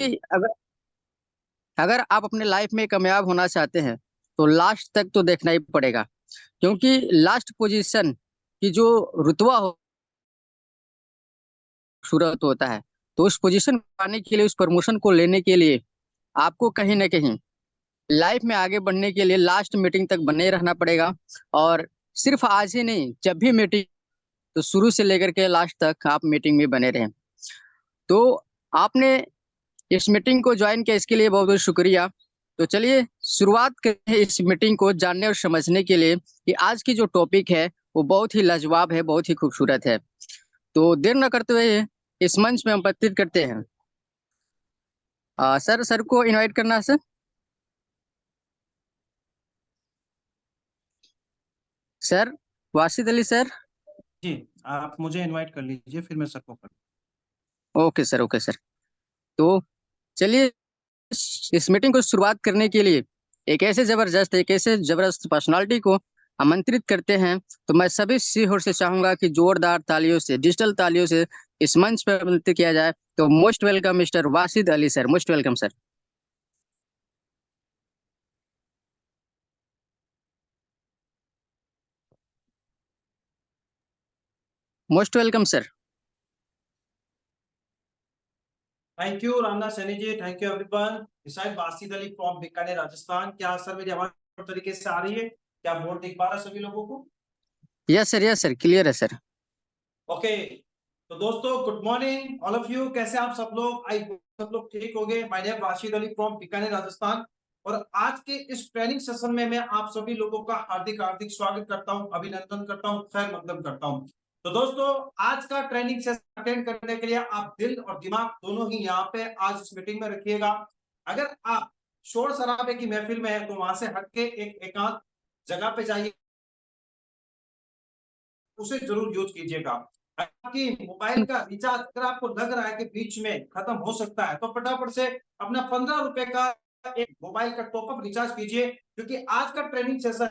अगर अगर आप अपने लाइफ में कामयाब होना चाहते हैं तो लास्ट तक तो देखना ही पड़ेगा, क्योंकि लास्ट पोजीशन की जो रुतबा हो खूबसूरत होता है। तो उस पोजीशन पाने के लिए, उस प्रमोशन को लेने के लिए आपको कहीं ना कहीं लाइफ में आगे बढ़ने के लिए लास्ट मीटिंग तक बने रहना पड़ेगा। और सिर्फ आज ही नहीं, जब भी मीटिंग, तो शुरू से लेकर के लास्ट तक आप मीटिंग में बने रहें। तो आपने इस मीटिंग को ज्वाइन किया, इसके लिए बहुत बहुत शुक्रिया। तो चलिए शुरुआत करते हैं इस मीटिंग को जानने और समझने के लिए कि आज की जो टॉपिक है वो बहुत ही लाजवाब है, बहुत ही खूबसूरत है। तो देर न करते हुए इस मंच में हम उपस्थित करते हैं सर को इनवाइट करना है sir. Sir Wasid Ali sir. जी, आप मुझे इनवाइट कर लीजिए, फिर मैं सबको कर। Okay sir, okay sir. तो चलिए इस मीटिंग को शुरुआत करने के लिए एक ऐसे जबरदस्त पर्सनालिटी को आमंत्रित करते हैं। तो मैं सभी सी ओर से चाहूंगा कि जोरदार तालियों से, डिजिटल तालियों से इस मंच पर आमंत्रित किया जाए। तो most welcome mister Wasid Ali sir, most welcome sir. Most welcome sir. Thank you Ramnath Saini ji, thank you everyone. This side Wasid Ali from Bikaner Rajasthan. क्या सर मेरी आवाज तरीके से आ रही है? क्या बोर्ड दिख पा रहा है सभी लोगों को? यस सर, क्लियर है सर। ओके, तो दोस्तों good morning all of you. कैसे आप सब लोग? आई सब लोग ठीक हो गए। My name Wasid Ali from Bikaner Rajasthan. और आज के इस ट्रेनिंग सेशन में मैं आप सभी लोगों का हार्दिक हार्दिक स्वागत करता हूं, अभिनंदन करता हूं, खैर मकदम करता हूं। तो दोस्तों आज का ट्रेनिंग सेशन अटेंड करने के लिए आप दिल और दिमाग दोनों ही यहाँ पे आज इस मीटिंग में रखिएगा। अगर आप शोर शराबे की महफिल में है तो वहां से हटके एक एकांत जगह पे जाइए, उसे जरूर यूज कीजिएगा। आपकी मोबाइल का रिचार्ज अगर आपको लग रहा है कि बीच में खत्म हो सकता है तो फटाफट से अपना 15 रुपए का एक मोबाइल का टॉपअप रिचार्ज कीजिए, क्योंकि आज का ट्रेनिंग सेशन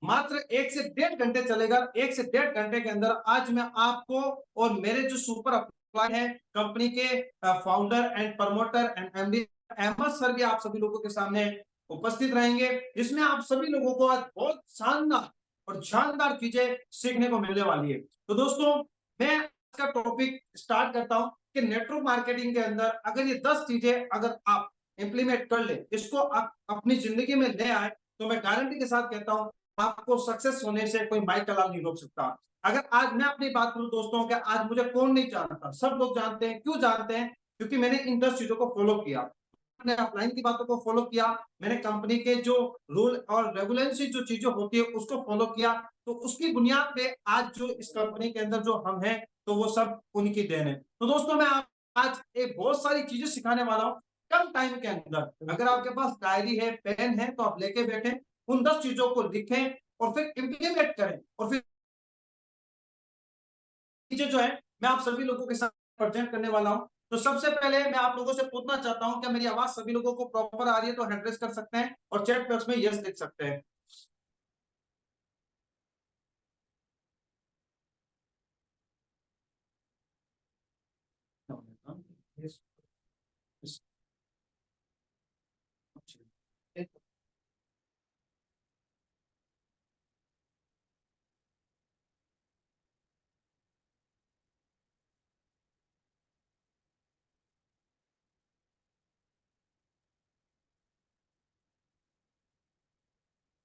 मात्र 1 से 1.5 घंटे चलेगा। 1 से 1.5 घंटे के अंदर आज मैं आपको और मेरे जो सुपर अपलाइन है कंपनी के founder and promoter and MD Ahmad sir भी आप सभी लोगों के सामने उपस्थित रहेंगे, जिसमें आप सभी लोगों को आज बहुत शानदार और शानदार चीजें सीखने को मिलने वाली है। तो दोस्तों मैं आज का टॉपिक स्टार्ट करता हूं कि नेटवर्क मार्केटिंग के अंदर अगर ये 10 चीजें अगर आप इंप्लीमेंट कर ले, इसको आप अपनी जिंदगी में ले आए, तो मैं गारंटी के साथ कहता हूं आपको सक्सेस होने से कोई माइक कलाल नहीं रोक सकता। अगर आज मैं अपनी बात करूं दोस्तों कि आज मुझे कौन नहीं जानता, सब लोग जानते हैं। क्यों जानते हैं? क्योंकि मैंने इन 10 चीजों को फॉलो किया, मैंने अपलाइन की बातों को फॉलो किया, मैंने कंपनी के जो रूल और रेगुलेशंस जो चीजें होती है उसको फॉलो किया। तो उसकी बुनियाद पे आज जो इस कंपनी के अंदर जो हम हैं, तो वो सब उनकी देन है। तो दोस्तों मैं आज एक बहुत सारी चीजें सिखाने वाला हूँ कम टाइम के अंदर। अगर आपके पास डायरी है, पेन है, तो आप लेके बैठे, उन 10 चीजों को लिखें और फिर इंप्लीमेंट करें, और फिर चीजें जो है मैं आप सभी लोगों के साथ प्रेजेंट करने वाला हूं। तो सबसे पहले मैं आप लोगों से पूछना चाहता हूं, क्या मेरी आवाज सभी लोगों को प्रॉपर आ रही है? तो हैंड रेज कर सकते हैं और चैट बॉक्स में यस लिख सकते हैं।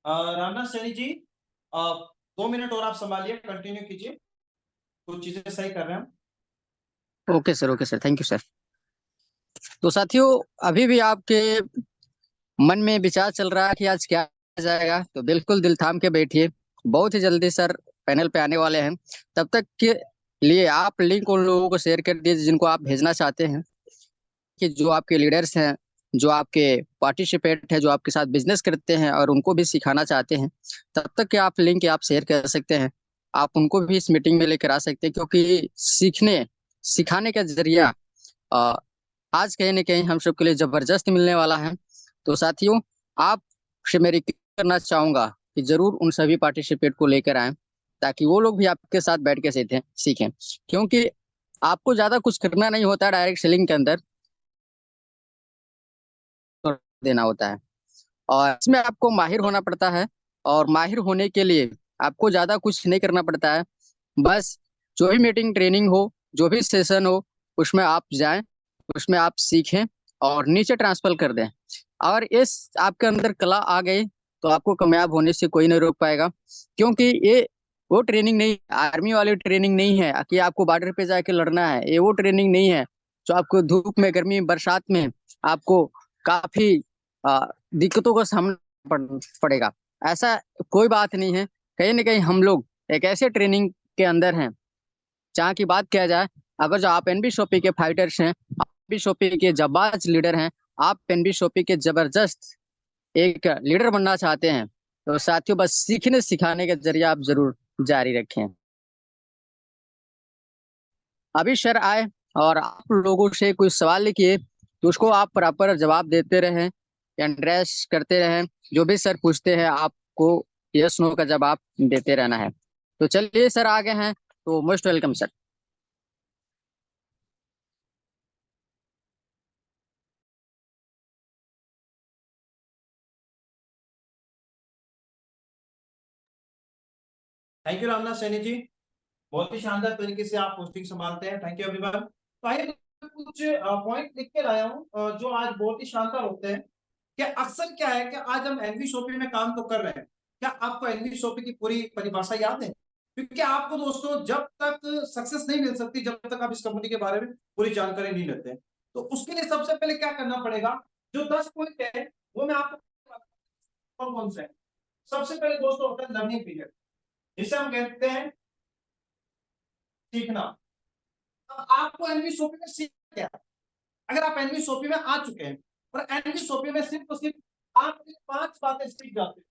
रामनाथ सैनी जी, 2 मिनट और आप संभालिए, कंटिन्यू कीजिए, कुछ चीजें सही कर रहे हैं हम। Okay sir, thank you sir. तो साथियों, अभी भी आपके मन में विचार चल रहा है कि आज क्या जाएगा, तो बिल्कुल दिल थाम के बैठिए। बहुत ही जल्दी सर पैनल पे आने वाले हैं। तब तक के लिए आप लिंक उन लोगों को शेयर कर दीजिए जिनको आप भेजना चाहते हैं, कि जो आपके लीडर्स हैं, जो आपके पार्टिसिपेट है, जो आपके साथ बिजनेस करते हैं और उनको भी सिखाना चाहते हैं। तब तक के आप लिंक आप शेयर कर सकते हैं। आप उनको भी इस मीटिंग में लेकर आ सकते हैं, क्योंकि सिखाने का जरिया अ, आज कहीं ना कहीं हम सबके लिए जबरदस्त मिलने वाला है। तो साथियों, आप से मैं रिक्वेस्ट करना चाहूंगा कि जरूर उन सभी पार्टिसिपेट को लेकर आएं, ताकि वो लोग भी आपके साथ बैठ के सीखें। क्योंकि आपको ज्यादा कुछ करना नहीं होता डायरेक्ट सेलिंग के अंदर। देना होता है। और इसमें आपको माहिर होना पड़ता है, और माहिर होने के लिए आपको ज्यादा कुछ नहीं करना पड़ता है। बस जो भी मीटिंग ट्रेनिंग हो, जो भी सेशन हो, उसमें आप जाएं, उसमें आप सीखें और नीचे ट्रांसफर कर दें। और इस आपके अंदर कला आ गई तो आपको कामयाब होने से कोई नहीं रोक पाएगा। क्योंकि ये वो ट्रेनिंग नहीं, आर्मी वाली ट्रेनिंग नहीं है कि आपको बॉर्डर पे जाके लड़ना है। ये वो ट्रेनिंग नहीं है जो आपको धूप में, गर्मी में, बरसात में आपको काफी दिक्कतों का सामना पड़ेगा। ऐसा कोई बात नहीं है। कहीं ना कहीं हम लोग एक ऐसे ट्रेनिंग के अंदर हैं जहाँ की बात किया जाए, अगर जो आप एनबी शोपी के फाइटर्स हैं, आप एनबी शोपी के जाबाज लीडर हैं, आप एनबी शोपी के जबरदस्त एक लीडर बनना चाहते हैं, तो साथियों बस सीखने सिखाने के जरिए आप जरूर जारी रखें। अभी सर आए और आप लोगों से कुछ सवाल किए तो उसको आप प्रॉपर जवाब देते रहें, एड्रेस करते रहें। जो भी सर पूछते हैं आपको यस नो का जवाब देते रहना है। तो चलिए सर आगे हैं, तो most welcome sir. Thank you Ramnath Saini ji, बहुत ही शानदार तरीके से आप पोस्टिंग संभालते हैं। Thank you everyone. तो आइए मैं कुछ पॉइंट लिख के लाया हूँ जो आज बहुत ही शानदार होते हैं। क्या अक्सर क्या है कि आज हम एनवी शॉपी में काम तो कर रहे हैं, क्या आपको एनवी शॉपी की पूरी परिभाषा याद है? क्योंकि आपको दोस्तों जब तक सक्सेस नहीं मिल सकती जब तक आप इस कंपनी के बारे में पूरी जानकारी नहीं लेते हैं। तो उसके लिए सबसे पहले क्या करना पड़ेगा, जो 10 पॉइंट है वो मैं आपको कौन कौन से है। सबसे पहले दोस्तों होता है लर्निंग पीरियड, जिसे हम कहते हैं सीखना। अब आपको एनवी शॉपी में सीखना क्या है? अगर आप एनवी शॉपी में आ चुके हैं और एनवी शॉपी में सिर्फ तो सिर्फ आप 5 बातें सीख जाते हैं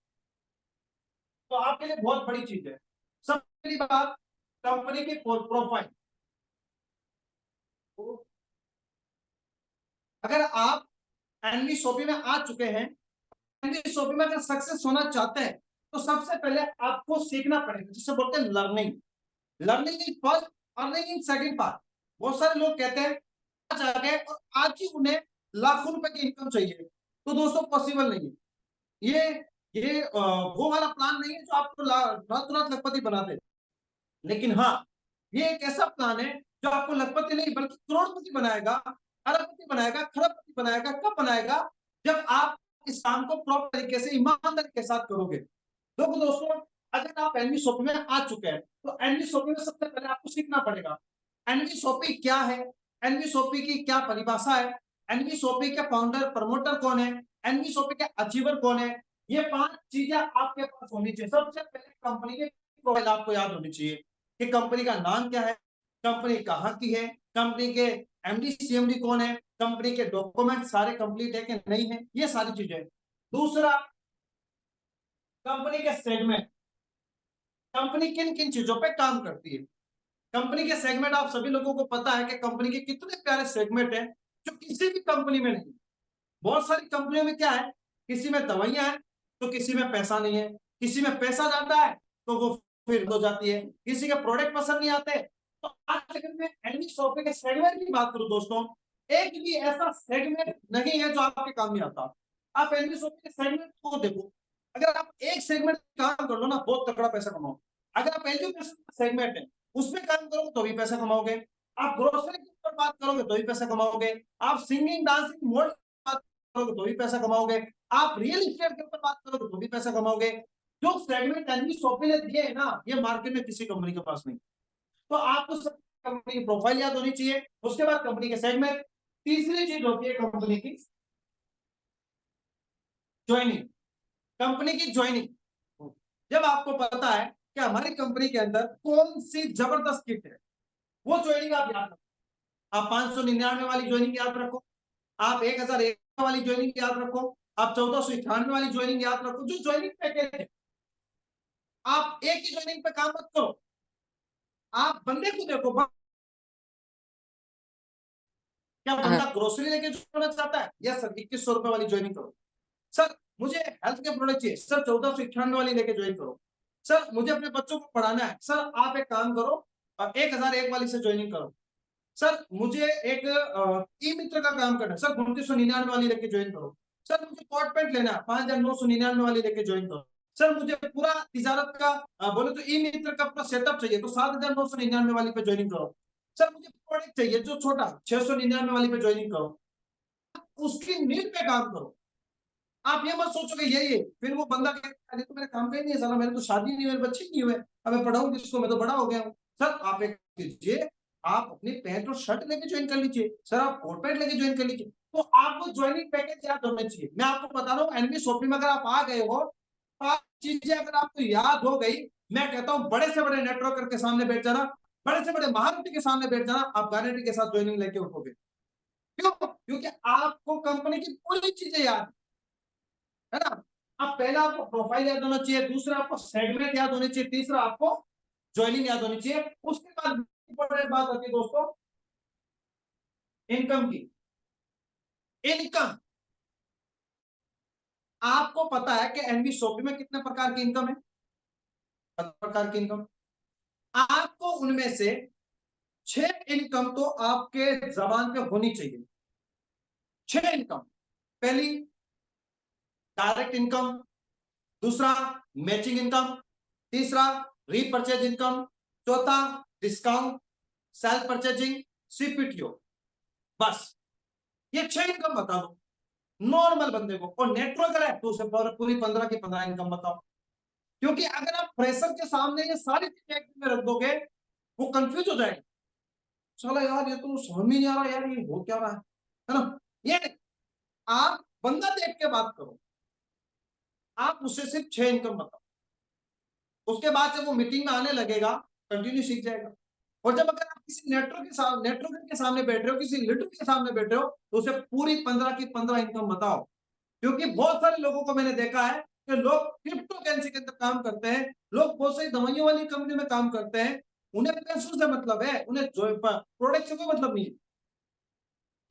तो आपके लिए बहुत बड़ी चीज है। सबसे पहली बात, कंपनी की प्रोफाइल। अगर आप एनवी शॉपी में आ चुके हैं, एनवी शॉपी में अगर सक्सेस होना चाहते हैं तो सबसे पहले आपको सीखना पड़ेगा, जिसे बोलते हैं learning. Learning is first, earning in second part. बहुत सारे लोग कहते हैं आज आ गए और आज ही उन्हें लाखों रुपए की इनकम चाहिए, तो दोस्तों पॉसिबल नहीं है। ये वो वाला प्लान नहीं है जो आपको रात रात लखपति बना दे। लेकिन हाँ, ये एक ऐसा प्लान है जो आपको लखपति नहीं बल्कि करोड़पति बनाएगा, अरबपति बनाएगा, खरबपति बनाएगा। कब बनाएगा? जब आप इस काम को प्रॉपर तरीके से ईमानदारी के साथ करोगे। तो दोस्तों, अगर आप एनवी शॉपी में आ चुके हैं तो एनवी शॉपी में सबसे पहले आपको सीखना पड़ेगा एनवी शॉपी क्या है, एनवी शॉपी की क्या परिभाषा है, एनवी शॉपी के फाउंडर प्रमोटर कौन है, एनवी शॉपी के अचीवर कौन है। ये 5 चीजें आपके पास होनी चाहिए। सबसे पहले कंपनी के प्रोफाइल आपको याद होनी चाहिए कि कंपनी का नाम क्या है, कंपनी कहाँ की है, कंपनी के एमडी सीएमडी कौन है, कंपनी के डॉक्यूमेंट सारे कंप्लीट है कि नहीं है, ये सारी चीजें। दूसरा, कंपनी के सेगमेंट, कंपनी किन किन चीजों पे काम करती है। कंपनी के सेगमेंट आप सभी लोगों को पता है कि कंपनी के कितने प्यारे सेगमेंट हैं जो किसी भी कंपनी में नहीं। बहुत सारी कंपनियों में क्या है, किसी में दवाइयां हैं तो किसी में पैसा नहीं है, किसी में पैसा जाता है तो वो फिर हो जाती है, किसी के प्रोडक्ट पसंद नहीं आते। तो आज अगर मैं एनवी शॉपिंग के सेगमेंट की बात करूं दोस्तों, एक भी ऐसा सेगमेंट नहीं है जो आपके काम नहीं आता। आप एनवी शॉपिंग के सेगमेंट को देखो, अगर आप एक सेगमेंट काम कर लो ना, बहुत तगड़ा पैसा कमाओ। अगर आप एजुकेशन सेगमेंट है उसमें काम करोगे तो भी पैसा कमाओगे, आप ग्रोसरी के ऊपर बात करोगे तो भी पैसा कमाओगे, आप सिंगिंग डांसिंग मोड करोगे तो भी पैसा कमाओगे, आप रियल एस्टेट के ऊपर बात करोगे तो भी पैसा कमाओगे। जो सेगमेंट एनवी शॉपी ने दिए है ना, ये मार्केट में किसी कंपनी के पास नहीं। तो आपको सब कंपनी की प्रोफाइल याद होनी चाहिए, उसके बाद कंपनी के सेगमेंट। तीसरी चीज होती है कंपनी की ज्वाइनिंग, कंपनी की ज्वाइनिंग। जब आपको पता है कि हमारी कंपनी के अंदर कौन सी जबरदस्त किट है, वो ज्वाइनिंग आप याद रखो। आप 599 वाली ज्वाइनिंग याद रखो, आप 1001 वाली ज्वाइनिंग याद रखो, आप 1498 वाली ज्वाइनिंग याद रखो। जो ज्वाइनिंग पैकेज है, आप एक ही ज्वाइनिंग पे काम मत करो, आप बंदे को देखो। क्या हाँ, बंदा ग्रोसरी लेके जोड़ना चाहता है? यस सर, 2100 रुपए वाली ज्वाइनिंग करो। सर मुझे हेल्थ के प्रोडक्ट चाहिए, सर 1498 वाली लेके ज्वाइन करो। सर मुझे अपने बच्चों को पढ़ाना है, सर आप एक काम करो 1001 वाली से ज्वाइनिंग करो। सर मुझे एक ई मित्र का काम करना है, सर 2999 वाली लेके ज्वाइन करो। सर मुझे कोट पैंट लेना है, 5,999 वाली लेके ज्वाइन करो। सर मुझे पूरा तिजारत का बोले तो ई मित्र का पूरा सेटअप चाहिए, तो 7,999 वाली पे ज्वाइनिंग करो। सर मुझे प्रोडक्ट चाहिए जो छोटा, 699 वाली पे ज्वाइनिंग करो। उसकी नीड पे काम करो। आप ये मत सोचो कि यही है, फिर वो बंदा कहता है, तो मेरे काम का ही नहीं है साला, मेरे तो शादी नहीं, मेरे बच्चे नहीं हुए, अब मैं पढ़ाऊं किसको, मैं तो बड़ा हो गया हूँ। सर आप एक कीजिए, आप अपनी पैंट और शर्ट लेके ज्वाइन कर लीजिए, सर आप कोट पैंट लेके ज्वाइन कर लीजिए, तो आपको ज्वाइनिंग पैकेज याद होना चाहिए। मैं आपको बता रहा हूँ, एनवी शॉपिंग में अगर आप आ गए हो, पांच चीजें अगर आपको याद हो गई, मैं कहता हूँ बड़े से बड़े नेटवर्कर के सामने बैठ जाना, बड़े से बड़े महारथी के सामने बैठ जाना, आप गारंटी के साथ ज्वाइनिंग लेके उठोगे। क्यों? क्योंकि आपको कंपनी की पूरी चीजें याद है ना। अब पहला आपको प्रोफाइल याद होना चाहिए, दूसरा आपको सेगमेंट याद होनी चाहिए, तीसरा आपको ज्वाइनिंग याद होनी चाहिए। उसके बाद इंपॉर्टेंट बात होती है दोस्तों, इनकम की। इनकम आपको पता है कि एनबी शॉपिंग में कितने प्रकार की इनकम है? 10 प्रकार की इनकम। आपको उनमें से 6 इनकम तो आपके जबान पे होनी चाहिए। 6 इनकम। पहली डायरेक्ट इनकम, दूसरा मैचिंग इनकम, तीसरा रीपर्चेज इनकम, चौथा डिस्काउंट, सेल्फ परचेजिंग, सीपीटीओ। बस ये 6 इनकम बता दो नॉर्मल बंदे को, और नेटवर्कर है तो उसे पूरी 15 की 15 इनकम बताओ। क्योंकि अगर आप फ्रेशर के सामने ये सारी चीजें एक में रख दोगे, वो कंफ्यूज हो जाएगा, चला यार ये तो समझ में नहीं आ रहा यार, ये हो क्या रहा है ना। ये आप बंदा देख के बात करो, आप उससे सिर्फ 6 इनकम बताओ, उसके बाद से वो मीटिंग में आने लगेगा, कंटिन्यू सीख जाएगा। और जब अगर आप किसी नेटवर्कर के सामने बैठ रहे हो, किसी लीडर के सामने बैठ रहे हो, तो उसे पूरी 15 की 15 इनकम बताओ। क्योंकि बहुत सारे लोगों को मैंने देखा है कि लोग क्रिप्टो करेंसी के अंदर काम करते हैं, लोग बहुत सारी दवाइयों वाली कंपनी में काम करते हैं, उन्हें पैसों से मतलब है, उन्हें प्रोडक्ट से कोई मतलब नहीं है।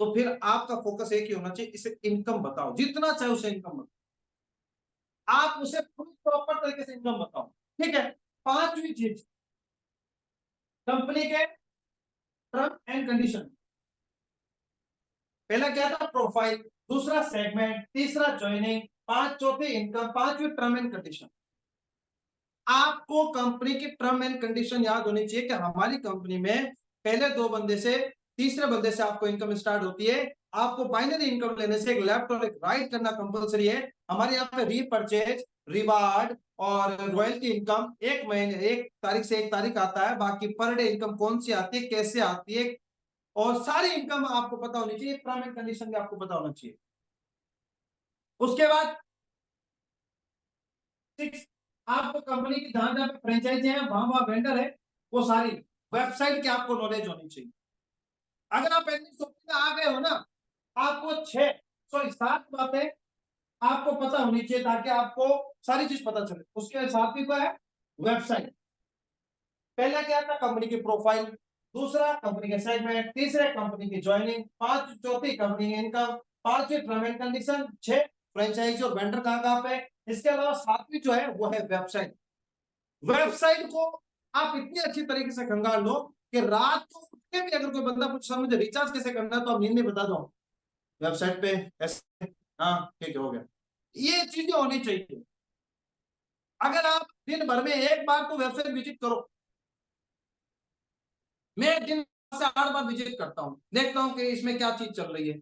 तो फिर आपका फोकस एक ही होना चाहिए, इसे इनकम बताओ, जितना चाहे उसे इनकम बताओ, आप उसे पूरी प्रॉपर तरीके से इनकम बताओ। ठीक है। पांचवी चीज, कंपनी के टर्म एंड कंडीशन। पहला क्या था? प्रोफाइल, दूसरा सेगमेंट, तीसरा ज्वाइनिंग, चौथी इनकम, पांचवी टर्म एंड कंडीशन। आपको कंपनी की टर्म एंड कंडीशन याद होनी चाहिए कि हमारी कंपनी में पहले 2 बंदे से, तीसरे बंदे से आपको इनकम स्टार्ट होती है। आपको बाइनरी इनकम लेने से एक लेफ्ट और एक राइट करना कंपलसरी है। हमारे यहाँ पे रीपरचेज, रिवार्ड और रॉयल्टी इनकम एक महीने, 1 तारीख से 1 तारीख आता है। बाकी पर डे इनकम कौन सी आती है, कैसे आती है, और सारी इनकम आपको पता होनी चाहिए, टर्म एंड कंडीशन भी आपको पता होना चाहिए। उसके बाद 6, आपको कंपनी की जहां जहां पे फ्रेंचाइजी है, वहां वहां वेंडर है, वो सारी वेबसाइट की आपको नॉलेज होनी चाहिए। अगर आप शॉपिंग में आ गए हो ना, आपको 7 बातें आपको पता होनी चाहिए, ताकि आपको सारी चीज पता चले। उसके साथ ही क्या है? वेबसाइट। पहला क्या था? कंपनी की प्रोफाइल, दूसरा कंपनी के सेगमेंट, तीसरे कंपनी की ज्वाइनिंग, चौथी कंपनी की इनकम, पांचवी टर्म एंड कंडीशन, 6 फ्रेंचाइजी और वेंडर कहां कहां पे। इसके अलावा सातवीं जो है वो है वेबसाइट। वेबसाइट को आप इतनी अच्छी तरीके से खंगाल लो कि रात को उठ के भी अगर कोई बंदा पूछ सर मुझे रिचार्ज कैसे करना है, तो आप नींद में बता दो वेबसाइट पे ऐसे, हाँ ठीक है हो गया। ये चीजें होनी चाहिए। अगर आप दिन भर में एक बार तो वेबसाइट विजिट करो, मैं दिन से 8 बार विजिट करता हूं, देखता हूं कि इसमें क्या चीज चल रही है।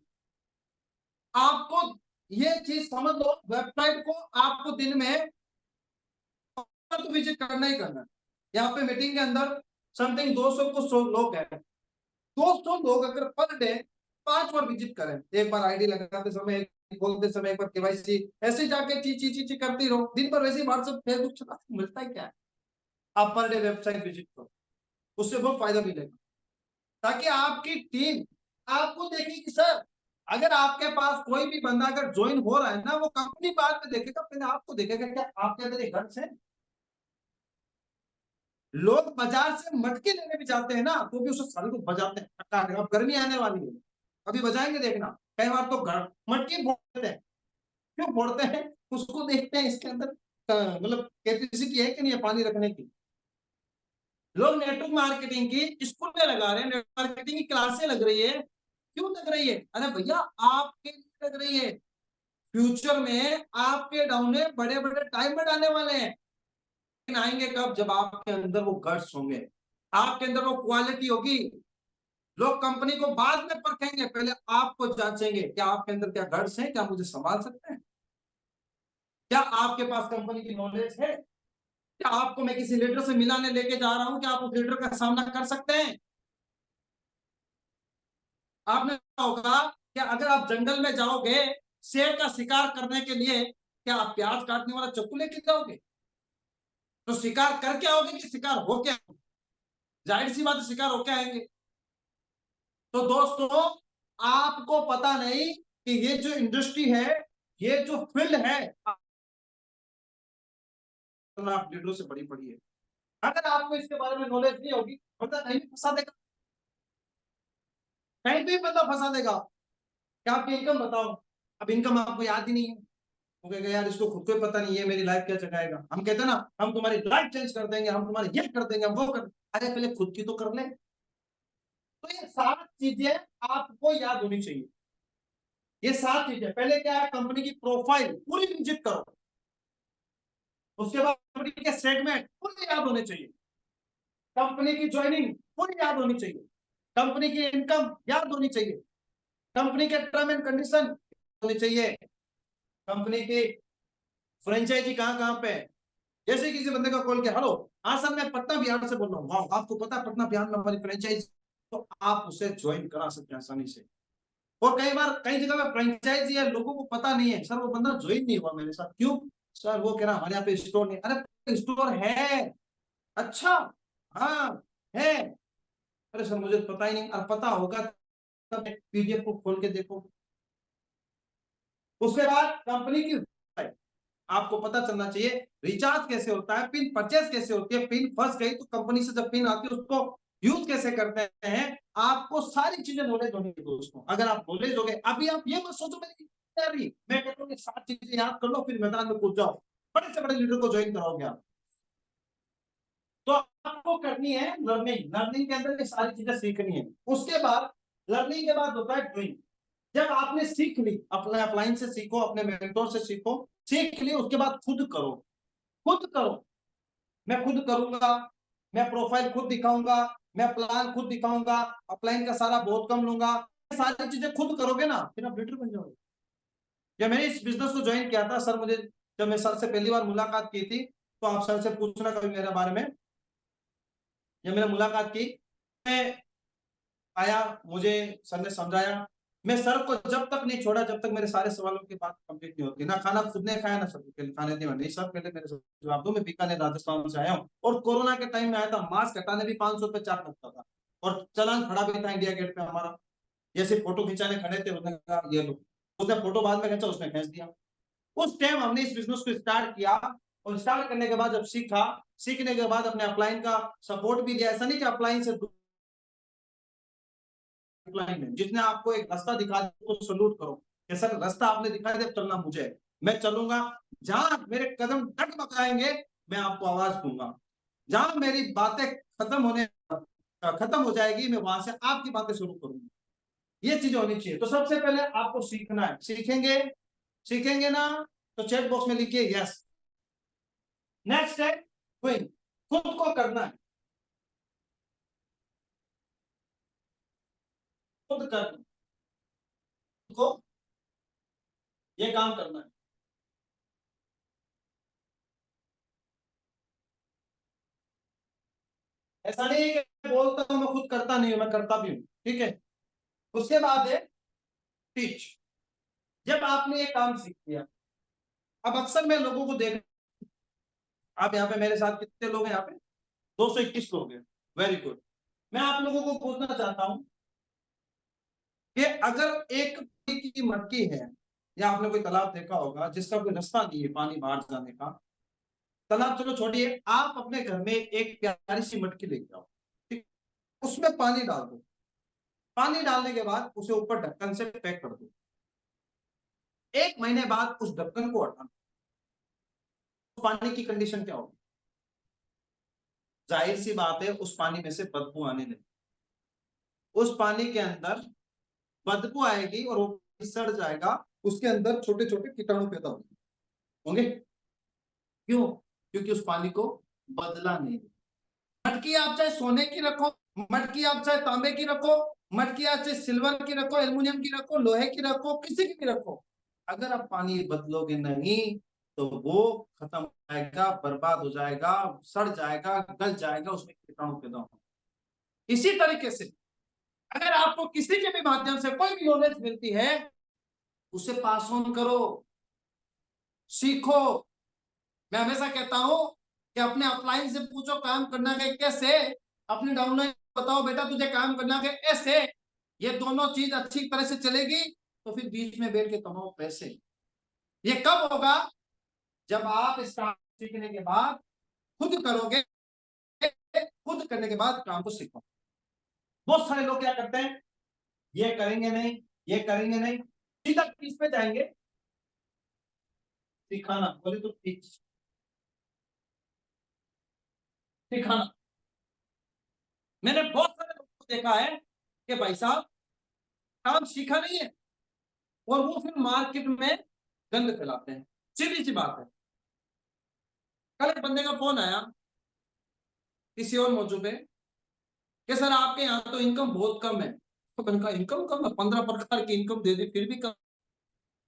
आपको ये चीज समझ लो, वेबसाइट को आपको दिन में तो विजिट करना ही करना है। यहाँ पे मीटिंग के अंदर समथिंग 200 कुछ लोग हैं, 200 लोग अगर पर डे 5 बार विजिट करें, एक बार आईडी लगाते समय, खोलते समय, एक बार केवाईसी, ऐसे जाके ची करती रहो दिन भर, वैसे ही व्हाट्सएप फेसबुक चलाते, मिलता है क्या है? आप पर डे वेबसाइट विजिट करो, उससे बहुत फायदा मिलेगा, ताकि आपकी टीम आपको देखेगी। सर अगर आपके पास कोई भी बंदा अगर ज्वाइन हो रहा है ना, वो कंपनी बाद में देखेगा, पहले आपको देखेगा क्या आपके अंदर एक गट्स है। लोग बाजार से मटके लेने भी जाते हैं ना, तो भी उसे सारे को बजाते हैं। अब गर्मी आने वाली है, अभी बजाएंगे देखना, कई बार तो मटके फोड़ते हैं। क्यों फोड़ते हैं? उसको देखते हैं इसके अंदर मतलब कैपेसिटी है कि नहीं है पानी रखने की। लोग नेटवर्क मार्केटिंग की स्कूल में लगा रहे हैं, नेटवर्क मार्केटिंग की क्लासें लग रही है। क्यों लग रही है? अरे भैया आपके लिए लग रही है। फ्यूचर में आपके डाउने बड़े बड़े डायमंड आने वाले हैं। आएंगे कब? जब आपके अंदर वो गट्स होंगे, आपके अंदर वो क्वालिटी होगी। लोग कंपनी को बाद में परखेंगे, पहले आपको जांचेंगे, क्या आपके अंदर क्या गट्स हैं, क्या मुझे संभाल सकते हैं, क्या आपके पास कंपनी की नॉलेज है, क्या आपको मैं किसी लीडर से मिलाने लेके जा रहा हूं, क्या आप उस लीडर का सामना कर सकते हैं। आपने देखा होगा कि अगर आप जंगल में जाओगे शेर का शिकार करने के लिए, क्या आप प्याज काटने वाला चाकू लेके जाओगे? तो शिकार करके आओगे कि शिकार होके आओगे? जाहिर सी बात है शिकार होके आएंगे। तो दोस्तों, आपको पता नहीं कि ये जो इंडस्ट्री है, ये जो फील्ड है, आप लीडरों से बड़ी पड़ी है। अगर आपको इसके बारे में नॉलेज नहीं होगी, बंदा कहीं भी फंसा देगा, कहीं भी बंदा फंसा देगा। क्या आपकी इनकम बताओ? अब इनकम आपको याद ही नहीं है, वो कहेगा यार इसको खुद को ही पता नहीं है मेरी लाइफ क्या चलाएगा। हम कहते हैं ना, हम तुम्हारी लाइफ चेंज कर देंगे, हम तुम्हारी ये कर देंगे, हम वो कर। अरे पहले खुद की तो कर ले। तो ये सात चीजें आपको याद होनी चाहिए। ये सात चीजें, पहले क्या है, कंपनी की प्रोफाइल पूरी विजिट करो। उसके बाद कंपनी के सेगमेंट पूरे याद होने चाहिए। कंपनी की ज्वाइनिंग पूरी याद होनी चाहिए। कंपनी की इनकम याद होनी चाहिए। कंपनी के टर्म एंड कंडीशन होनी चाहिए। कंपनी की फ्रेंचाइजी कहाँ कहाँ पे है। जैसे किसी बंदे का कॉल किया, हेलो हाँ सर मैं पटना बिहार से बोल रहा हूँ, वाह आपको पता है पटना बिहार में हमारी फ्रेंचाइजी, तो आप उसे ज्वाइन करा सकते हैं आसानी से। और कई बार कई जगह पे फ्रेंचाइजी है, लोगों को पता नहीं है, सर वो बंदा ज्वाइन नहीं हुआ मेरे साथ, क्यों? सर वो कह रहा हमारे यहाँ पे स्टोर नहीं। अरे स्टोर है, अच्छा, हाँ है। अरे सर मुझे पता ही नहीं, और पता होगा तब पीडीएफ को खोल के देखो। उसके बाद कंपनी की आपको पता चलना चाहिए रिचार्ज कैसे होता है, पिन परचेस कैसे होती है, पिन फंस गई तो कंपनी से जब पिन आती है उसको यूज कैसे करते हैं। आपको सारी चीजें नॉलेज होनी चाहिए दोस्तों। अगर आप नॉलेज हो गए, अभी आप ये मत सोचो मेरी तैयारी, मैं कहता हूँ सात चीजें याद कर लो फिर मैदान में कूद जाओ, बड़े से बड़े लीडर को ज्वाइन कराओगे आप। तो आपको करनी है लर्निंग, लर्निंग के अंदर ये सारी चीजें सीखनी है। उसके बाद लर्निंग के बाद होता है डूइंग। जब आपने सीख ली, अपने अपलाइन से सीखो, अपने मेंटोर से सीखो, सीख ली, उसके बाद खुद करो। खुद करो, मैं खुद करूंगा, मैं प्रोफाइल खुद दिखाऊंगा, मैं प्लान खुद दिखाऊंगा, अपलाइन का सारा बहुत कम लूंगा, सारी चीजें खुद करोगे ना, फिर आप लीडर बन जाओगे। जब मैंने इस बिजनेस को ज्वाइन किया था सर, मुझे जब मैं सर से पहली बार मुलाकात की थी, तो आप सर से पूछना कभी मेरे बारे में। जब मैंने मुलाकात की, मैं आया, मुझे सर ने समझाया, मैं सर को जब तक नहीं छोड़ा जब तक मेरे सारे सवालों की बात कंप्लीट नहीं होती। ना खाना खुद ने खाया, ना सर को खाने दिया, नहीं सर पहले मेरे जवाब दो, मैं बीकानेर राजस्थान से आया हूँ और कोरोना के टाइम में आया था, मास्क हटाने भी 500 रुपए चार्ज लगता था और चालान खड़ा भी था इंडिया गेट पे हमारा। जैसे फोटो खिंचाने खड़े थे, उसने कहा ये लो, उसने फोटो बाद में खींचा, उसने खींच दिया। उस टाइम हमने इस बिजनेस को स्टार्ट किया और स्टार्ट करने के बाद जब सीखा, सीखने के बाद अपने अपलाइन का सपोर्ट भी दिया। ऐसा नहीं कि अपलाइन से जिसने आपको एक रास्ता दिखा दिया उसको सल्यूट करो कि सर रास्ता आपने दिखा दिया, चलना मुझे, मैं चलूंगा, जहां मेरे कदम डगमगाएंगे मैं आपको आवाज दूंगा, जहां मेरी बातें खत्म हो जाएगी मैं वहां से आपकी बातें शुरू करूंगा। ये चीज होनी चाहिए। तो सबसे पहले आपको सीखना है, सीखेंगे, सीखेंगे ना, तो चैट बॉक्स में लिखिए यस। नेक्स्ट है डूइंग, खुद को करना है, खुद करना, खुद को ये काम करना है। ऐसा नहीं है कि बोलता हूं मैं खुद करता नहीं हूं, मैं करता भी हूं, ठीक है। उसके बाद है टीच। जब आपने ये काम सीख लिया, अब अक्सर मैं लोगों को देख, आप यहाँ पे मेरे साथ कितने लोग हैं यहाँ पे? 221 लोग हैं, वेरी गुड। मैं आप लोगों को पूछना चाहता हूं कि अगर एक पानी की मटकी है, या आपने कोई तालाब देखा होगा जिसका कोई रास्ता नहीं है पानी बाहर जाने का, तालाब चलो छोड़िए, आप अपने घर में एक प्यारी सी मटकी लेके आओ, ठीक, उसमें पानी डाल दो, पानी डालने के बाद उसे ऊपर ढक्कन से पैक कर दो। 1 महीने बाद उस ढक्कन को हटाना, तो पानी की कंडीशन क्या होगी? जाहिर सी बात है उस पानी में से बदबू आने लगी, उस पानी के अंदर बदबू आएगी और वो सड़ जाएगा, उसके अंदर छोटे छोटे कीटाणु पैदा होंगे। क्यों? क्योंकि उस पानी को बदला नहीं। मटकी आप चाहे सोने की रखो, मटकी आप चाहे तांबे की रखो, मटकी आप चाहे सिल्वर की रखो, एल्युमिनियम की रखो, लोहे की रखो, किसी की भी रखो, अगर आप पानी बदलोगे नहीं तो वो खत्म हो जाएगा, बर्बाद हो जाएगा, सड़ जाएगा, गल जाएगा, उसमें कीटाणु पैदा होंगे। इसी तरीके से अगर आपको किसी के भी माध्यम से कोई भी नॉलेज मिलती है, उसे पास ऑन करो, सीखो। मैं हमेशा कहता हूं कि अपने अपलाइन से पूछो काम करना है कैसे, अपने डाउनलाइन बताओ बेटा तुझे काम करना है ऐसे। ये दोनों चीज अच्छी तरह से चलेगी तो फिर बीच में बैठ के कमाओ पैसे। ये कब होगा? जब आप इस काम सीखने के बाद खुद करोगे, खुद करने के बाद काम को सीखो। बहुत सारे लोग क्या करते हैं, ये करेंगे नहीं, ये करेंगे नहीं, सीधा किस पे जाएंगे? सिखाना। बोले तो सिखाना। मैंने बहुत सारे लोगों को देखा है कि भाई साहब काम सीखा नहीं है और वो फिर मार्केट में गंद फैलाते हैं। सीधी सी बात है। कल एक बंदे का फोन आया किसी और मौजू पे कि सर आपके यहाँ तो इनकम बहुत कम है। तो मैंने कहा इनकम कम है? 15 प्रकार की इनकम दे दी फिर भी कम।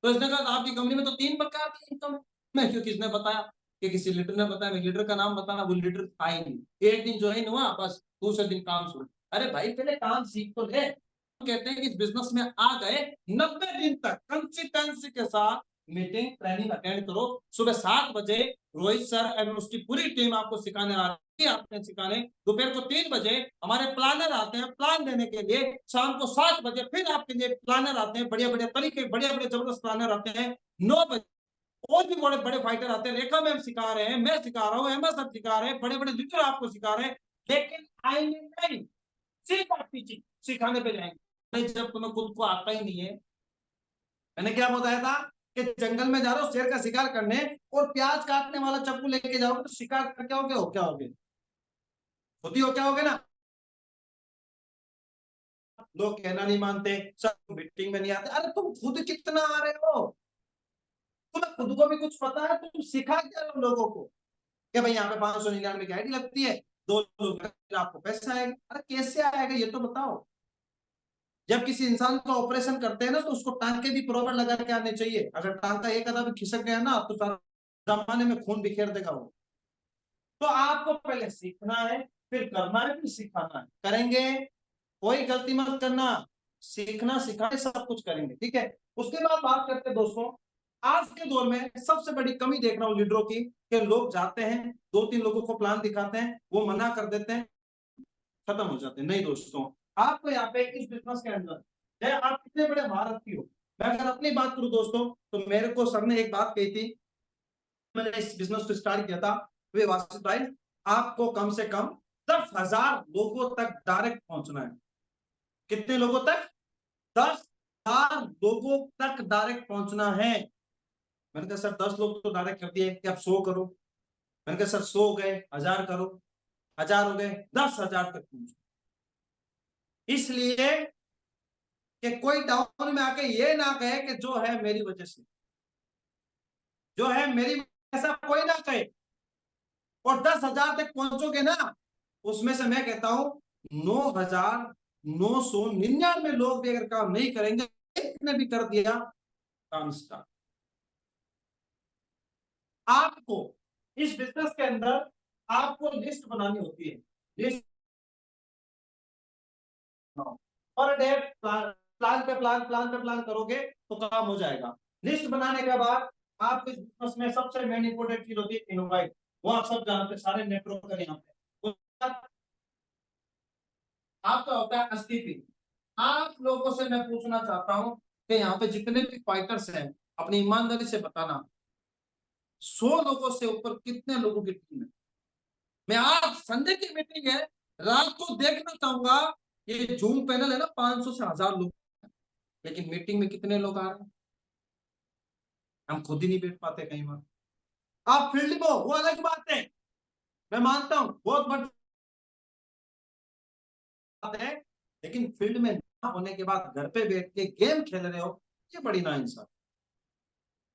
तो इसने कहा आपकी कंपनी में तो 3 प्रकार की इनकम है। मैं क्यों, किसने बताया? कि किसी लीडर ने बताया। मैं लीडर का नाम बताना, वो लीडर था ही नहीं। एक दिन ज्वाइन हुआ, बस दूसरे दिन काम शुरू। अरे भाई पहले काम सीख तो ले। कहते हैं कि इस बिजनेस में आ गए, 90 दिन तक कंसिस्टेंसी के साथ मीटिंग ट्रेनिंग अटेंड करो। सुबह 7 बजे रोहित सर एवं उसकी पूरी टीम आपको सिखाने आ रही है, आपने सिखाने। दोपहर को 3 बजे हमारे प्लानर आते हैं प्लान देने के लिए। शाम को 7 बजे फिर आपके लिए प्लानर आते हैं, बढ़िया बढ़िया तरीके, बढ़िया बढ़िया जबरदस्त प्लानर आते हैं। 9 बजे और भी बड़े बड़े फाइटर आते हैं। रेखा मैम सिखा रहे हैं, मैं सिखा रहा हूँ, एमएस सर सिखा रहे हैं, बड़े बड़े लीडर आपको सिखा रहे हैं। लेकिन आएंगे नहीं, सीधा टीचिंग सिखाने पे जाएंगे। जब तुम्हें खुद को आता ही नहीं है। मैंने क्या बताया था कि जंगल में जा रहे हो शेर का शिकार करने और प्याज काटने वाला चाकू लेके जाओगे तो शिकार करके आओगे, हो क्या होगे? खुद ही हो क्या होगे ना। लोग कहना नहीं मानते, सब मीटिंग में नहीं आते। अरे तुम खुद कितना आ रहे हो? तुम्हें खुद को भी कुछ पता है? तुम सिखा क्या रहे हो लोगों को कि भाई यहाँ पे 599 की आईडी लगती है, 2 लोग आपको पैसा आएगा। अरे कैसे आएगा ये तो बताओ। जब किसी इंसान का ऑपरेशन करते हैं ना तो उसको टांके भी प्रॉपर लगा के आने चाहिए। अगर टांका एक आधा भी खिसक गया ना तो जमाने में खून बिखेर देगा वो। तो आपको पहले सीखना है, फिर करना है, फिर सिखाना है। करेंगे, कोई गलती मत करना। सीखना सिखाने सब कुछ करेंगे, ठीक है। उसके बाद बात करते हैं दोस्तों, आज के दौर में सबसे बड़ी कमी देख रहा हूं लीडरों की कि लोग जाते हैं 2-3 लोगों को प्लान दिखाते हैं, वो मना कर देते हैं, खत्म हो जाते हैं। नहीं दोस्तों, आपको यहाँ पे इस बिजनेस के अंदर चाहे आप कितने बड़े महारथी हो। मैं अगर अपनी बात करूं दोस्तों तो मेरे को सर ने एक बात कही थी, मैंने इस बिजनेस को स्टार्ट किया था। वे वासिफ भाई, आपको कम से कम 10,000 लोगों तक डायरेक्ट पहुंचना है। कितने लोगों तक? 10,000 लोगों तक डायरेक्ट पहुंचना है। मैंने कहा सर 10 लोग तो डायरेक्ट कर दिए कि आप 100 करो। मैंने कहा सर 100 हो गए, 1000 करो, 1000 हो गए, 10,000 तक पहुंचो। इसलिए कि कोई डाउन में आके ये ना कहे कि जो है मेरी वजह से, जो है मेरी, ऐसा कोई ना कहे। और 10,000 तक पहुंचोगे ना, उसमें से मैं कहता हूं 9,999 लोग भी अगर काम नहीं करेंगे, एक ने भी कर दिया काम स्टार्ट। आपको इस बिजनेस के अंदर आपको लिस्ट बनानी होती है। List per day plan, plan करोगे तो काम हो जाएगा। लिस्ट बनाने के बाद आप इस बिजनेस में सबसे मेन इंपोर्टेंट चीज होती है इनवाइट। वो आप सब जानते हैं, सारे नेटवर्क कर यहाँ पे। आपका होता है अस्तित्व। आप लोगों से मैं पूछना चाहता हूं कि यहाँ पे जितने भी फाइटर्स हैं अपनी ईमानदारी से बताना, 100 लोगों से ऊपर कितने लोगों की टीम है? मैं आज संडे की मीटिंग है, रात को देखना चाहूंगा। ये जूम पैनल है ना, 500 से 1000 लोग, लेकिन मीटिंग में कितने लोग आ रहे हैं? हम खुद ही नहीं बैठ पाते कई बार। आप फील्ड में हो वो अलग बात है, मैं मानता हूं बहुत बड़ी बात है। लेकिन फील्ड में ना होने के बाद घर पे बैठ के गेम खेल रहे हो, ये बड़ी नाइंसाफी।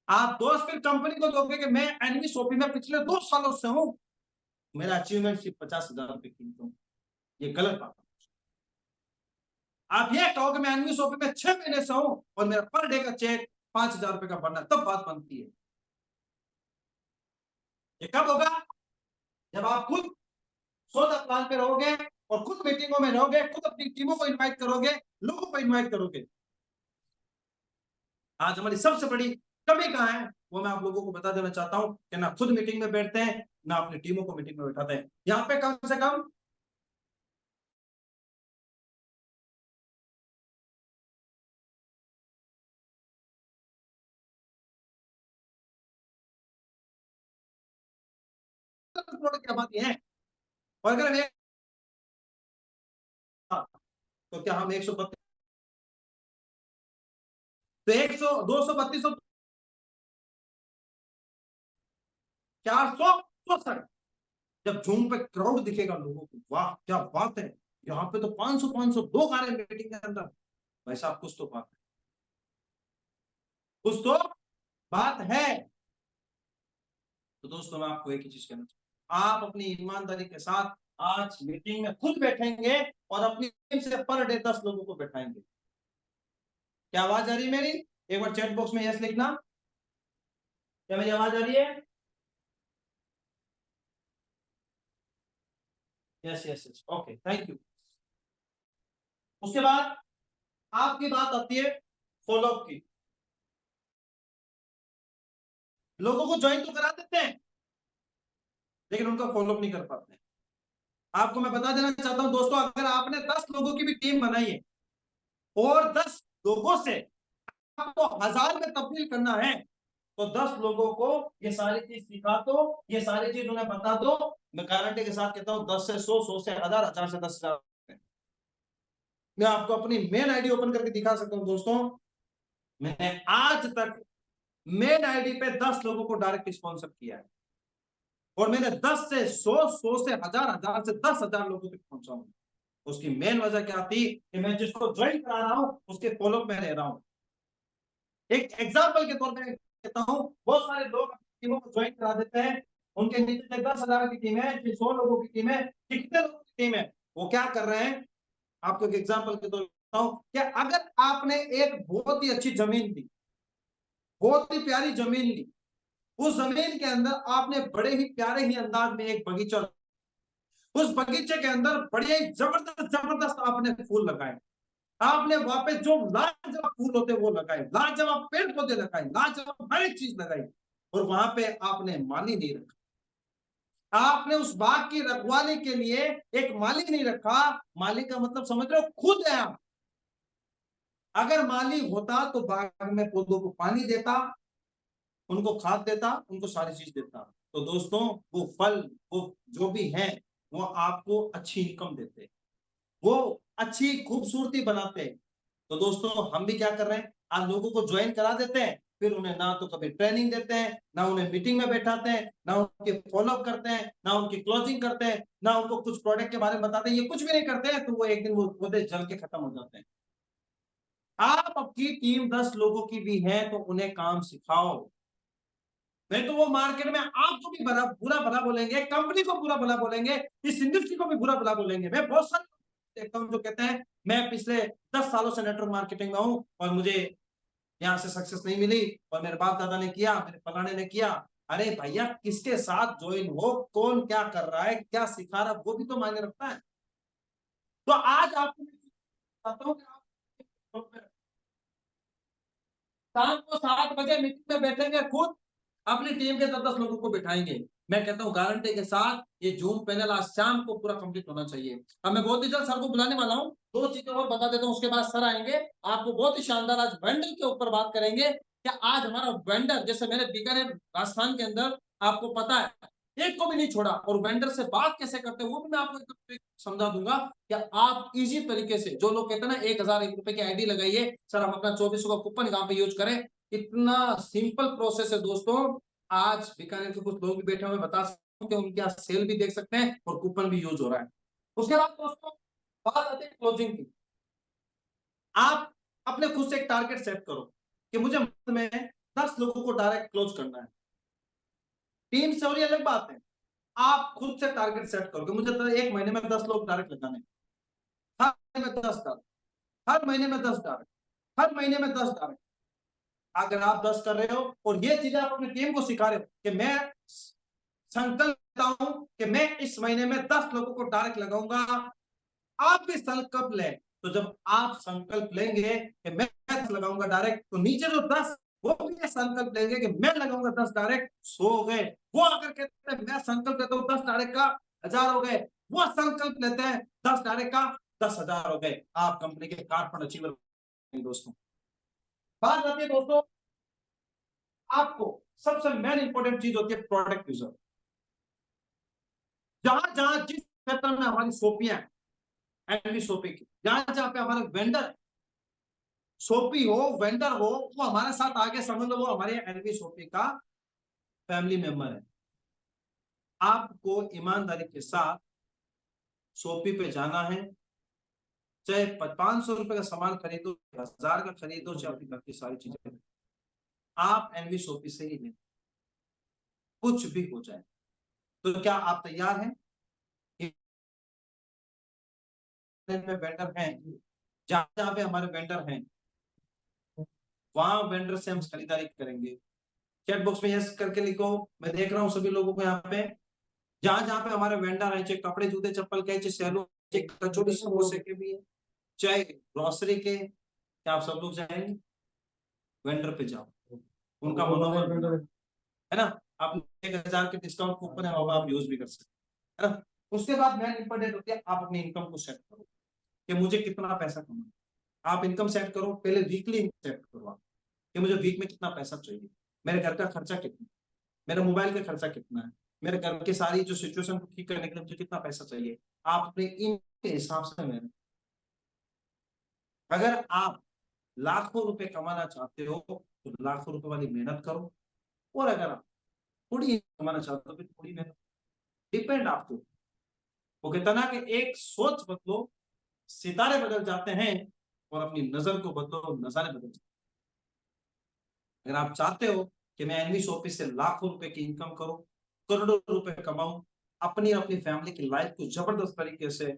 आप दोस्त फिर कंपनी को दोगे कि मैं एनवी शॉपी में पिछले 2 सालों से हूं, मेरा अचीवमेंट सिर्फ 50,000 रुपए की हूं, ये गलत बात है। आप ये कहो कि मैं एनवी शॉपी में 6 महीने से हूं और मेरा पर डे का चेक 5,000 रुपए का बनना, तब बात बनती है। ये कब होगा? जब आप खुद 100 प्लान पे रहोगे और खुद मीटिंगों में रहोगे, खुद अपनी टीमों को इनवाइट करोगे, लोगों को इनवाइट करोगे। आज हमारी सबसे बड़ी कमी कहां है, वो मैं आप लोगों को बता देना चाहता हूं कि ना खुद मीटिंग में बैठते हैं, ना अपनी टीमों को मीटिंग में बैठाते हैं। यहां पे कम से कम क्या बात है, और अगर हम तो क्या हम 132 तो 100 232 464 जब जूम पे क्राउड दिखेगा लोगों को, वाह क्या बात है, यहाँ पे तो 500 आ रहे हैं मीटिंग के अंदर। भाई साहब कुछ तो बात है, कुछ तो बात है। तो दोस्तों मैं आपको एक ही चीज कहना चाहता हूं, आप अपनी ईमानदारी के साथ आज मीटिंग में खुद बैठेंगे और अपनी टीम से पर डे 10 लोगों को बैठाएंगे। क्या आवाज आ रही है मेरी? एक बार चैट बॉक्स में यस लिखना, क्या मेरी आवाज आ रही है? Yes yes yes, okay thank you. उसके बाद आपकी बात आती है फॉलोअप की। लोगों को ज्वाइन तो करा देते हैं लेकिन उनका फॉलोअप नहीं कर पाते हैं। आपको मैं बता देना चाहता हूं दोस्तों, अगर आपने 10 लोगों की भी टीम बनाई है और 10 लोगों से आपको 1000 में तब्दील करना है, तो 10 लोगों को ये सारी चीज सिखा दो, ये सारी चीज उन्हें बता दो। मैं गारंटी के साथ कहता हूं 10 से 100, 100 से 1000, 1000 से 10,000। मैं आपको अपनी मेन आईडी ओपन करके दिखा सकता हूं दोस्तों, मैंने आज तक मेन आईडी पे 10 लोगों को डायरेक्ट स्पॉन्सर किया है और मैंने 10 से 100, 100 से 1000, 1000 से 10,000 लोगों तक पहुंचा हूं। उसकी मेन वजह क्या थी कि मैं जिसको ज्वाइन करा रहा हूं उसके फॉलोअप में रह रहा हूं। एक एग्जाम्पल के तौर पर कहता हूं, बहुत सारे लोग टीमों को ज्वाइन करा देते हैं, उनके नीचे 10,000 की टीम है, 100 लोगों की टीम है, कितने लोगों की टीम है, वो क्या कर रहे हैं? आपको एक एग्जाम्पल के तौर पर कि अगर आपने एक बहुत ही अच्छी जमीन दी, बहुत ही प्यारी जमीन ली, उस जमीन के अंदर आपने बड़े ही प्यारे ही अंदाज में एक बगीचा, उस बगीचे के अंदर बड़े ही जबरदस्त जबरदस्त आपने फूल लगाए, आपने वहां पे जो लाजवाब फूल होते वो लगाए, लाजवाब पेड़ पौधे लगाए, लाजवाब हर एक चीज लगाई, और वहां पे आपने माली नहीं रखा। आपने उस बाग की रखवाली के लिए एक माली नहीं रखा। माली का मतलब समझ रहे हो, खुद है आप। अगर माली होता तो बाग में पौधों को पानी देता, उनको खाद देता, उनको सारी चीज देता, तो दोस्तों वो फल, वो जो भी है, वो आपको अच्छी इनकम देते, वो अच्छी खूबसूरती बनाते। तो दोस्तों हम भी क्या कर रहे हैं, आज लोगों को ज्वाइन करा देते हैं, फिर उन्हें ना तो कभी ट्रेनिंग देते हैं, ना उन्हें मीटिंग में बैठाते हैं, ना उनके फॉलोअप करते हैं, ना उनकी क्लोजिंग करते हैं, ना उनको कुछ प्रोडक्ट के बारे में बताते हैं। ये कुछ भी नहीं करते हैं, तो वो एक दिन वो पौधे जल के खत्म हो जाते हैं। आप आपकी टीम 10 लोगों की भी है तो उन्हें काम सिखाओ। नहीं तो वो मार्केट में आपको भी बुरा भला बोलेंगे, कंपनी को बुरा भला बोलेंगे, इस इंडस्ट्री को भी बुरा भला बोलेंगे। मैं बहुत सारे देखता हूं जो कहते हैं मैं पिछले 10 सालों से नेटवर्क मार्केटिंग में हूं और मुझे यहाँ से सक्सेस नहीं मिली, और मेरे बाप दादा ने किया, मेरे फलाने ने किया। अरे भैया किसके साथ ज्वाइन हो, कौन क्या कर रहा है, क्या सिखा रहा है, वो भी तो मायने रखता है। तो आज आपको बताता हूँ कि आप शाम को 7 बजे मीटिंग में बैठेंगे, खुद अपनी टीम के 10-10 लोगों को बिठाएंगे। मैं कहता हूँ गारंटी के साथ ये जूम पैनल आज शाम को पूरा कंप्लीट होना चाहिए। अब मैं बहुत ही जल्द सर को बुलाने वाला हूँ, 2 चीजें और बता देता हूँ, उसके बाद सर आएंगे। आपको बहुत ही शानदार आज वेंडर के ऊपर बात करेंगे। क्या आज हमारा वेंडर, जैसे मेरे बीकानेर राजस्थान के अंदर आपको पता है एक को भी नहीं छोड़ा, और वेंडर से बात कैसे करते हैं वो भी मैं आपको एक समझा दूंगा। क्या आप इजी तरीके से, जो लोग कहते हैं ना 1001 रुपए की आईडी लगाइए सर, हम अपना 2400 का कूपन यहाँ पे यूज करें, इतना सिंपल प्रोसेस है दोस्तों। आज बीकानेर के कुछ लोग भी बैठे हुए बता सकते हैं कि उनके यहाँ सेल भी देख सकते हैं और कूपन भी यूज हो रहा है। उसके बाद दोस्तों बात आती है क्लोजिंग की। आप अपने खुद से एक टारगेट सेट करो कि मुझे में 10 लोगों को डायरेक्ट क्लोज करना है। टीम से हो रही अलग बात है। आप खुद से टारगेट सेट करोगे, मुझे तो 1 महीने में 10 लोग डायरेक्ट लगाने हैं। हर महीने में 10 डायरेक्ट, हर महीने में 10 डायरेक्ट, हर महीने में 10 डायरेक्ट। अगर आप 10 कर रहे हो और ये चीजें आप अपनी टीम को सिखा रहे हो कि मैं संकल्प लेता हूं कि मैं इस महीने में 10 लोगों को डायरेक्ट लगाऊंगा, आप भी संकल्प लें। तो जब आप संकल्प लेंगे कि मैं 10 लगाऊंगा डायरेक्ट, तो नीचे जो 10 वो भी ये संकल्प लेंगे कि मैं लगाऊंगा 10 डायरेक्ट, 100 हो गए। वो अगर कहते हैं मैं संकल्प लेता हूं 10 डायरेक्ट का 1000 हो गए, वो संकल्प लेते हैं 10 डायरेक्ट का 10,000 हो गए। आप कंपनी के कारपेंटर अचीवर दोस्तों। बात आती है दोस्तों, आपको सबसे मेन इंपॉर्टेंट चीज होती है प्रोडक्ट यूजर। जहां जहां जिस क्षेत्र में हमारी शॉपियां एनवी शॉपिंग की, जहां जहां पे हमारे वेंडर शॉपी हो, वेंडर हो, वो हमारे साथ आगे समझ लो वो हमारे एनवी शॉपी का फैमिली मेंबर है। आपको ईमानदारी के साथ शॉपी पे जाना है, चाहे 500 रुपए का सामान खरीदो, 1000 का खरीदो, चाहे अपनी घर की सारी चीजें, आप एनवी शॉपी से ही लें, कुछ भी हो जाए। तो क्या आप तैयार हैं? में वेंडर हैं, जहां जहां पे हमारे वेंडर हैं वहां वेंडर से हम खरीदारी करेंगे। चैट बॉक्स में यस करके लिखो, मैं देख रहा हूँ सभी लोगों को यहाँ पे। जहां जहां पे हमारे वेंडर हैं, चाहे कपड़े जूते चप्पल के, चाहे सैलून, चाहे कचौड़ी समोसे के भी है, चाहे ग्रोसरी के, क्या आप सब लोग जाएंगे? वेंडर पे जाओ, उनका मनोबल बनाओ, है ना। आप 1000 के डिस्काउंट कूपन है, आप यूज भी कर सकते हैं, है ना। उसके बाद मेन इंपॉर्टेंट होती है, आप अपनी इनकम को सेट करो कि मुझे कितना पैसा कमाना। आप इनकम सेट करो, पहले वीकली सेट करो आप कि मुझे वीक में कितना पैसा चाहिए, मेरे घर का खर्चा कितना, मेरे मोबाइल का खर्चा कितना है, मेरे घर की सारी जो सिचुएशन को ठीक करने के लिए मुझे कितना पैसा चाहिए। आप अपने इन के हिसाब से मेरे, अगर आप लाखों रुपए कमाना चाहते हो तो लाखों रुपए वाली मेहनत करो, और अगर आप थोड़ी कमाना चाहते हो तो थोड़ी मेहनत, डिपेंड आपको। वो कहता ना कि एक सोच बदलो सितारे बदल जाते हैं, और अपनी नजर को बदलो नजारे बदल जाते हैं। अगर आप चाहते हो कि मैं एनवी शॉपी से लाखों रुपए की इनकम करूं, करोड़ों रुपए कमाऊं, अपनी अपनी फैमिली की लाइफ को जबरदस्त तरीके से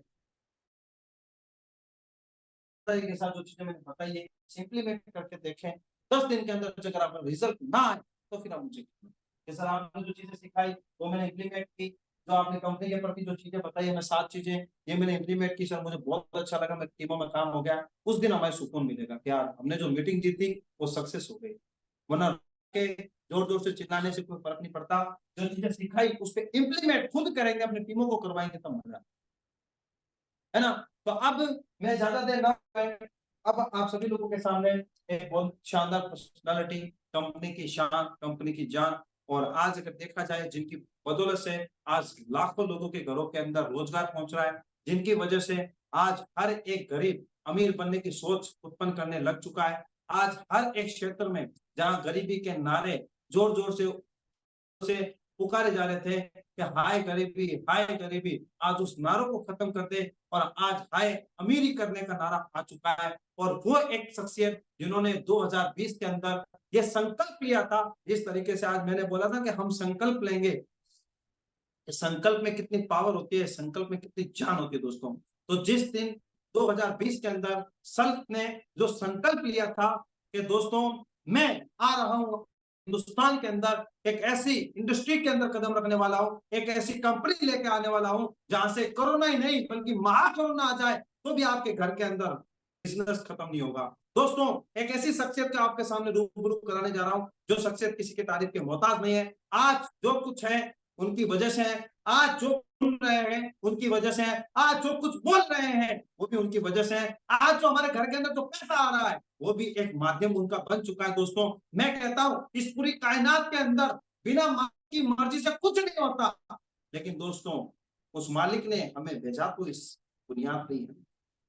के साथ जो चीजें मैंने बताई है इंप्लीमेंट करके देखें, 10 दिन के अंदर अगर आपका रिजल्ट ना आए तो फिर आप मुझे कि सर आपने जो चीजें सिखाई वो मैंने इंप्लीमेंट की, जो आपने कंपनी के प्रति जो चीजें बताई है, मैं 7 चीजें ये मैंने इंप्लीमेंट की सर, मुझे बहुत अच्छा लगा, मेरी टीमों में काम हो गया। उस दिन हमें सुकून मिलेगा कि यार हमने जो मीटिंग दी थी वो सक्सेस हो गई। वरना के जोर जोर से चिल्लाने से कोई फर्क नहीं पड़ता, जो चीजें सिखाई उस पर इंप्लीमेंट खुद करेंगे, अपनी टीमों को करवाएंगे तब मजा, है ना। तो अब मैं ज्यादा देर ना, अब आप सभी लोगों के सामने एक बहुत शानदार पर्सनालिटी, कंपनी की शान, कंपनी की जान, और आज अगर देखा जाए जिनकी बदौलत से आज लाखों लोगों के घरों के अंदर रोजगार पहुंच रहा है, जिनकी वजह से आज हर एक गरीब अमीर बनने की सोच उत्पन्न करने लग चुका है। आज हर एक क्षेत्र में जहां गरीबी के नारे जोर जोर से पुकारे जा रहे थे कि हाय गरीबी, आज उस नारों को खत्म कर दे, और आज हाय अमीरी करने का नारा आ चुका है। और वो एक शख्सियत जिन्होंने 2020 के अंदर ये संकल्प लिया था, जिस तरीके से आज मैंने बोला था कि हम संकल्प लेंगे, संकल्प में कितनी पावर होती है, संकल्प में कितनी जान होती है दोस्तों। तो जिस दिन 2020 के अंदर सल्ट ने जो संकल्प लिया था कि दोस्तों मैं आ रहा हूं हिंदुस्तान के अंदर, एक ऐसी इंडस्ट्री के अंदर कदम रखने वाला हूं, एक ऐसी कंपनी लेके आने वाला हूं जहां से कोरोना ही नहीं बल्कि महाकोरोना आ जाए तो भी आपके घर के अंदर बिजनेस खत्म नहीं होगा। दोस्तों एक ऐसी शख्सियत का आपके सामने रूबरू कराने जा रहा हूं, जो शख्सियत किसी की तारीफ के मोहताज नहीं है। आज जो कुछ है उनकी वजह से है, आज जो सुन रहे हैं उनकी वजह से है, आज जो कुछ बोल रहे हैं वो भी उनकी वजह से है, आज जो हमारे घर के अंदर जो पैसा आ रहा है वो भी एक माध्यम उनका बन चुका है। दोस्तों मैं कहता हूं इस पूरी कायनात के अंदर बिना मालिक की मर्जी से कुछ नहीं होता, लेकिन दोस्तों उस मालिक ने हमें भेजा तो इस बुनियाद पे है,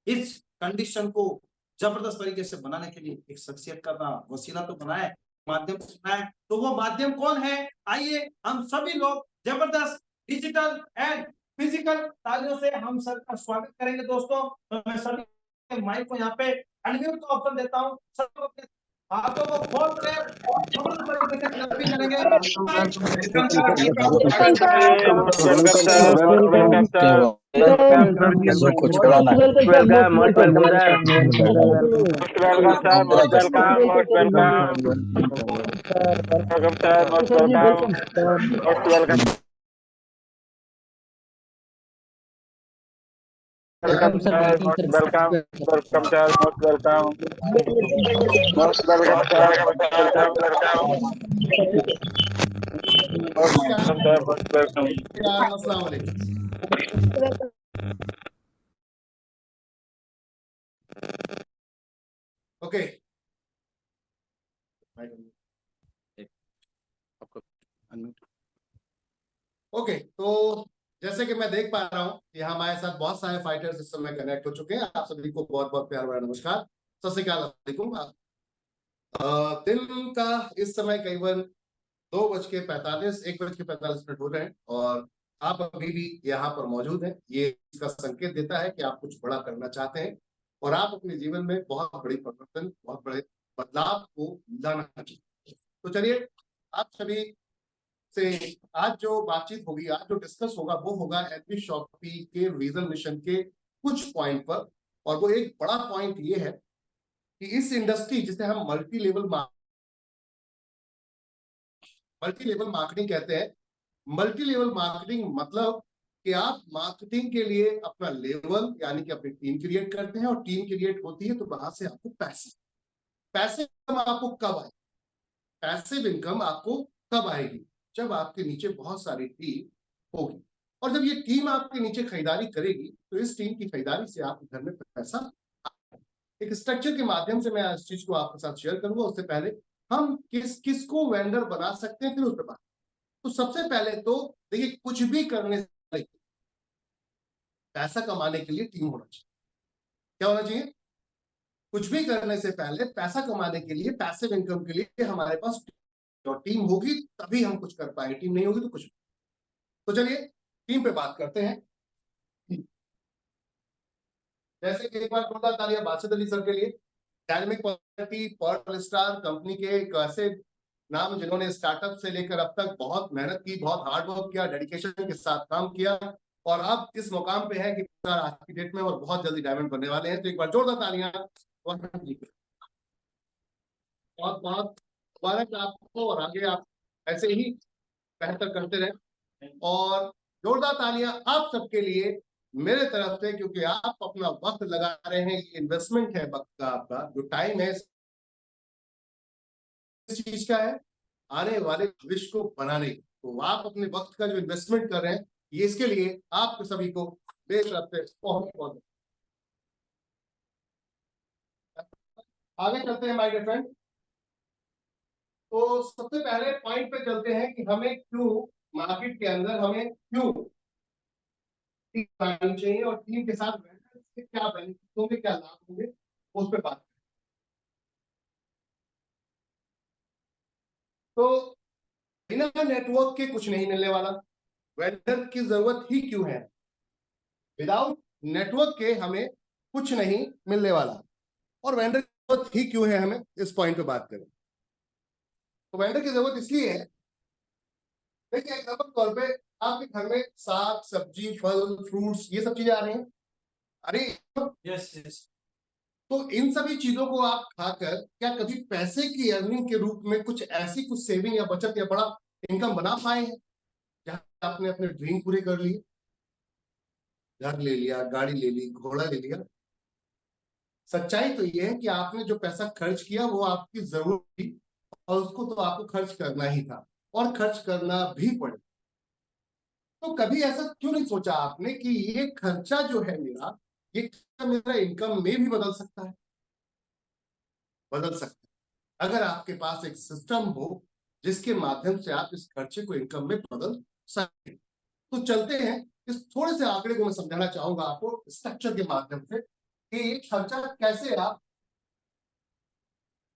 इस कंडीशन को जबरदस्त तरीके से बनाने के लिए एक शख्सियत का वसीला तो बनाया, माध्यम बनाया। तो वो माध्यम कौन है? आइए हम सभी लोग जबरदस्त डिजिटल एंड फिजिकल तालियों से हम सबका स्वागत करेंगे। दोस्तों तो मैं सभी माइक को यहाँ पे अनम्यूट का ऑप्शन देता हूँ, सब लोग हाथों को खोल के फुल तरीके से क्लैपिंग करेंगे। वेलकम सर, वेलकम सर, जो कुछ कराना है। Welcome, most welcome sir, most welcome sir, most welcome, most welcome, welcome sir, most welcome, most welcome, welcome sir, most welcome, welcome sir, most welcome, most welcome sir, most welcome, welcome sir, most welcome. अस्सलाम वालेकुम। Okay, okay, तो जैसे कि मैं देख पा रहा हूँ यहाँ हमारे साथ बहुत सारे फाइटर्स इस समय कनेक्ट हो चुके हैं। आप सभी को बहुत बहुत प्यार भरा नमस्कार, सत श्री अकाल, वालेकुम। दिन का इस समय करीबन 2:45 1:45 हो रहे हैं और आप अभी भी यहाँ पर मौजूद हैं। ये इसका संकेत देता है कि आप कुछ बड़ा करना चाहते हैं और आप अपने जीवन में बहुत बड़ी परिवर्तन, बहुत बड़े बदलाव को लाना चाहते हैं। तो चलिए, आप सभी से आज जो बातचीत होगी, आज जो डिस्कस होगा, वो होगा एनवी शॉपी के विजन मिशन के कुछ पॉइंट पर। और वो एक बड़ा पॉइंट ये है कि इस इंडस्ट्री जिसे हम मल्टी लेवल मार्केटिंग कहते हैं, मल्टी लेवल मार्केटिंग मतलब कि आप मार्केटिंग के लिए अपना लेवल यानी कि अपनी टीम क्रिएट करते हैं और टीम क्रिएट होती है तो वहां से आपको पैसे आपको कब आए, पैसिव इनकम आपको कब आएगी? जब आपके नीचे बहुत सारी टीम होगी और जब ये टीम आपके नीचे खरीदारी करेगी तो इस टीम की खरीदारी से आप घर में पैसा, एक स्ट्रक्चर के माध्यम से मैं इस चीज को आपके साथ शेयर करूंगा। उससे पहले हम किसको वेंडर बना सकते हैं, फिर उस पर बात। तो सबसे पहले तो देखिए, कुछ भी करने से पहले पैसा कमाने के लिए टीम होना चाहिए। क्या होना चाहिए? कुछ भी करने से पहले पैसा कमाने के लिए, पैसिव इनकम के लिए हमारे पास टीम होगी, तभी हम कुछ कर पाएंगे। टीम नहीं होगी तो कुछ। तो चलिए टीम पे बात करते हैं। जैसे कि एक बार जोरदार तालियां बादशाह अली सर के लिए। Dynamic personality, Pearl Star company के एक ऐसे नाम जिन्होंने स्टार्टअप से लेकर अब तक बहुत मेहनत की, बहुत हार्ड वर्क किया, डेडिकेशन के साथ काम किया और अब इस मुकाम पे है कि आज की डेट में और बहुत जल्दी डायमंड बनने वाले हैं। तो एक बार जोरदार तालियां बहुत बहुत मुबारक आपको और आगे आप ऐसे ही बेहतर करते रहे। और जोरदार तालियां आप सबके लिए मेरे तरफ से, क्योंकि आप अपना वक्त लगा रहे हैं। ये इन्वेस्टमेंट है वक्त का, आपका जो टाइम है इस चीज का है आने वाले भविष्य को बनाने की। तो आप अपने वक्त का जो इन्वेस्टमेंट कर रहे हैं, ये इसके लिए आप सभी को मेरी तरफ से बहुत बहुत आगे चलते हैं माय डियर फ्रेंड। तो सबसे पहले पॉइंट पे चलते हैं कि हमें क्यों मार्केट के अंदर हमें क्यों टीम बनानी चाहिए और टीम के साथ से क्या बेनिफिट होंगे, क्या लाभ होंगे, उस पर बात करें। तो बिना नेटवर्क के कुछ नहीं मिलने वाला। वेंडर की जरूरत ही क्यों है? विदाउट नेटवर्क के हमें कुछ नहीं मिलने वाला। और वेंडर की जरूरत ही क्यों है, हमें इस पॉइंट पे बात करें। तो वेंडर की जरूरत इसलिए है, देखिए एग्जाम्पल तौर पे आपके घर में साग सब्जी फल फ्रूट्स ये सब चीजें आ रही हैं। अरे यस, तो इन सभी चीजों को आप खाकर क्या कभी पैसे की अर्निंग के रूप में कुछ ऐसी कुछ सेविंग या बचत या बड़ा इनकम बना पाए हैं जहां आपने अपने ड्रीम पूरे कर लिए? घर ले लिया, गाड़ी ले ली, घोड़ा ले लिया। सच्चाई तो ये है कि आपने जो पैसा खर्च किया वो आपकी जरूरत थी और उसको तो आपको खर्च करना ही था और खर्च करना भी पड़े। तो कभी ऐसा क्यों नहीं सोचा आपने कि ये खर्चा जो है मेरा, ये खर्चा मेरा इनकम में भी बदल सकता है? बदल सकता है अगर आपके पास एक सिस्टम हो जिसके माध्यम से आप इस खर्चे को इनकम में बदल सकते। तो चलते हैं, इस थोड़े से आंकड़े को मैं समझाना चाहूंगा आपको स्ट्रक्चर के माध्यम से कि ये खर्चा कैसे आप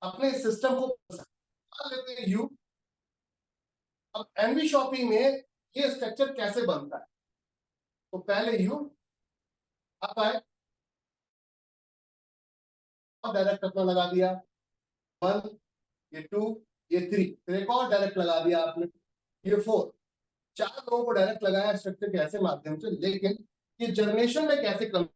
अपने सिस्टम को बदल सकते हैं। लेते हैं यू। अब एनवी शॉपिंग में ये स्ट्रक्चर कैसे बनता है? तो पहले यू आप आए और डायरेक्ट अपना लगा दिया 1 ये 2, ये 3, फिर एक और डायरेक्ट लगा दिया आपने, ये 4। 4 लोगों को डायरेक्ट लगाया स्ट्रक्चर के ऐसे माध्यम से, लेकिन ये जनरेशन में कैसे कम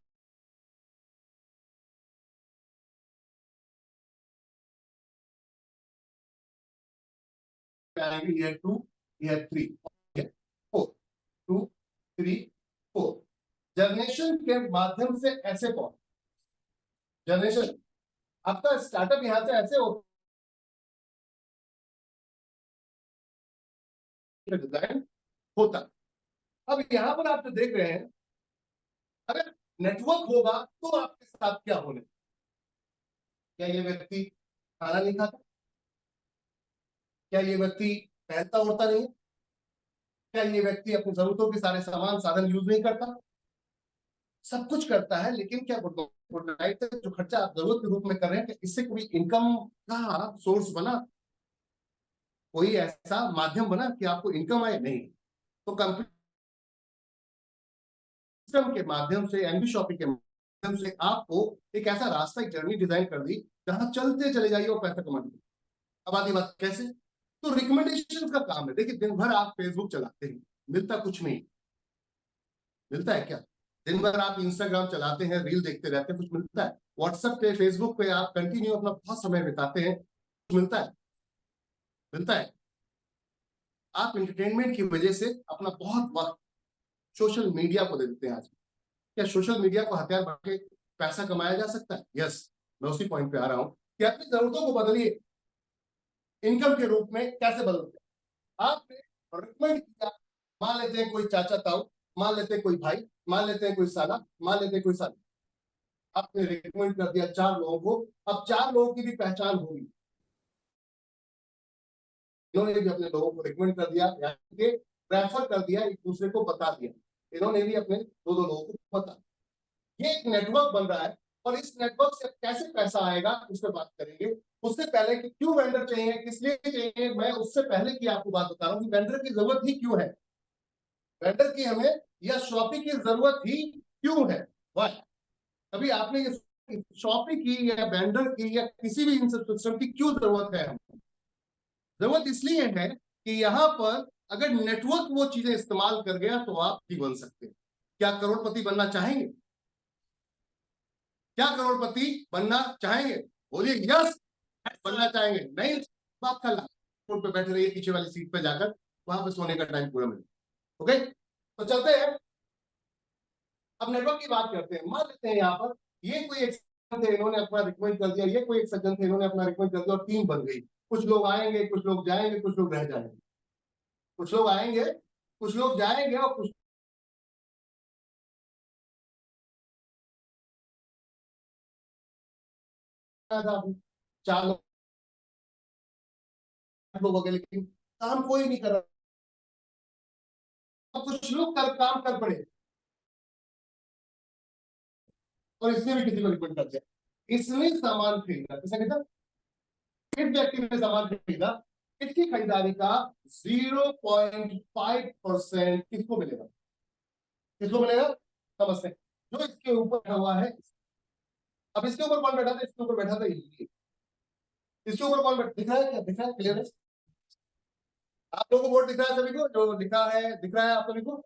आएंगे, ये 2, ये 3, 4, 2, 3, 4। जनरेशन के माध्यम से ऐसे पहुंच, जनरेशन आपका स्टार्टअप यहां से ऐसे डिजाइन होता। अब यहां पर आप जो देख रहे हैं, अगर नेटवर्क होगा तो आपके साथ क्या होने, क्या ये व्यक्ति खाना नहीं खाता, क्या ये व्यक्ति पहनता उड़ता नहीं, क्या ये व्यक्ति अपनी जरूरतों के सारे सामान साधन यूज नहीं करता, सब कुछ करता है, लेकिन क्या गुड नाइट जो खर्चा आप जरूरत के रूप में कर रहे हैं, क्या इससे कोई इनकम का सोर्स बना, कोई ऐसा माध्यम बना कि आपको इनकम आए? नहीं। तो कंप्यूटर के माध्यम से, एमबी शॉपिंग के माध्यम से आपको एक ऐसा रास्ता, एक जर्नी डिजाइन कर दी जहां चलते चले जाइए और पैसा कमा लीजिए। अब आती बात कैसे, तो रिकमेंडेशन का काम है। देखिए, दिन भर आप फेसबुक चलाते हैं, मिलता कुछ नहीं, मिलता है क्या? दिन भर आप इंस्टाग्राम चलाते हैं, रील देखते रहते हैं, कुछ मिलता है? व्हाट्सएप पे, फेसबुक पे आप कंटिन्यू अपना बहुत समय बिताते हैं, कुछ मिलता है? मिलता है? आप एंटरटेनमेंट की वजह से अपना बहुत वक्त सोशल मीडिया को दे देते हैं। आज क्या सोशल मीडिया को हथियार बना के पैसा कमाया जा सकता है? यस, मैं उसी पॉइंट पे आ रहा हूं कि अपनी जरूरतों को बदलिए, इनकम के रूप में कैसे बदलते हैं। आपने रिकमेंड किया, मान लेते हैं कोई चाचा ताऊ, मान लेते हैं कोई भाई, मान लेते हैं कोई साला, मान लेते हैं कोई साला, आपने रिकमेंड कर दिया 4 लोगों को। अब 4 लोगों की भी पहचान होगी, इन्होंने भी अपने लोगों को रिकमेंड कर दिया, यानी कि रेफर कर दिया, एक दूसरे को बता दिया, इन्होंने भी अपने 2-2 लोगों को बता। ये एक नेटवर्क बन रहा है, और इस नेटवर्क से कैसे पैसा आएगा उस पर बात करेंगे। उससे पहले कि क्यों वेंडर चाहिए, किस लिए चाहिए, मैं उससे पहले की आपको बात बता रहा हूँ कि वेंडर की जरूरत ही क्यों है, वेंडर की हमें या शॉपिंग की जरूरत ही क्यों है, वाई। अभी आपने ये शॉपिंग की या वेंडर की या किसी भी सिस्टम की क्यों जरूरत है? जरूरत इसलिए है कि यहाँ पर अगर नेटवर्क वो चीजें इस्तेमाल कर गया तो आप भी बन सकते हैं। क्या करोड़पति बनना चाहेंगे? क्या करोड़पति बनना चाहेंगे? बोलिए यस, बनना चाहेंगे। नहीं, बात कर ला, फोन पे बैठे रहिए पीछे वाली सीट पे जाकर, वहां पे सोने का टाइम पूरा मिले। ओके, तो चलते हैं, अब नेटवर्क की बात करते हैं। मान लेते हैं यहाँ पर ये कोई एक सज्जन थे, इन्होंने अपना रिकमेंड कर दिया, ये कोई एक सज्जन थे, इन्होंने अपना रिकमेंड कर दिया, और टीम बन गई। कुछ लोग आएंगे, कुछ लोग जाएंगे, कुछ लोग रह जाएंगे, कुछ लोग आएंगे, कुछ लोग जाएंगे, और कुछ चार लोग हो गए, लेकिन काम कोई नहीं कर रहा। कुछ लोग काम कर पड़े, और इसने भी किसी को रिकमेंड कर दिया, इसने सामान खरीदा, किसने खरीदा? इस व्यक्ति ने सामान खरीदा, इसकी खरीदारी का 0.5% किसको मिलेगा? किसको मिलेगा? समझते हैं, जो इसके ऊपर बैठा हुआ है। अब इसके ऊपर कौन बैठा था? इसके ऊपर बैठा था ये। इसके ऊपर कौन बैठा, दिख रहा है क्या? दिख रहा है? क्लियर है? आप लोगों को बोर्ड दिख रहा है सभी को? जो लिखा है दिख रहा है आप सभी को?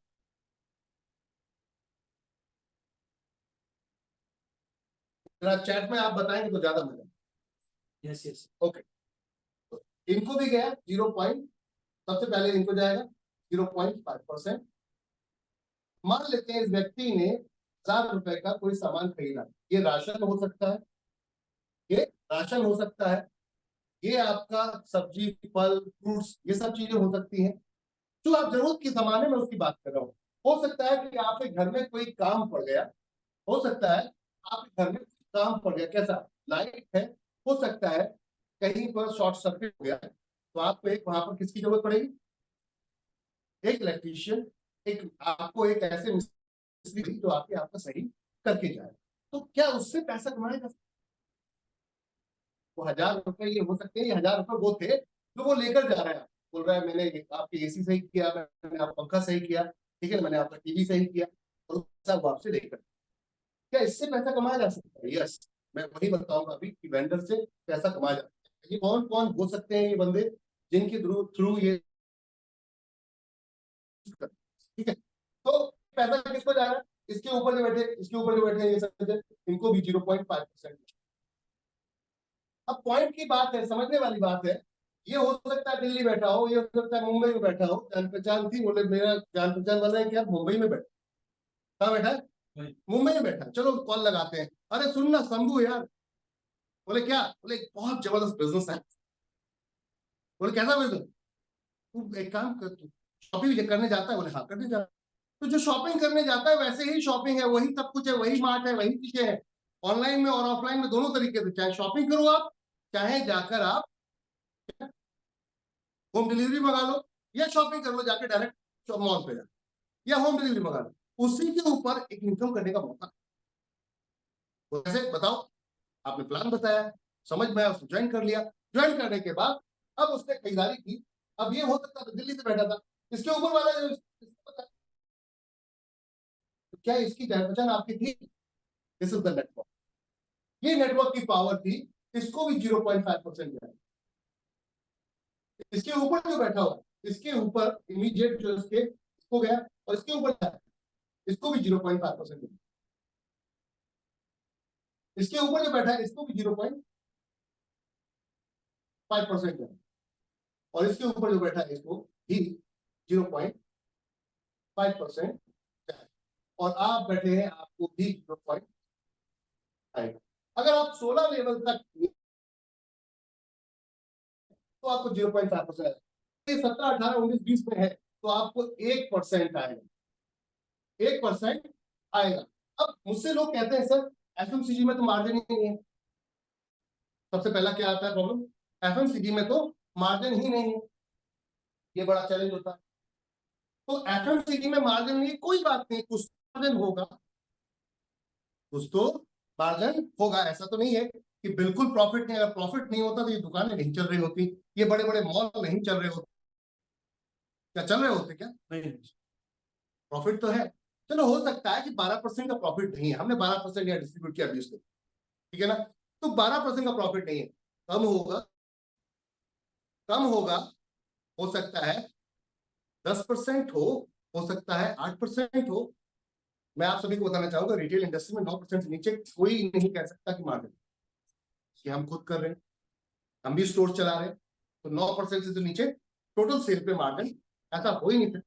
चैट में आप बताएंगे तो ज्यादा मजा। Yes yes, okay. तो इनको भी गया 0. सबसे पहले इनको जाएगा 0.5%। मान लेते हैं इस व्यक्ति ने 1000 रुपए का कोई सामान खरीदा, ये राशन हो सकता है, ये राशन हो सकता है, ये आपका सब्जी, फल, फ्रूट्स, ये सब चीजें हो सकती हैं जो आप जरूरत के सामान है, मैं उसकी बात कर रहा हूँ। हो सकता है कि आपके घर में कोई काम पड़ गया, हो सकता है आपके घर में काम पड़ गया, कैसा? लाइट है, हो सकता है कहीं पर शॉर्ट सर्किट हो गया, तो आपको एक वहां पर किसकी जरूरत पड़ेगी? एक इलेक्ट्रीशियन, एक आपको एक ऐसे मिस्त्री जो आपके आपका सही करके जाए। तो क्या उससे पैसा कमाएगा? वो 1000 रुपए ये हो सकते हैं, ये 1000 रुपए वो थे जो वो लेकर जा रहा है, बोल रहा है मैंने आपके एसी सही किया, मैंने आपका पंखा सही किया, ठीक है, मैंने आपका टीवी सही किया, और पैसा वो आपसे लेकर। क्या इससे पैसा कमाया जा सकता है? यस, मैं वही बताऊंगा अभी कि वेंडर से पैसा कमाया जा सकता है। ये कौन कौन हो सकते हैं ये बंदे जिनके थ्रू ये, ठीक है। तो पैसा किसको जा रहा है? इसके ऊपर जो बैठे, इसके ऊपर जो बैठे हैं ये सब, इनको भी 0.5%। अब पॉइंट की बात है, समझने वाली बात है। ये हो सकता है दिल्ली बैठा हो, ये हो सकता है मुंबई में बैठा हो, जान पहचान थी, बोले मेरा जान पहचान वाला है कि यार मुंबई में बैठा। कहाँ बैठा है? मुंबई में बैठा। चलो कॉल लगाते हैं, अरे सुन ना शंभू यार। बोले क्या? बोले बहुत जबरदस्त बिजनेस है। बोले कैसा बिजनेस? तू एक काम कर, तू शॉपिंग करने जाता है? बोले हाँ करने जाता है। तो जो शॉपिंग करने जाता है वैसे ही शॉपिंग है, वही सब कुछ है, वही मार्ट है, वही चीजें हैं, ऑनलाइन में और ऑफलाइन में दोनों तरीके से। चाहे शॉपिंग करो आप, चाहे जाकर आप होम डिलीवरी मंगा लो, या शॉपिंग कर लो जाके डायरेक्ट मॉल पे जाकर, या होम डिलीवरी मंगा लो। उसी के ऊपर एक इनकम करने का मौका। वैसे बताओ, आपने प्लान बताया, समझ में आया, उसको ज्वाइन कर लिया। ज्वाइन करने के बाद अब उसने खरीदारी की। अब ये हो सकता है दिल्ली से बैठा था, इसके ऊपर वाला जो तो क्या इसकी जान पहचान आपकी थी? This is the network. ये नेटवर्क की पावर थी। इसको भी 0.5% दिया। इसके ऊपर जो बैठा हुआ, इसके ऊपर इमीडिएट जो इसके हो गया, और इसके ऊपर इसको भी 0.5% दिया। इसके ऊपर जो बैठा है इसको भी 0.5% दिया, और इसके ऊपर जो बैठा है इसको भी 0.5%। और आप बैठे हैं, आपको भी 0. आएगा। अगर आप 16 लेवल तक तो आपको 0.5% आएगा। 17, 18, 19, 20 में है तो आपको 1% आएगा। 1% आएगा। अब मुझसे लोग कहते हैं सर एफएमसीजी में तो मार्जिन ही नहीं है। सबसे पहला क्या आता है प्रॉब्लम? एफएमसीजी में तो मार्जिन ही नहीं है, ये बड़ा चैलेंज होता है। तो एफएमसीजी में मार्जिन नहीं, कोई बात नहीं, कुछ मार्जिन होगा, कुछ तो मार्जिन होगा। ऐसा तो नहीं है कि बिल्कुल प्रॉफिट नहीं। अगर प्रॉफिट नहीं होता तो ये दुकानें नहीं चल रही होती, ये बड़े बड़े मॉल नहीं चल रहे होते। क्या चल रहे होते? क्या नहीं, प्रॉफिट तो है। चलो हो सकता है कि 12% का प्रॉफिट नहीं है, हमने 12% यहाँ डिस्ट्रीब्यूट किया 20 दिन, ठीक है ना। तो 12% का प्रॉफिट नहीं है, कम होगा, कम होगा। हो सकता है 10% हो सकता है 8% हो। मैं आप सभी को बताना चाहूंगा रिटेल इंडस्ट्री में 9% से नीचे कोई नहीं कह सकता कि मार्जिन, कि हम खुद कर रहे हैं, हम भी स्टोर चला रहे हैं, तो 9% से तो नीचे टोटल सेल पे मार्जिन ऐसा हो ही नहीं सकता।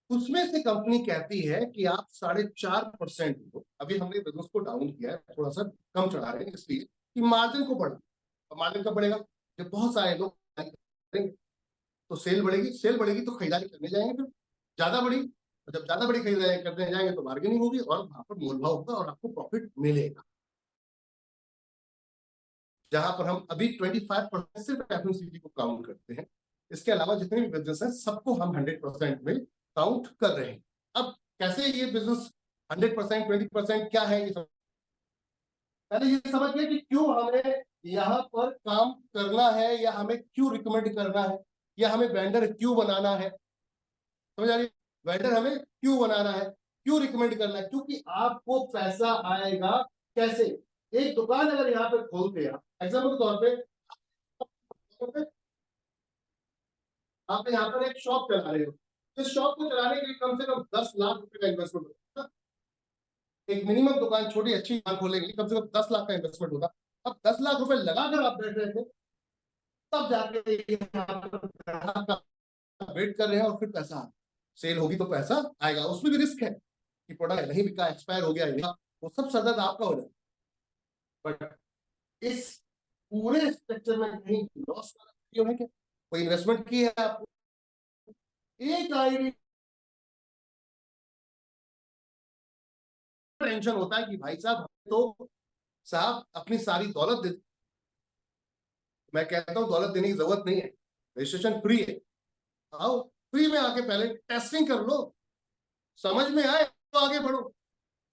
उसमें से कंपनी कहती है कि आप 4.5% हो। अभी हमने बिजनेस को डाउन किया है, थोड़ा सा कम चढ़ा रहे हैं इसलिए कि मार्जिन को बढ़ा। और मार्जिन कब बढ़ेगा? जब बहुत सारे लोग करेंगे तो सेल बढ़ेगी, सेल बढ़ेगी तो खरीदारी करने जाएंगे, फिर ज्यादा बड़ी, जब ज्यादा बड़ी खरीदारी करने जाएंगे तो बार्गेनिंग होगी और वहां पर मोल भाव होगा और आपको प्रॉफिट मिलेगा। जहां पर हम अभी 25% सिर्फ एफएमसीजी को काउंट करते हैं, इसके अलावा जितने भी बिजनेस हैं सबको हम 100% में काउंट कर रहे हैं। अब कैसे ये बिजनेस 100%, 20% क्या है, ये पहले ये समझिए कि क्यों हमें यहाँ पर काम करना है, या हमें क्यों रिकमेंड करना है, या हमें वेंडर क्यों बनाना है। समझ आ रही? वेंडर हमें क्यों बनाना है, क्यों रिकमेंड करना है? क्योंकि आपको पैसा आएगा कैसे? एक दुकान अगर यहाँ पे खोलते हैं, एग्जाम्पल के तौर पे आप यहाँ पर एक शॉप चला रहे हो, इस शॉप को चलाने के लिए कम से कम 10 लाख रुपए का इन्वेस्टमेंट होता है। एक मिनिमम दुकान, छोटी अच्छी दुकान खोलने के लिए कम से कम 10 लाख का इन्वेस्टमेंट होगा। अब 10 लाख रुपए लगाकर आप बैठ रहे थे, तब जाके वेट कर रहे हैं, और फिर पैसा सेल होगी तो पैसा आएगा। उसमें भी रिस्क है कि प्रोडक्ट नहीं बिका, एक्सपायर हो गया, वो सब सदर आपका हो जाए। बट इस पूरे स्ट्रक्चर में कहीं लॉस क्यों है? क्या कोई इन्वेस्टमेंट की है आपको? एक आईडी टेंशन होता है कि भाई साहब, तो साहब अपनी सारी दौलत दे। मैं कहता हूं दौलत देने की जरूरत नहीं है, रजिस्ट्रेशन फ्री है। आओ फ्री में आके पहले टेस्टिंग कर लो, समझ में आए तो आगे बढ़ो।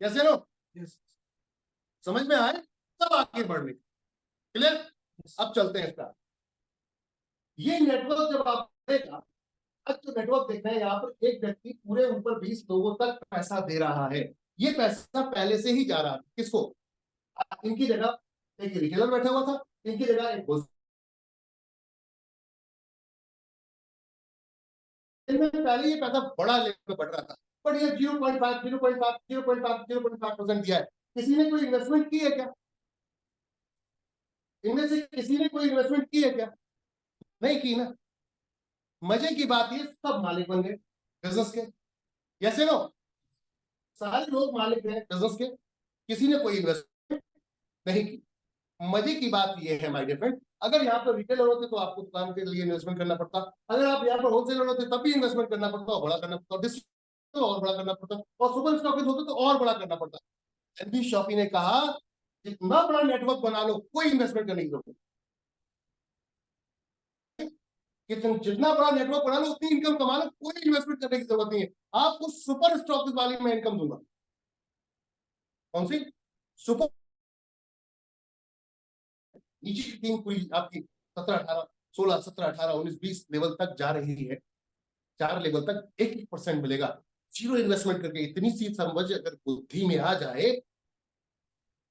कैसे लो? समझ में आए तब आगे बढ़ने। क्लियर? अब चलते हैं इसका। ये नेटवर्क जब आप देखेगा, अब जो नेटवर्क देख रहे हैं यहाँ पर एक व्यक्ति पूरे ऊपर 20 लोगों तक पैसा दे रहा है। ये पैसा पहले से ही जा रहा है किसको? इनकी जगह एक रिटेलर बैठा हुआ था, इनकी जगह एक इनमें पहले ये पैसा बड़ा लेवल पे बढ़ रहा था, बट ये 0.5 0.5 0.5 0.5% दिया है। किसी ने कोई इन्वेस्टमेंट की है क्या? इनमें से किसी ने कोई इन्वेस्टमेंट की है क्या? नहीं की ना। मजे की बात ये सब मालिक बन गए बिजनेस के, यस नो, सारे लोग मालिक हैं बिजनेस के, किसी ने कोई इन्वेस्टमेंट नहीं की। मजे की बात ये है माय डियर फ्रेंड, अगर यहाँ पर रिटेलर होते तो आपको दुकान के लिए इन्वेस्टमेंट करना पड़ता, अगर आप यहाँ पर होलसेलर होते तब भी इन्वेस्टमेंट करना पड़ता और बड़ा करना पड़ता, डिस्ट्रीब्यूटर और बड़ा करना पड़ता, और सुपर स्टॉकिस्ट होते तो और बड़ा करना पड़ता। एनबी शॉपी ने कहा जितना बड़ा नेटवर्क बना लो, कोई इन्वेस्टमेंट करने की जरूरत नहीं, जितना बड़ा नेटवर्क बना लो उतनी इनकम कमा लो, कोई इन्वेस्टमेंट करने की जरूरत नहीं है। आपको सुपर स्टॉकिस्ट वाली मैं इनकम दूंगा। कौन सी? सुपर नीचे की टीम पूरी आपकी 17 18 16 17 18 19 20 लेवल तक जा रही है, 4 लेवल तक 1% मिलेगा जीरो इन्वेस्टमेंट करके। इतनी सी समझ अगर बुद्धि में आ जाए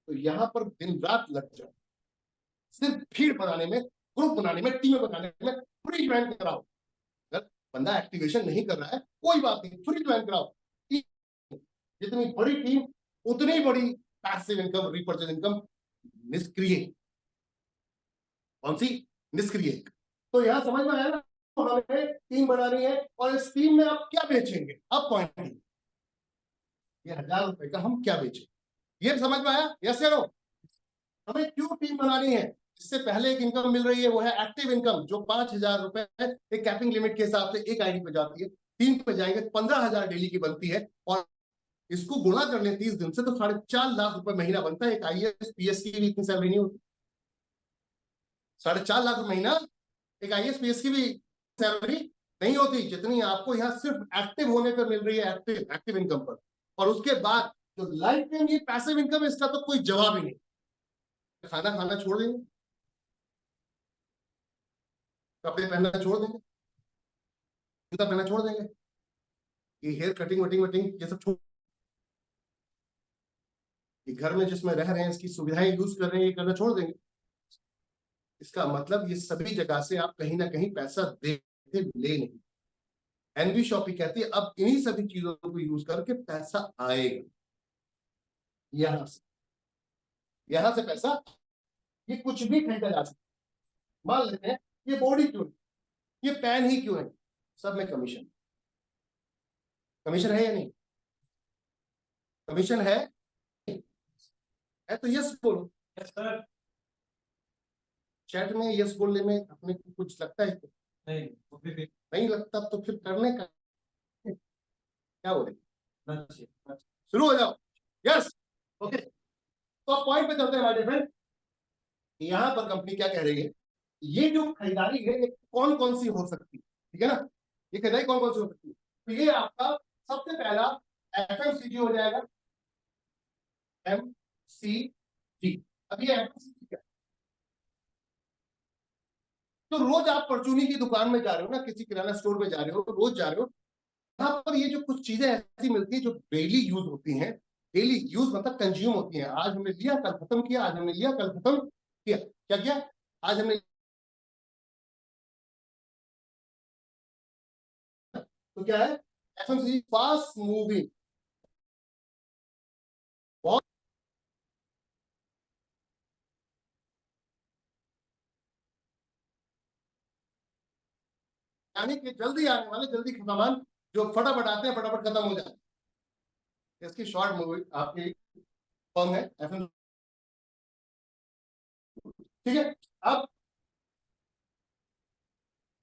तो यहां पर दिन रात लग जाए, सिर्फ भीड़ बनाने में, ग्रुप बनाने में, टीमें बनाने में। फ्री ज्वाइन कराओ, अगर बंदा एक्टिवेशन नहीं कर रहा है कोई बात नहीं, फ्री ज्वाइन कराओ। जितनी बड़ी टीम उतनी बड़ी पैसिव इनकम, रिपर्चेज इनकम। निष्क्रिय, कौन सी? निष्क्रिय। तो यहां समझ में आया ना, तो हमें टीम बनानी है और इस टीम में आप क्या बेचेंगे। अब पॉइंट ये 1000 रुपए का हम क्या बेचें, ये समझ में आया? यस या नो? हमें क्यों टीम बनानी है? इससे पहले एक इनकम मिल रही है, वो है एक्टिव इनकम, जो 5000 रुपए एक कैपिंग लिमिट के हिसाब से एक आईडी पे जाती है। टीम पे जाएंगे 15000 डेली की बनती है, और इसको गुणा कर ले 30 दिन से तो 4.5 लाख रुपए महीना बनता है। एक आईएएस पीएस की भी इतनी सैलरी नहीं होती, 4.5 लाख महीना एक आईएएस पीएस की भी सैलरी नहीं होती, जितनी आपको यहाँ सिर्फ एक्टिव होने पर मिल रही है, एक्टिव इनकम पर। और उसके बाद जो लाइफ टाइम ये पैसिव इनकम है, इसका तो कोई जवाब ही नहीं। खाना खाना छोड़ देंगे, कपड़े पहनना छोड़ देंगे, जूता पहनना छोड़ देंगे, ये हेयर कटिंग वटिंग वटिंग ये सब छोड़, ये घर में जिसमें रह रहे हैं इसकी सुविधाएं यूज कर रहे हैं, ये करना छोड़ देंगे। इसका मतलब ये सभी जगह से आप कहीं ना कहीं पैसा देते ले नहीं। एनबी शॉपी कहती है अब इन्हीं सभी चीजों को यूज करके पैसा आएगा, यहां से पैसा, ये कुछ भी खरीदा जा सकता। मान लेते हैं ये बॉडी क्यों है, ये पैन ही क्यों है, सब में कमीशन, कमीशन है या नहीं? कमीशन है तो यस बोलो। Yes sir. चैट में यस बोलने में अपने को कुछ लगता है? नहीं लगता तो फिर करने का क्या बोले, शुरू हो जाओ। यस ओके, तो अब पॉइंट पे चलते हैं हमारे फ्रेंड। यहां पर कंपनी क्या कह रही है, ये जो खरीदारी है ये कौन कौन सी हो सकती है, ठीक है ना? ये खरीदारी कौन कौन सी हो सकती है? तो ये आपका सबसे पहला एफएमसीजी हो जाएगा, एमसीजी। अब ये एफएमसीजी क्या? तो रोज आप परचूनी की दुकान में जा रहे हो ना, किसी किराना स्टोर में जा रहे हो, रोज जा रहे हो, यहाँ पर ये जो कुछ चीजें ऐसी मिलती है जो डेली यूज होती हैं, डेली यूज मतलब कंज्यूम होती हैं। आज हमने लिया कल खत्म किया, आज हमने लिया कल खत्म किया, क्या किया? आज हमने, तो क्या है एफएमसीजी? फास्ट मूविंग, यानी कि जल्दी आने वाले, जल्दी सामान जो फटाफट आते हैं फटाफट खत्म हो जाते हैं। इसकी शॉर्ट मूवी आपकी फॉर्म है एफएम, ठीक है? अब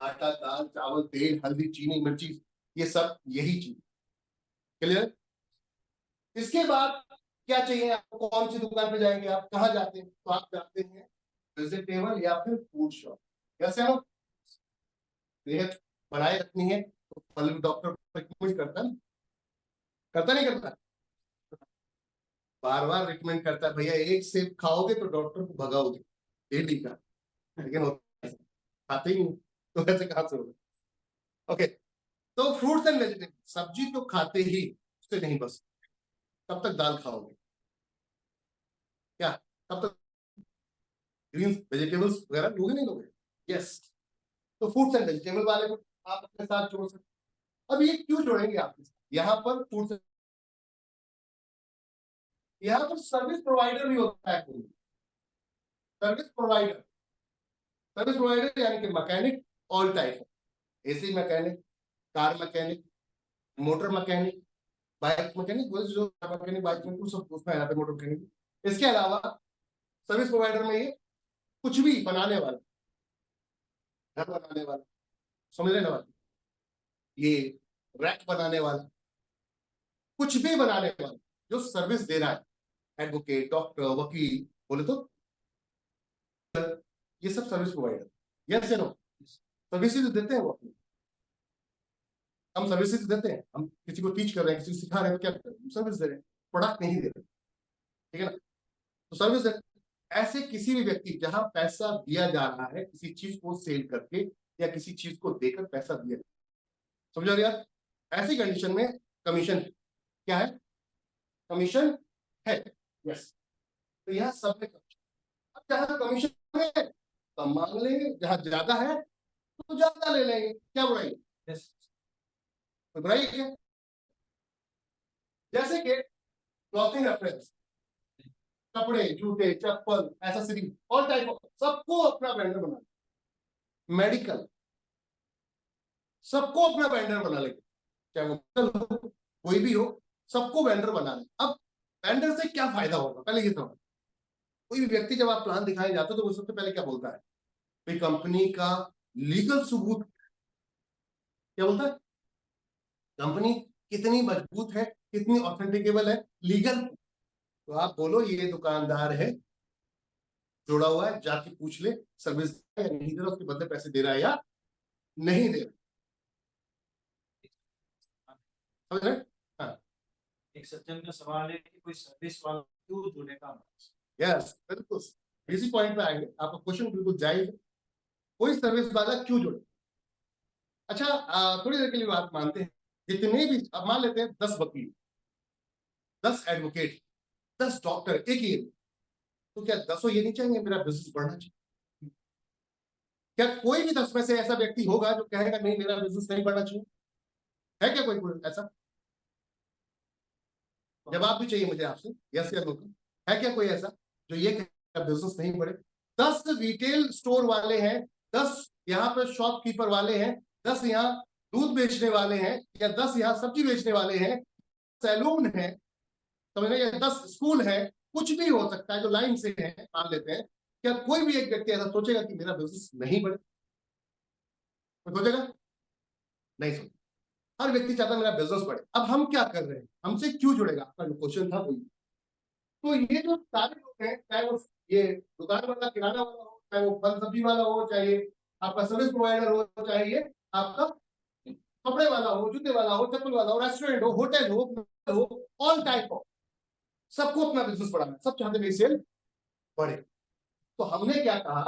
आटा दाल चावल तेल हल्दी चीनी मिर्ची ये सब यही चीज, क्लियर? इसके बाद क्या चाहिए आपको? कौन सी दुकान पे जाएंगे आप? कहाँ जाते हैं? तो आप जाते हैं वेजिटेबल या फिर फूड शॉप। कैसे हो? सेहत बनाए रखनी है तो फल डॉक्टर रिकमेंड करता है, करता नहीं करता? बार बार रिकमेंड करता है भैया एक सेब खाओगे तो डॉक्टर को भगाओगे डेली का, लेकिन खाते ही नहीं तो ऐसे कहां से होगा? ओके, तो फ्रूट्स एंड वेजिटेबल, सब्जी तो खाते ही, उससे नहीं बस, तब तक दाल खाओगे क्या? तब तक ग्रीन वेजिटेबल्स वगैरह लोगे नहीं लोगे? यस। तो फ्रूट्स एंड वेजिटेबल वाले को आप अपने साथ जोड़ सकते। अब ये क्यों जोड़ेंगे आपके साथ? यहाँ पर फ्रूट्स, यहाँ पर सर्विस प्रोवाइडर भी होता है कोई। सर्विस प्रोवाइडर, सर्विस प्रोवाइडर यानी कि mechanic all type, AC mechanic, car mechanic, motor mechanic, bike mechanic, वो जो मैकेनिक बाइक मैकेनिक सब उसमें यहाँ पे मोटर मैकेनिक। इसके अलावा सर्विस प्रोवाइडर में ये कुछ भी बनाने वाला, घर बनाने वाला, समझ रहे ना बात, ये रैक बनाने वाला, कुछ भी बनाने वाला जो सर्विस दे रहा है, एडवोकेट, डॉक्टर, वकील, बोले तो ये सब सर्विस प्रोवाइडर। यस या नो? सर्विसेज देते हैं वो अपनी, हम सर्विसेज देते हैं, हम किसी को टीच कर रहे हैं, किसी को सिखा रहे हैं, तो क्या कर रहे हैं? सर्विस दे रहे हैं, प्रोडक्ट नहीं दे रहे, ठीक है ना? तो सर्विस दे। ऐसे किसी भी व्यक्ति जहां पैसा दिया जा रहा है किसी चीज को सेल करके या किसी चीज को देकर पैसा दिया, समझ रहे यार? ऐसी कंडीशन में कमीशन क्या है? कमीशन है। यस। तो यह सब में अब जहां कमीशन है कम मांग लेंगे, जहां ज्यादा है तो ज्यादा ले लेंगे, क्या बुराई? यस, तो बुराई है। जैसे कि क्लॉथिंग रेफरेंस, कपड़े, जूते, चप्पल, एसेसरी, ऑल टाइप ऑफ, सबको अपना वेंडर बना, मेडिकल, सबको अपना वेंडर बना लेंगे, चाहे वो कोई भी हो, सबको वेंडर बना ले। अब वेंडर से क्या फायदा होगा पहले ये समझ। कोई भी व्यक्ति जब आप प्लान दिखाने जाते हो तो वो सबसे पहले क्या बोलता है? भाई कंपनी का लीगल सबूत, क्या बोलता है? कंपनी कितनी मजबूत है, कितनी ऑथेंटिकेबल है, लीगल। तो आप बोलो ये दुकानदार है, जोड़ा हुआ है, जाके पूछ ले सर्विस या नहीं दे रहा, उसके बदले पैसे दे रहा है या नहीं दे रहा, समझ रहे? हाँ, एक सज्जन का सवाल है कि कोई सर्विस वाला क्यों जुड़े का? यस, बिल्कुल इसी पॉइंट पे आएंगे। आपका क्वेश्चन बिल्कुल जायज है, कोई सर्विस वाला क्यों जुड़े? अच्छा, थोड़ी देर के लिए बात मानते हैं, जितने भी, अब मान लेते हैं 10 वकील, 10 एडवोकेट, 10 डॉक्टर एक ही, तो क्या 10 ये नहीं चाहेंगे मेरा बिजनेस बढ़ना चाहिए? क्या कोई भी 10 में से ऐसा व्यक्ति होगा जो कहेगा नहीं मेरा बिजनेस नहीं बढ़ना चाहिए? है क्या कोई ऐसा? जवाब भी चाहिए मुझे आपसे, यस या नो। है क्या कोई ऐसा जो ये कहेगा बिजनेस नहीं बढ़े? 10 रिटेल स्टोर वाले हैं, 10 यहाँ पे शॉपकीपर वाले हैं, 10 यहाँ दूध बेचने वाले हैं, या 10 यहाँ सब्जी बेचने वाले हैं, सैलून है, समझ रहे, या 10 स्कूल है, कुछ भी हो सकता है जो लाइन से है, मान लेते हैं। क्या कोई भी एक व्यक्ति ऐसा सोचेगा कि मेरा बिजनेस नहीं बढ़े? सोचेगा? नहीं सोचेगा। हर व्यक्ति चाहता है मेरा बिजनेस बढ़े। अब हम क्या कर रहे हैं, हमसे क्यों जुड़ेगा, आपका जो क्वेश्चन था वही। तो ये जो सारे लोग हैं, चाहे वो ये दुकान वाला, किराना वाला हो, चाहे वो फल सब्जी वाला हो, चाहे आपका सर्विस प्रोवाइडर हो, चाहे ये आपका कपड़े वाला हो, जूते वाला हो, चप्पल वाला हो, रेस्टोरेंट हो, होटल हो, ऑल टाइप हो, सबको अपना बिजनेस बढ़ाना है, सब चाहते हैं सेल बढ़े। तो हमने क्या कहा,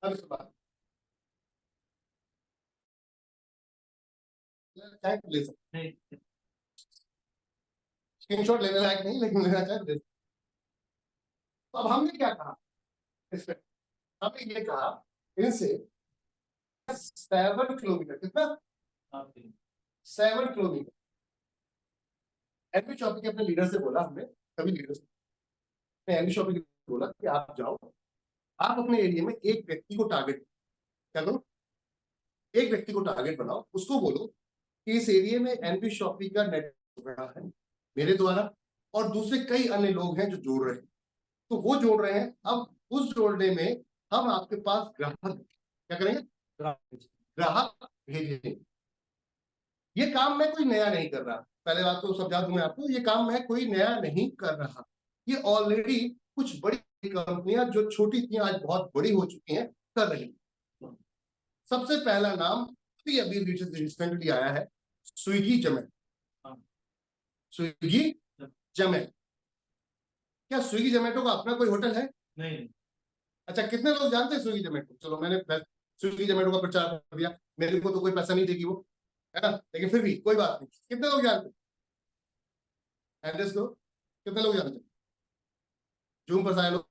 अब इस बात ले सकते, स्क्रीनशॉट लेने लायक नहीं, लेकिन लेना चाहे ले। तो अब हमने क्या कहा इसमें, हमने ये कहा इनसे 7 किलोमीटर, कितना? 7 किलोमीटर। एनबी शॉपिंग के अपने लीडर से बोला, हमने सभी लीडर्स ने एनबी शॉपिंग बोला कि आप जाओ, आप अपने एरिया में एक व्यक्ति को टारगेट, क्या करो, एक व्यक्ति को टारगेट बनाओ, उसको बोलो कि इस एरिया में एनबी शॉपिंग का नेटवर्क बड़ा है मेरे द्वारा, और दूसरे कई अन्य लोग हैं जो जोड़ रहे हैं, तो वो जोड़ रहे हैं। अब उस जोड़ने में हम आपके पास ग्राहक क्या करेंगे, ग्राहक भेजेंगे। ये काम मैं कोई नया नहीं कर रहा, पहले बात तो समझा दूं मैं आपको, ये काम मैं कोई नया नहीं कर रहा, ये ऑलरेडी कुछ बड़ी कंपनियां जो छोटी थी आज बहुत बड़ी हो चुकी हैं कर रही हैं। सबसे पहला नाम अभी रिसेंटली आया है, स्विगी जोमेटो। स्विगी जोमेटो, क्या स्विगी जोमेटो का अपना कोई होटल है? नहीं। अच्छा, कितने लोग जानते हैं स्विगी जोमेटो? चलो मैंने स्विगी जोमेटो का प्रचार कर दिया, मेरे को तो कोई पैसा नहीं देगी वो, है ना, लेकिन फिर भी कोई बात नहीं। कितने लोग जानते हैं? एड्रेस दो, कितने लोग जानते हैं? जूम पर सारे लोग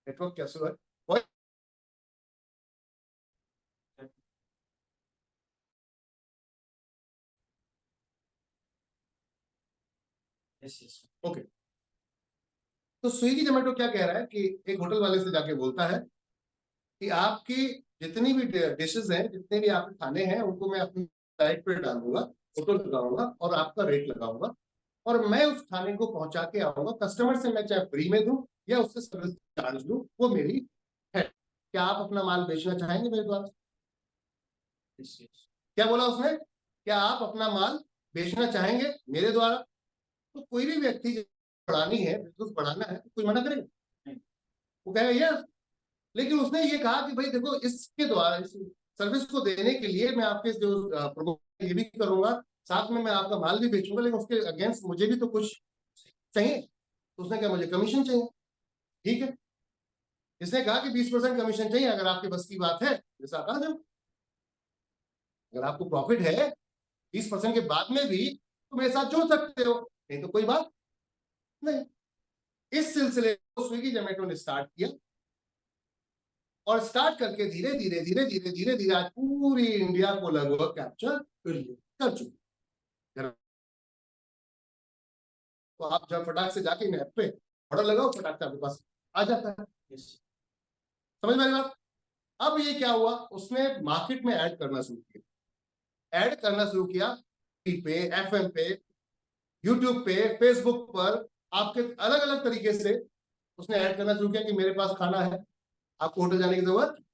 नेटवर्क कैसे है? और ओके, तो स्विगी जोमेटो क्या कह रहा है कि एक होटल वाले से जाके बोलता है कि आपकी जितनी भी डिशेस हैं, जितने भी आपके खाने हैं, उनको मैं अपनी साइट पे डालूंगा, फोटो लगाऊंगा और आपका रेट लगाऊंगा, और मैं उस खाने को पहुंचा के आऊंगा कस्टमर से, मैं चाहे फ्री में दूं या उससे सर्विस चार्ज दूं, वो मेरी है। क्या आप अपना माल बेचना चाहेंगे मेरे द्वारा? क्या बोला उसने? क्या आप अपना माल बेचना चाहेंगे मेरे द्वारा? तो कोई भी व्यक्ति बढ़ानी है, बिजनेस बढ़ाना है, तो कोई मना करेगा? वो कहेगा यस। लेकिन उसने ये कहा कि भाई देखो, इसके द्वारा, इस सर्विस को देने के लिए मैं आपके जो प्रमोशन ये भी करूंगा, साथ में मैं आपका माल भी बेचूंगा, लेकिन उसके अगेंस्ट मुझे भी तो कुछ चाहिए। तो उसने कहा मुझे कमीशन चाहिए। ठीक है, इसने कहा कि 20% कमीशन चाहिए, अगर आपके बस की बात है जैसा आप आ जाओ, अगर आपको प्रॉफिट है 20% के बाद में भी तो मेरे साथ जुड़ सकते हो, नहीं तो कोई बात नहीं। इस सिलसिले को स्विगी जोमेटो ने स्टार्ट किया, और स्टार्ट करके धीरे धीरे धीरे धीरे धीरे धीरे आज पूरी इंडिया को लगभग कैप्चर कर चुके। तो आप जब फटाक से जाके ऐप पे ऑर्डर लगाओ, फटाक से आपके पास आ जाता है। समझ में आ रही बात? अब ये क्या हुआ, उसने मार्केट में ऐड करना शुरू किया, ऐड करना शुरू किया, टीवी पे, एफएम पे, यूट्यूब पे, फेसबुक पर, आपके अलग अलग तरीके से उसने ऐड करना शुरू किया कि मेरे पास खाना है, आपको होटल जाने की जरूरत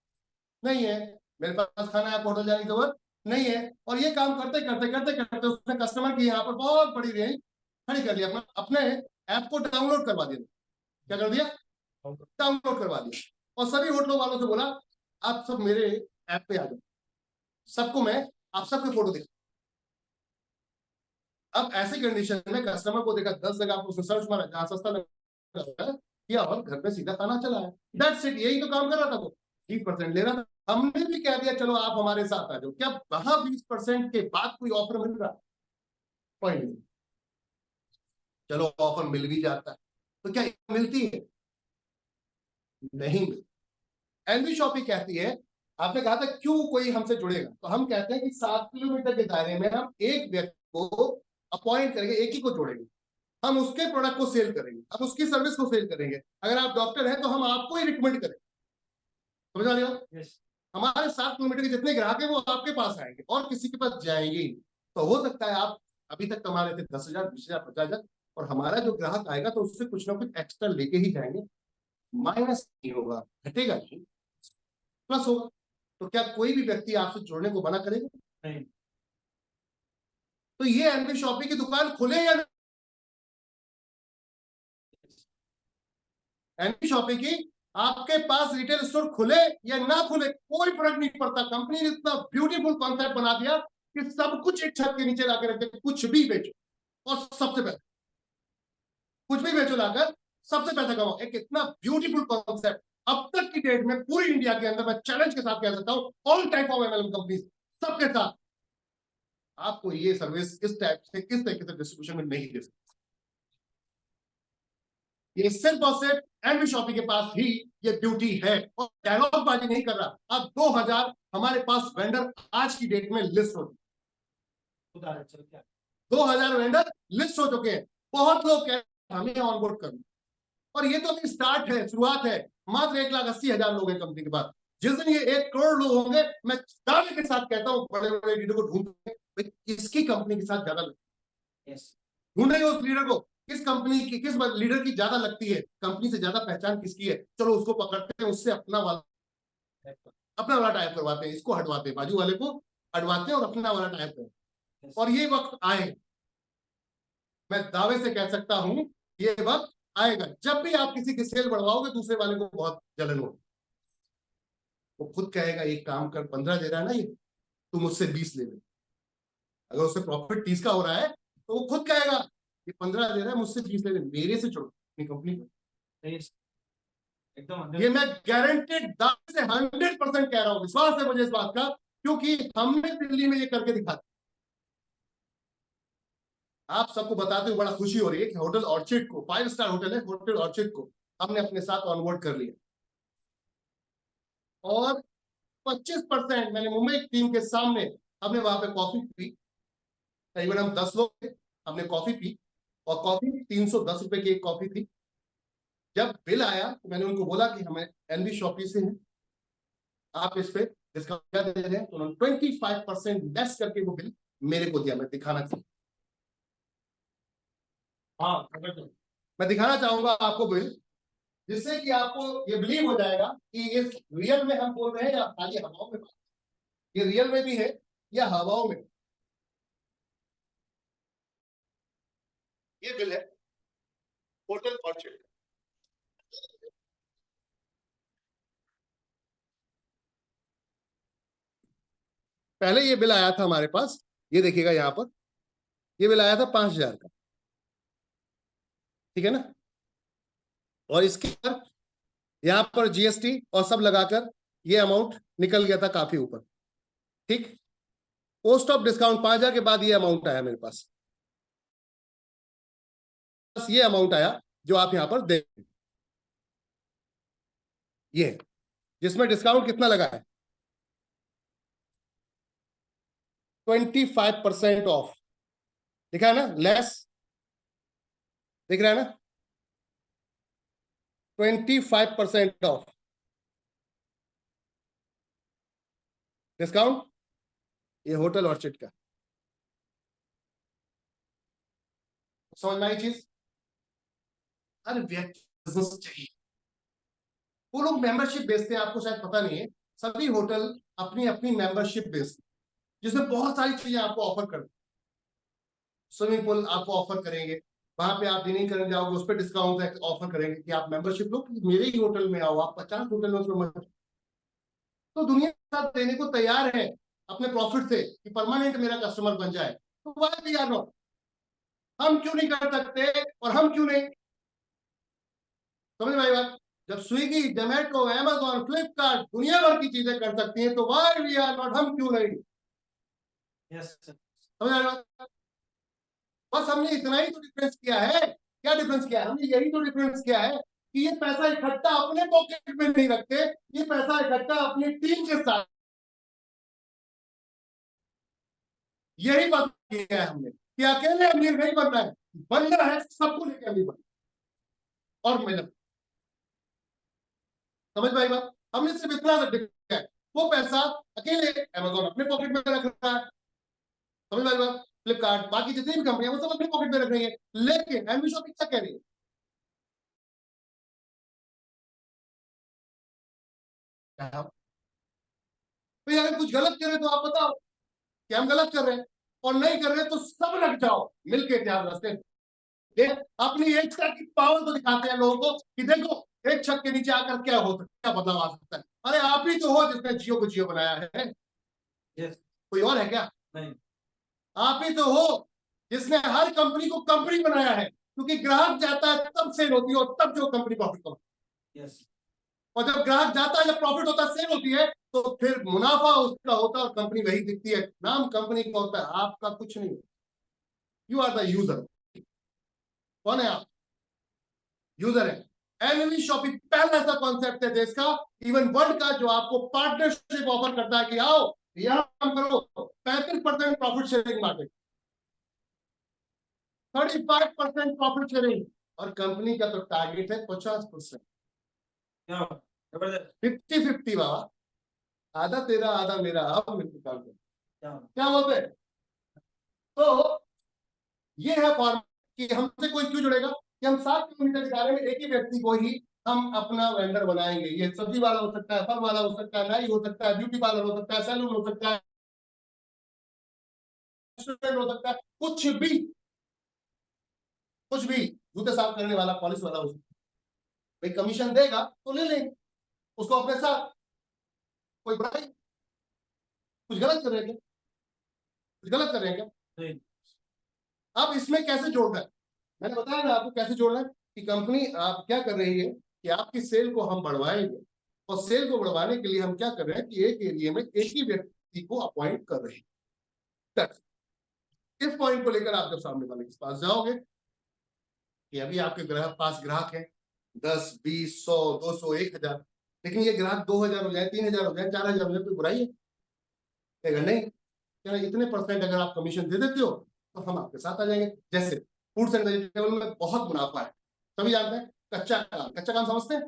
नहीं है, मेरे पास खाना है, आपको होटल जाने की जरूरत नहीं है। और ये काम करते करते करते करते उसने कस्टमर की यहाँ पर बहुत बड़ी रेंज खड़ी कर लिया, अपने ऐप को डाउनलोड करवा दिया। क्या कर दिया? डाउनलोड करवा दिया, और सभी होटलों वालों से बोला आप सब मेरे ऐप पे आ जाओ, सबको मैं आप सबके फोटो दिखा। अब ऐसी कंडीशन में कस्टमर को देखा 10 जगह आप उसने सर्च मारा जहां सस्ता लगा किया, और घर पे सीधा खाना चला है। दैट्स इट, यही तो काम कर रहा था वो, 20% ले रहा था। हमने भी कह दिया चलो आप हमारे साथ आ जाओ। क्या वहां 20% के बाद कोई ऑफर मिल रहा? पॉइंट नहीं। चलो ऑफर मिल भी जाता है तो क्या मिलती है? नहीं मिलती। एनवी शॉपी कहती है, आपने कहा था क्यों कोई हमसे जुड़ेगा, तो हम कहते हैं कि 7 किलोमीटर के दायरे में हम एक व्यक्ति को अपॉइंट करेंगे, एक ही को जोड़ेंगे, हम उसके प्रोडक्ट को सेल करेंगे, हम उसकी सर्विस को सेल करेंगे। अगर आप डॉक्टर हैं तो हम आपको ही रिकमेंड करेंगे। समझ आ रही हो? yes. हमारे 7 किलोमीटर के जितने ग्राहक हैं वो आपके पास आएंगे और किसी के पास जाएंगे ही। तो हो सकता है आप अभी तक कमा रहे थे 10,000, 20,000, 50,000, और हमारा जो ग्राहक आएगा तो उससे कुछ ना कुछ एक्स्ट्रा लेके ही जाएंगे, माइनस नहीं होगा, घटेगा नहीं, प्लस होगा। तो क्या कोई भी व्यक्ति आपसे जुड़ने को मना करेगा? नहीं। तो ये एनवी शॉपी की दुकान खुले या नहीं? एनवी शॉपी की आपके पास रिटेल स्टोर खुले या ना खुले कोई फर्क नहीं पड़ता। कंपनी ने इतना ब्यूटीफुल कॉन्सेप्ट बना दिया कि सब कुछ एक छत के नीचे लाकर रखते, कुछ भी बेचो और सबसे पहले कुछ भी बेचो लाकर सबसे पैसा कमाओ। एक इतना ब्यूटीफुल कॉन्सेप्ट अब तक की डेट में पूरी इंडिया के अंदर मैं चैलेंज के साथ कह सकता हूं, all type of MLM company सबके साथ आपको ये सर्विस इस टाइप से किस तरीके से डिस्ट्रीब्यूशन में नहीं दे सकते। ये सिर्फ और सिर्फ एनवी शॉपी के पास ही ये ब्यूटी है, और डायलॉग बाजी नहीं कर रहा। अब 2000 हमारे पास वेंडर आज की डेट में लिस्ट हो चुके हैं, 2000 वेंडर लिस्ट हो चुके हैं। बहुत लोग कह रहे हैं हमें ऑनबोर्ड करना, और ये तो अभी स्टार्ट है, शुरुआत है। मात्र 1,80,000 लोग हैं कंपनी के पास। जिस दिन ये 1 करोड़ लोग होंगे, मैं दावे के साथ कहता हूं बड़े बड़े लीडर को ढूंढते किसकी कंपनी के साथ ज्यादा ढूंढ रहे हो, उस लीडर को किस कंपनी की, किस लीडर की ज्यादा लगती है, कंपनी से ज्यादा पहचान किसकी है, चलो उसको पकड़ते हैं, उससे अपना वाला टाइप करवाते हैं, इसको हटवाते हैं, बाजू वाले को हटवाते हैं और अपना वाला टाइप करते हैं। और ये वक्त आएगा, मैं दावे से कह सकता हूं ये वक्त आएगा जब भी आप किसी की सेल बढ़वाओगे दूसरे वाले को बहुत जलन होगी। वो खुद कहेगा एक काम कर, 15 दे रहा है ना ये, तुम मुझसे 20 ले लो। अगर उससे प्रॉफिट 30 का हो रहा है तो वो खुद कहेगा ये 15 दे रहा है, मुझसे 20 ले ले, मेरे से छोड़ो अपनी कंपनी को। एकदम ये मैं गारंटेड दावे से 100% कह रहा हूं, विश्वास है मुझे इस बात का, क्योंकि हमने दिल्ली में ये करके दिखा। आप सबको बताते हुए बड़ा खुशी हो रही है कि होटल ऑर्चिड को, 5 स्टार होटल है होटल ऑर्चिड को, हमने अपने साथ ऑनबोर्ड कर लिया। और 25% मैंने मुंबई की टीम के सामने हमने वहां पे कॉफी पी, करीबन हम 10 लोग थे, हमने कॉफी पी और कॉफी 310 रुपए की एक कॉफी थी। जब बिल आया तो मैंने उनको बोला कि हमें एनवी शॉपी से हैं, आप इस पे डिस्काउंट क्या दे रहे हैं, तो उन्होंने 25% लेस करके वो बिल मेरे को दिया। मैं दिखाना चाहिए, हाँ मैं दिखाना चाहूंगा आपको बिल, जिससे कि आपको ये बिलीव हो जाएगा कि इस रियल में हम बोल रहे हैं या खाली हवाओं में, ये रियल में भी है या हवाओं में। ये बिल है होटल ऑर्चिड। पहले ये बिल आया था हमारे पास, ये देखिएगा यहाँ पर, ये बिल आया था 5,000 का, ठीक है ना, और इसके ऊपर यहाँ पर जीएसटी और सब लगाकर ये अमाउंट निकल गया था काफी ऊपर, ठीक। पोस्ट ऑफ डिस्काउंट 5,000 के बाद ये अमाउंट आया मेरे पास, ये अमाउंट आया जो आप यहाँ पर देख, ये जिसमें डिस्काउंट कितना लगा है, 25% ऑफ लिखा है ना, लेस दिख रहा है ना, 25% ऑफ डिस्काउंट, ये होटल ऑर्चिड का। समझ में आई चीज? हर व्यक्ति बिजनेस चाहिए, वो लोग मेंबरशिप बेचते हैं, आपको शायद पता नहीं है, सभी होटल अपनी अपनी मेंबरशिप बेचते हैं, जिसमें बहुत सारी चीजें आपको ऑफर करते हैं। स्विमिंग पूल आपको ऑफर करेंगे, वहां पे आप डिनिंग करने जाओगे उस पर डिस्काउंट ऑफर करेंगे कि आप मेंबरशिप लो, मेरे ही होटल में आओ, आप 50 होटल में उसमें, तो दुनिया के साथ देने को तैयार है अपने प्रॉफिट से कि परमानेंट मेरा कस्टमर बन जाए, तो व्हाई वी आर नॉट, हम क्यों नहीं कर सकते और हम क्यों नहीं? समझ में आई बात? जब स्विगी, जोमेटो, अमेजॉन, फ्लिपकार्ट दुनिया भर की चीजें कर सकती हैं, तो व्हाई वी आर नॉट, हम क्यों नहीं? यस समझ में आई बात? बस हमने इतना ही तो डिफरेंस किया है। क्या डिफरेंस किया है? हमने यही तो डिफरेंस किया है कि ये पैसा इकट्ठा अपने पॉकेट में नहीं रखते, ये पैसा इकट्ठा अपनी टीम के साथ, यही बात किया है हमने कि अकेले अमीर नहीं बनना है, बनना है सबको लेकर अमीर बनना और मेहनत। समझ में आई बात? हमने सिर्फ इतना सा देखा है, वो पैसा अकेले अमेजोन अपने पॉकेट में रख रहा है, समझ में आई बात? फ्लिपकार्ट, बाकी जितनी भी कंपनियां वो सब अपने पॉकेट में रख रही है, लेकिन एनवी शॉपिंग क्या कह रही है? तो अगर कुछ गलत कर रहे तो आप बताओ कि हम गलत कर रहे हैं, और नहीं कर रहे तो सब लग जाओ मिलके ध्यान रखते, अपनी एक छत की पावर तो दिखाते हैं लोगों को कि देखो एक छत के नीचे आकर क्या हो सकता है, क्या बदलाव आ सकता है। अरे आप ही तो हो जिसने जियो को जियो बनाया है, यस कोई और है क्या? नहीं, आप ही तो हो जिसने हर कंपनी को कंपनी बनाया है, क्योंकि ग्राहक जाता है तब सेल होती है और तब जो कंपनी प्रॉफिट करती है। यस और जब ग्राहक जाता है, जब प्रॉफिट होता है, सेल होती है, तो फिर मुनाफा उसका होता है और कंपनी वही दिखती है। नाम कंपनी का होता है, आपका कुछ नहीं। You are the user. कौन है आप? यूजर है। एनवी शॉपिंग पहला ऐसा कॉन्सेप्ट है देश का, इवन वर्ल्ड का, जो आपको पार्टनरशिप ऑफर करता है कि आओ यहां काम करो, 35% profit sharing market, 35% profit sharing, और कंपनी का तो टारगेट है 50%। क्या जबरदस्त, 50-50 बाबा, आधा तेरा आधा मेरा, अब मिलकर काम करो, क्या बोलते हैं? तो ये है फॉर्म कि हमसे कोई क्यों जुड़ेगा, कि हम 7 किलोमीटर के दायरे में एक ही व्यक्ति को ही हम अपना वेंडर बनाएंगे। ये सब्जी वाला हो सकता है, फल वाला हो सकता है, नाई हो सकता है, ब्यूटी पार्लर हो सकता है, सैलून हो सकता है, रेस्टोरेंट हो सकता है, कुछ भी जूते साफ करने वाला, पॉलिश वाला हो सकता है। भाई कमीशन देगा तो ले लेंगे उसको अपने साथ, कोई बुराई? कुछ गलत कर रहे हैं क्या? कुछ गलत कर रहे हैं क्या? नहीं, अब इसमें कैसे जोड़ना है, मैंने बताया ना आपको कैसे जोड़ना है, कि कंपनी आप क्या कर रही है कि आपकी सेल को हम बढ़वाएंगे, और सेल को बढ़वाने के लिए हम क्या कर रहे हैं कि एक एरिया में एक ही व्यक्ति को अपॉइंट कर रहे हैं। इस पॉइंट को लेकर आप जब सामने वाले के पास जाओगे कि अभी आपके पास ग्राहक है 10, 20, 100, 200, 1000, लेकिन ये ग्राहक 2000 हो जाए, 3000 हो जाए, 4000 हो जाए, कोई बुराई है? कहेगा नहीं, क्या इतने परसेंट अगर आप कमीशन दे देते हो तो हम आपके साथ आ जाएंगे। जैसे फ्रूट्स एंड वेजिटेबल में बहुत मुनाफा है, सभी जानते हैं। कच्चा काम समझते हैं।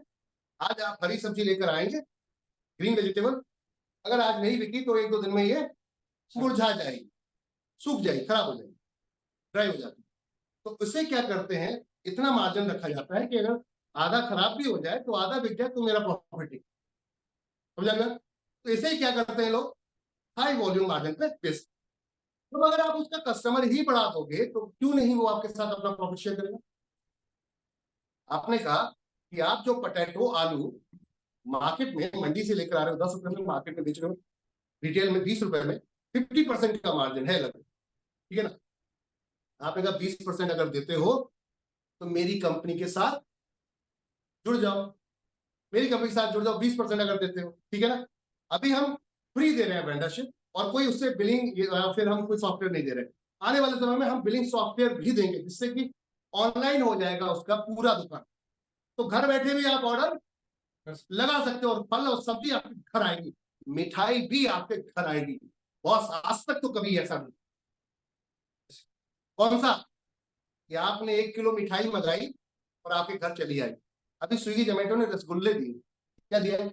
आज आप हरी सब्जी लेकर आएंगे, ग्रीन वेजिटेबल, अगर आज नहीं बिकी तो 1-2 दिन में ये मुरझा जाएगी, सूख जाएगी, खराब हो जाएगी, ड्राई हो जाती। तो इससे क्या करते हैं, इतना मार्जिन रखा जाता है कि अगर आधा खराब भी हो जाए तो आधा बिक जाए तो मेरा प्रॉफिट है, समझ गया? तो इसे ही क्या करते हैं लोग, हाई वॉल्यूम मार्जिन पे बेच। तो अगर आप उसका कस्टमर ही बढ़ा दोगे तो क्यों नहीं वो आपके साथ अपना प्रॉफिट शेयर करेगा? आपने कहा कि आप जो पोटैटो आलू मार्केट में मंडी से लेकर आ रहे हो 10 रुपए में, मार्केट में बेच रहे हो रिटेल में 20 रुपए में, 50% का मार्जिन है लगभग, ठीक है ना? आपने कहा 20% अगर देते हो तो मेरी कंपनी के साथ जुड़ जाओ, मेरी कंपनी के साथ जुड़ जाओ, 20% अगर देते हो, ठीक है ना? अभी हम फ्री दे रहे हैं वेंडरशिप, और कोई उससे बिलिंग, फिर हम कोई सॉफ्टवेयर नहीं दे रहे। आने वाले समय में हम बिलिंग सॉफ्टवेयर भी देंगे, जिससे कि ऑनलाइन हो जाएगा उसका पूरा दुकान। तो घर बैठे भी आप ऑर्डर लगा सकते हो, और फल और सब्जी आपके घर आएगी, मिठाई भी आपके घर आएगी। बॉस आज तक तो कभी ऐसा नहीं। कौन सा? कि आपने 1 किलो मिठाई मंगाई और आपके घर चली आई। अभी स्विगी जोमेटो ने रसगुल्ले दिए, क्या दिया है?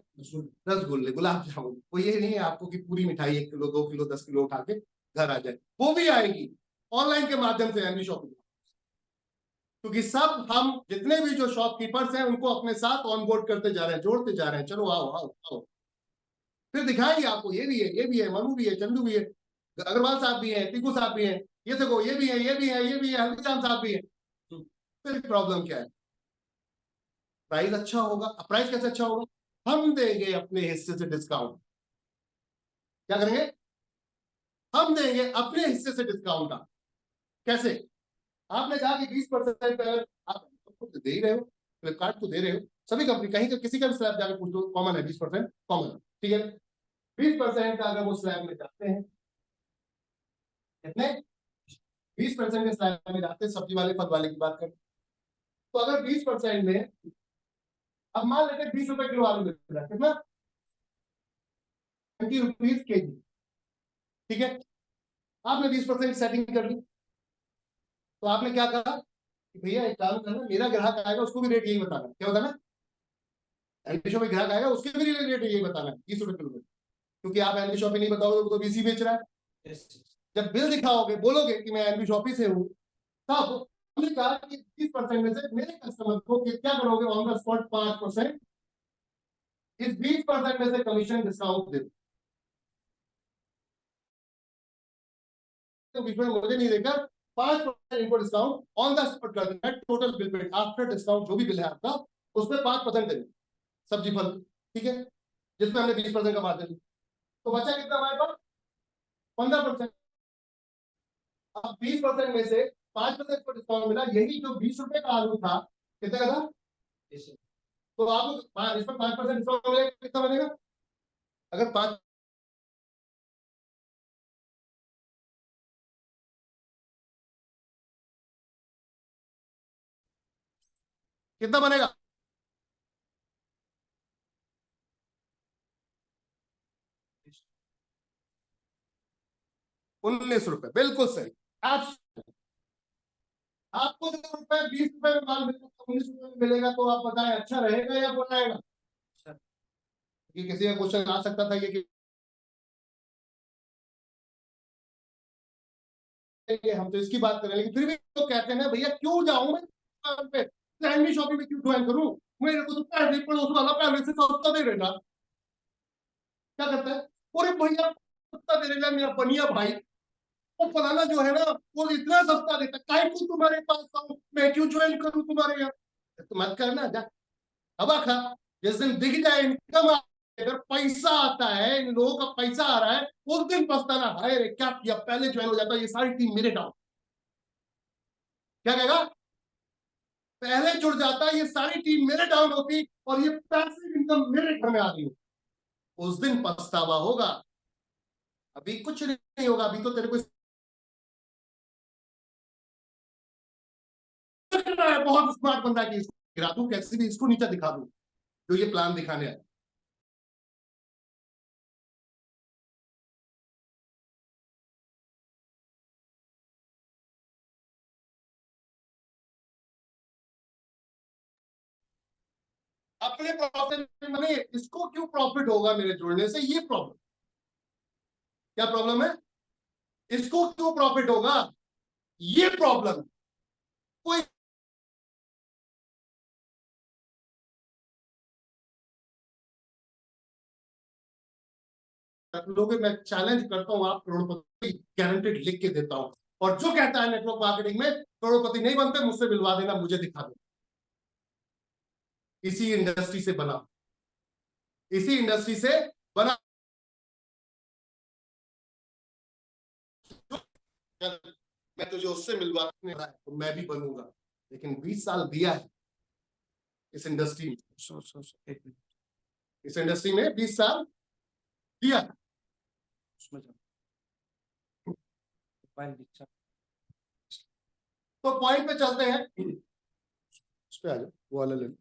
रसगुल्ले, गुलाब जामुन। वो ये नहीं है आपको कि पूरी मिठाई 1 किलो 2 किलो 10 किलो उठा के घर आ जाए, वो भी आएगी ऑनलाइन के माध्यम से, एमबी शॉपिंग। क्योंकि सब हम जितने भी जो शॉपकीपर्स हैं उनको अपने साथ ऑनबोर्ड करते जा रहे हैं, जोड़ते जा रहे हैं, चलो आओ आओ आओ। फिर दिखाएंगे आपको ये भी है, ये भी है, मनु भी है, चंदू भी है, अग्रवाल साहब भी हैं, टीकू साहब भी हैं, ये देखो ये भी है, ये भी है, ये भी है, हल्दीराम साहब भी है। फिर प्रॉब्लम क्या है? प्राइस अच्छा होगा। प्राइस कैसे अच्छा होगा? हम देंगे अपने हिस्से से डिस्काउंट। क्या करेंगे? हम देंगे अपने हिस्से से डिस्काउंट का। कैसे? आपने कहा कि 20% अगर आप तो दे ही रहे हो, फ्लिपकार्ट को दे रहे हो, सभी कंपनी, कहीं का किसी का भी स्लैब जाकर पूछ लो, कॉमन है 20% कॉमन, ठीक है? 20% का अगर वो स्लैब में जाते हैं, कितने? 20% के स्लैब में जाते हैं, सब्जी वाले फल वाले की बात करें तो अगर 20% में, अब मान लेते हैं 20 रुपए किलो आलू मिल रहा है, कितना? 20 रुपीज केजी, ठीक है? आपने 20% सेटिंग कर ली, तो आपने क्या कहा कि भैया एक काम करना, मेरा ग्राहक आएगा उसको भी रेट यही बताना। क्या बताना? एलपी शॉप में ग्राहक आएगा उसके भी रेट यही बताना है, 20 रुपए किलो में। क्योंकि आप एलपी शॉप नहीं बताओगे तो बीसी बेच रहा है। जब बिल दिखाओगे, बोलोगे कि मैं एलपी शॉप से हूँ, तब हमने कहा कि 20% में से मेरे कस्टमर को क्या करोगे? ऑन द स्पॉट 5%, इस 20% में से कमीशन डिस्काउंट दे दो। तो बीच में मुझे नहीं देकर 5% इनको डिस्काउंट ऑन द स्पॉट कर देना। Total bill pay after discount जो भी बिल है आपका, उस पर 5% दे देना, सब्जी फल, ठीक है? जिसमें हमने 20% का मार्जिन, तो बचा कितना हमारे पास? 15%। अब 20% में से 5% को डिस्काउंट मिला, यही जो 20 रुपए का आलू था, कितने का था? तो आपको इसमें 5% डिस्काउंट मिलेगा, कितना बनेगा? अगर 5, कितना बनेगा? ₹19, बिल्कुल सही। आप, आपको जो रुपए 20 रुपए में माल मिलेगा, 19 रुपए में मिलेगा, तो आप बताएं अच्छा रहेगा या बुरा रहेगा? ये किसी का क्वेश्चन आ सकता था ये कि हम तो इसकी बात कर रहे हैं, लेकिन फिर भी तो कहते हैं भैया क्यों जाऊं मैं दुकान पे, एमबी शॉपिंग में क्यों ज्वाइन करूं? मेरे को तो पहले पड़ोस वाला पहले से सस्ता दे देगा। क्या करता है? अरे भैया सस्ता दे देगा मेरा बनिया भाई, वो फलाना जो है ना वो इतना सस्ता देता है, काहे को तुम्हारे पास आऊं, मैं क्यों ज्वाइन करूं तुम्हारे यहाँ? तो मत करना जा, हवा खा। जिस दिन दिख जाए इनकम, अगर पैसा आता है, इन लोगों का पैसा आ रहा है, उस दिन पछताना, हाय रे क्या किया, पहले ज्वाइन हो जाता, ये सारी टीम मेरे डाउन। क्या कहेगा? पहले जुड़ जाता, ये सारी टीम मेरे डाउन होती और ये पैसिव इनकम मेरे घर में आ रही, उस दिन पछतावा होगा। अभी कुछ नहीं होगा, अभी तो तेरे को बहुत स्मार्ट बंदा की इसको गिरा दूं, कैसे भी इसको नीचे दिखा दूं जो ये प्लान दिखाने आए। अपने प्रॉफिट मैंने इसको क्यों प्रॉफिट होगा मेरे जुड़ने से, ये प्रॉब्लम। क्या प्रॉब्लम है? इसको क्यों प्रॉफिट होगा, ये प्रॉब्लम। कोई लोग, मैं चैलेंज करता हूं, आप करोड़पति गारंटेड लिख के देता हूं, और जो कहता है नेटवर्क मार्केटिंग में करोड़पति नहीं बनते, मुझसे मिलवा देना, मुझे दिखा दो। इसी इंडस्ट्री से बना, इसी इंडस्ट्री से बना। मैं तुझे उससे मिलवा तो मैं भी बनूंगा, लेकिन 20 साल दिया है इस इंडस्ट्री में, इस इंडस्ट्री में 20 साल दिया। तो पॉइंट पे चलते हैं, उस पे आ जाओ, वो वाला ले लो।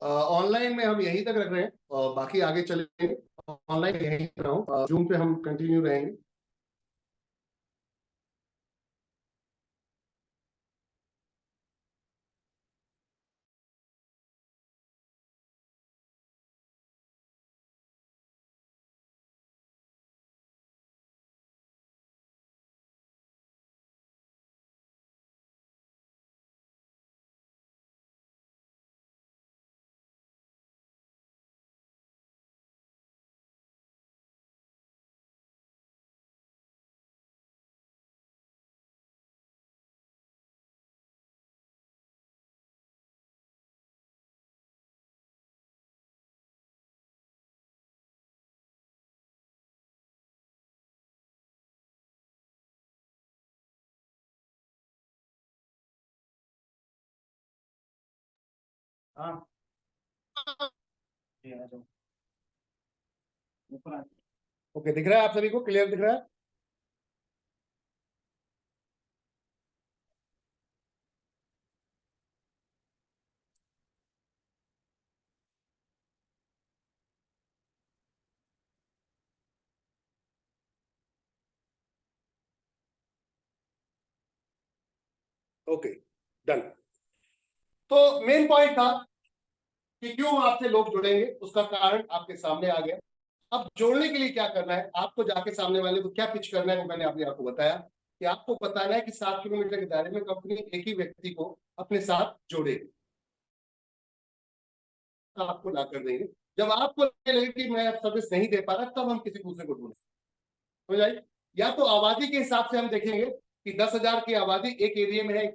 ऑनलाइन में हम यहीं तक रख रहे हैं, और बाकी आगे चलेंगे। ऑनलाइन यहीं पर हूँ, जूम पे हम कंटिन्यू रहेंगे। हाँ ओके, दिख रहा है आप सभी को, क्लियर दिख रहा है? Okay, done. तो मेन पॉइंट था कि क्यों आपसे लोग जुड़ेंगे, उसका कारण आपके सामने आ गया। अब जोड़ने के लिए क्या करना है, आपको जाके सामने वाले को क्या पिच करना है, वो मैंने आपने आपको बताया कि आपको बताना है कि 7 किलोमीटर के दायरे में कंपनी एक ही व्यक्ति को अपने साथ जोड़ेगी, आपको ला कर देंगे। जब आपको लगे कि मैं सर्विस नहीं दे पा रहा, तब हम किसी दूसरे को ढूंढेंगे, समझ आई? या तो आबादी के हिसाब से हम देखेंगे कि 10,000 की आबादी एक एरिया में है,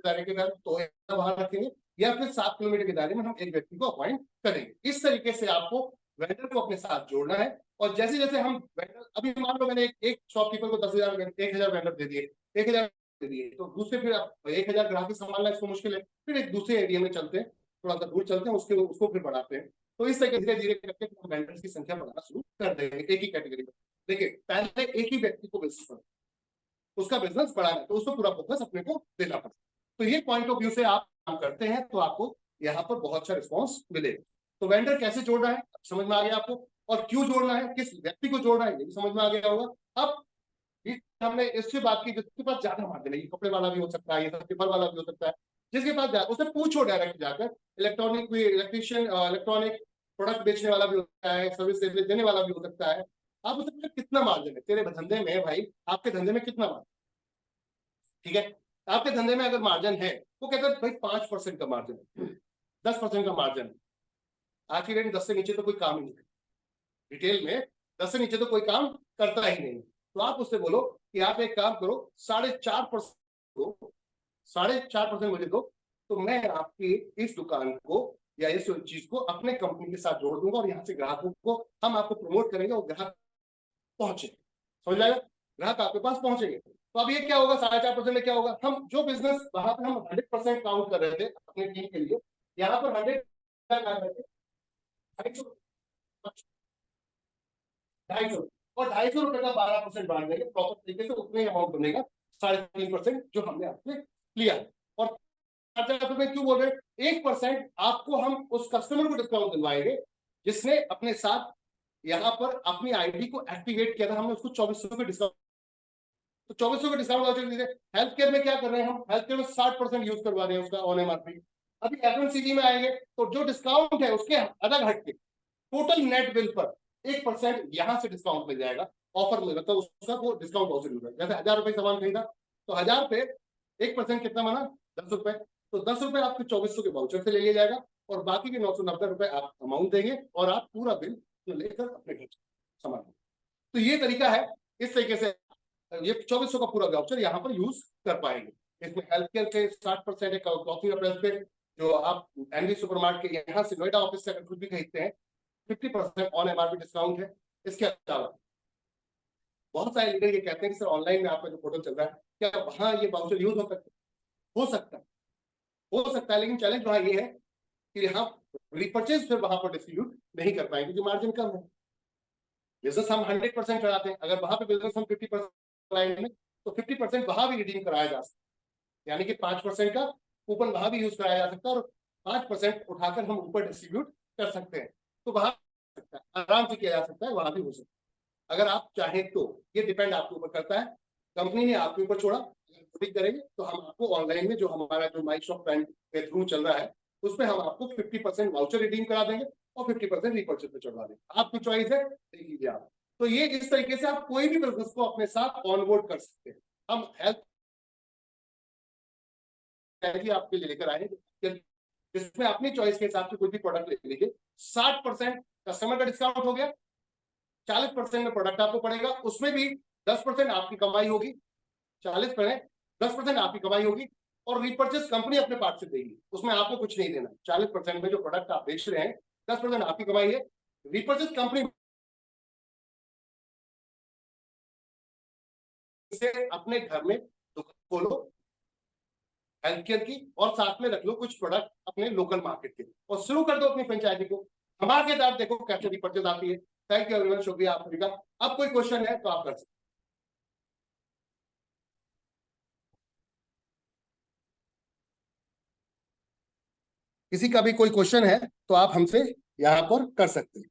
दायरे के दायरे तो बाहर रखेंगे, या फिर 7 किलोमीटर के दायरे में हम एक व्यक्ति को अपॉइंट करेंगे। इस तरीके से आपको वेंडर को अपने साथ जोड़ना है। और जैसे जैसे हम वेंडर, अभी मान लो मैंने एक शॉपकीपर को 10,000 1,000 वेंडर दे दिए, 1,000 दे दिए, तो दूसरे फिर 1,000 ग्राहक संभालना इसको मुश्किल है, फिर एक दूसरे एरिया में चलते हैं, थोड़ा सा दूर चलते हैं, उसको फिर बढ़ाते हैं। तो इस तरीके धीरे धीरे करके हम वेंडर्स की संख्या बढ़ाना शुरू कर देंगे एक ही कैटेगरी में। देखिए, पहले एक ही व्यक्ति को बिजनेस करना, उसका बिजनेस बढ़ाना है, तो उसको पूरा फोकस अपने को देना पड़ता है। तो ये पॉइंट ऑफ व्यू से आप काम करते हैं तो आपको यहाँ पर बहुत अच्छा रिस्पॉन्स मिलेगा। तो वेंडर कैसे जोड़ना है समझ में आ गया आपको, और क्यों जोड़ना है, किस व्यक्ति को जोड़ना है, ये भी समझ में आ गया होगा। अब हमने इससे बात की जिसके पास ज्यादा मार्जिन है, ये कपड़े वाला भी हो सकता है, ये पेपर वाला भी हो सकता है, जिसके पास उससे पूछो डायरेक्ट जाकर, इलेक्ट्रिशियन इलेक्ट्रॉनिक प्रोडक्ट बेचने वाला भी होता है, सर्विस देने वाला भी हो सकता है। आप उससे पूछो कितना मार्जिन है तेरे धंधे में भाई, आपके धंधे में कितना मार्जिन, ठीक है? आपके धंधे में अगर मार्जिन है, वो कहता है भाई 5% का मार्जिन है, 10% का मार्जिन है। आज की डेट 10 से नीचे तो कोई काम ही नहीं है रिटेल में, 10 से नीचे तो कोई काम करता ही नहीं। तो आप उससे बोलो कि आप एक काम करो, 4.5% 4.5% मुझे दो, तो मैं आपकी इस दुकान को या इस चीज को अपने कंपनी के साथ जोड़ दूंगा, और यहाँ से ग्राहकों को हम आपको प्रमोट करेंगे, और ग्राहक पहुंचे, समझ आएगा, ग्राहक आपके पास पहुंचेंगे। तो अब ये क्या होगा, 4.5% में क्या होगा, हम जो बिजनेस वहां पर हम 100% काउंट कर रहे थे अपनी टीम के लिए, यहाँ पर 100 250 और 250 रुपए का 12% बांट देंगे प्रॉपर तरीके से, उतने अमाउंट बनेगा 3.5% जो हमने आपसे लिया। और 4,000 रुपए क्यों बोल रहे हैं, 1% आपको हम उस कस्टमर को डिस्काउंट दिलवाएंगे जिसने अपने साथ यहाँ पर अपनी आईडी को एक्टिवेट किया था हमने, उसको 2400 का डिस्काउंट, तो 2400 का डिस्काउंट वाउचर दीजिए। हेल्थ केयर में क्या कर रहे हैं हम, हेल्थ केयर में 60% यूज करवा रहे हैं उसका ऑन एमआरपी। अभी एफएमसीजी में आएंगे तो जो डिस्काउंट है उसके अलग हटके टोटल नेट बिल पर 1% यहाँ से डिस्काउंट मिल जाएगा, ऑफर में, मतलब उसका वो डिस्काउंट वाउचर मिल जाएगा। जैसे 1000 रुपए सामान खरीदा तो 1000 पे 1% कितना बना, 10 रुपए, तो 10 रुपए आपके 2400 के वाउचर से ले लिया जाएगा और बाकी के 990 रुपए आप अमाउंट देंगे और आप पूरा बिल लेकर अपने घर सामान। तो ये तरीका है, इस तरीके से ये 2400 का पूरा वाउचर यहाँ पर यूज कर पाएंगे। इसमें हेल्थ केयर के 60% है, क्लॉथिंग अपरेल्स पे जो आप एनवी सुपरमार्ट के यहाँ से नोएडा ऑफिस से अगर कुछ भी खरीदते हैं 50% ऑन एमआरपी डिस्काउंट है। इसके अलावा बहुत सारे लीडर ये कहते हैं कि सर ऑनलाइन में आपका जो पोर्टल चल रहा है क्या वहां ये वाउचर यूज हो सकता है? हो सकता है, लेकिन चैलेंज वहां ये है कि हम रिपर्चेज फिर वहां पर डिस्ट्रीब्यूट नहीं कर पाएंगे क्योंकि मार्जिन कम है। बिजनेस हम 100% कराते हैं, अगर वहां पे बिजनेस हम 50% में तो 50% वहां भी रिडीम कराया जा सकता है, यानी कि 5% का कूपन वहां भी यूज कराया जा सकता है और 5% उठाकर हम ऊपर डिस्ट्रीब्यूट कर सकते हैं। तो वहां आराम से किया जा सकता है, वहां भी हो सकता है अगर आप चाहें तो। ये डिपेंड आपके ऊपर करता है, कंपनी ने आपके ऊपर छोड़ा, करेंगे तो हम आपको ऑनलाइन में जो हमारा जो माई शॉप ब्रांड के थ्रू चल रहा है उसमें हम आपको 50% वाउचर रिडीम करा देंगे और 50% रीपर्चेज पे चढ़वा देंगे। आपकी चॉइस है, देख लीजिए आप। तो ये इस तरीके से आप कोई भी बिजनेस को अपने साथ ऑनबोर्ड कर सकते हैं। हम हेल्थ आपके लिए लेकर आए जिसमें अपनी चॉइस के हिसाब से कोई भी प्रोडक्ट ले लीजिए। 60% कस्टमर का डिस्काउंट हो गया, 40% में प्रोडक्ट आपको पड़ेगा, उसमें भी 10% आपकी कमाई होगी, 40% 10% आपकी कमाई होगी और रीपर्चेस कंपनी अपने पार्ट से देगी, उसमें आपको कुछ नहीं देना। 40% में जो प्रोडक्ट आप बेच रहे हैं 10% आपकी कमाई है, रीपर्चेस कंपनी से अपने घर में दुकान खोलो हेल्थ केयर की और साथ में रख लो कुछ प्रोडक्ट अपने लोकल मार्केट के और शुरू कर दो अपनी फ्रेंचाइजी को। धमाकेदार देखो कैसे रीपर्चेस आती है। थैंक यू एवरीवन, शुक्रिया आप सभी का। अब कोई क्वेश्चन है तो आप कर सकते। किसी का भी कोई क्वेश्चन है तो आप हमसे यहाँ पर कर सकते हैं।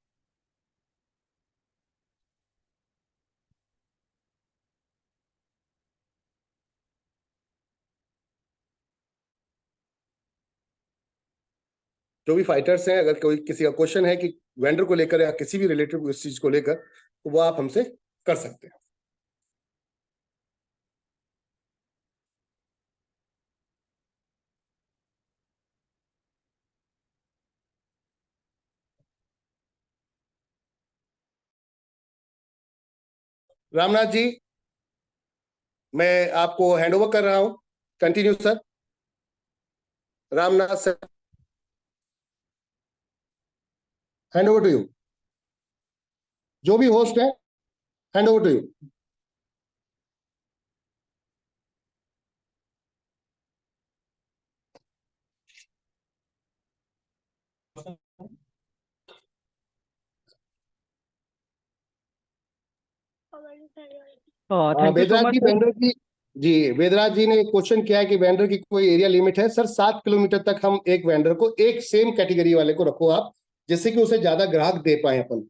जो भी फाइटर्स हैं, अगर कोई किसी का क्वेश्चन है कि वेंडर को लेकर या किसी भी रिलेटेड इस चीज को लेकर तो वो आप हमसे कर सकते हैं। रामनाथ जी, मैं आपको हैंड ओवर कर रहा हूं। Continue sir. Ramnath sir, hand over to you. जो भी होस्ट है, hand over to you. Vedraj ji, वेंडर की जी, वेदराज जी ने एक क्वेश्चन किया है कि वेंडर की कोई एरिया लिमिट है। सर 7 किलोमीटर तक हम एक वेंडर को एक सेम कैटेगरी वाले को रखो आप, जिससे कि उसे ज्यादा ग्राहक दे पाए अपन।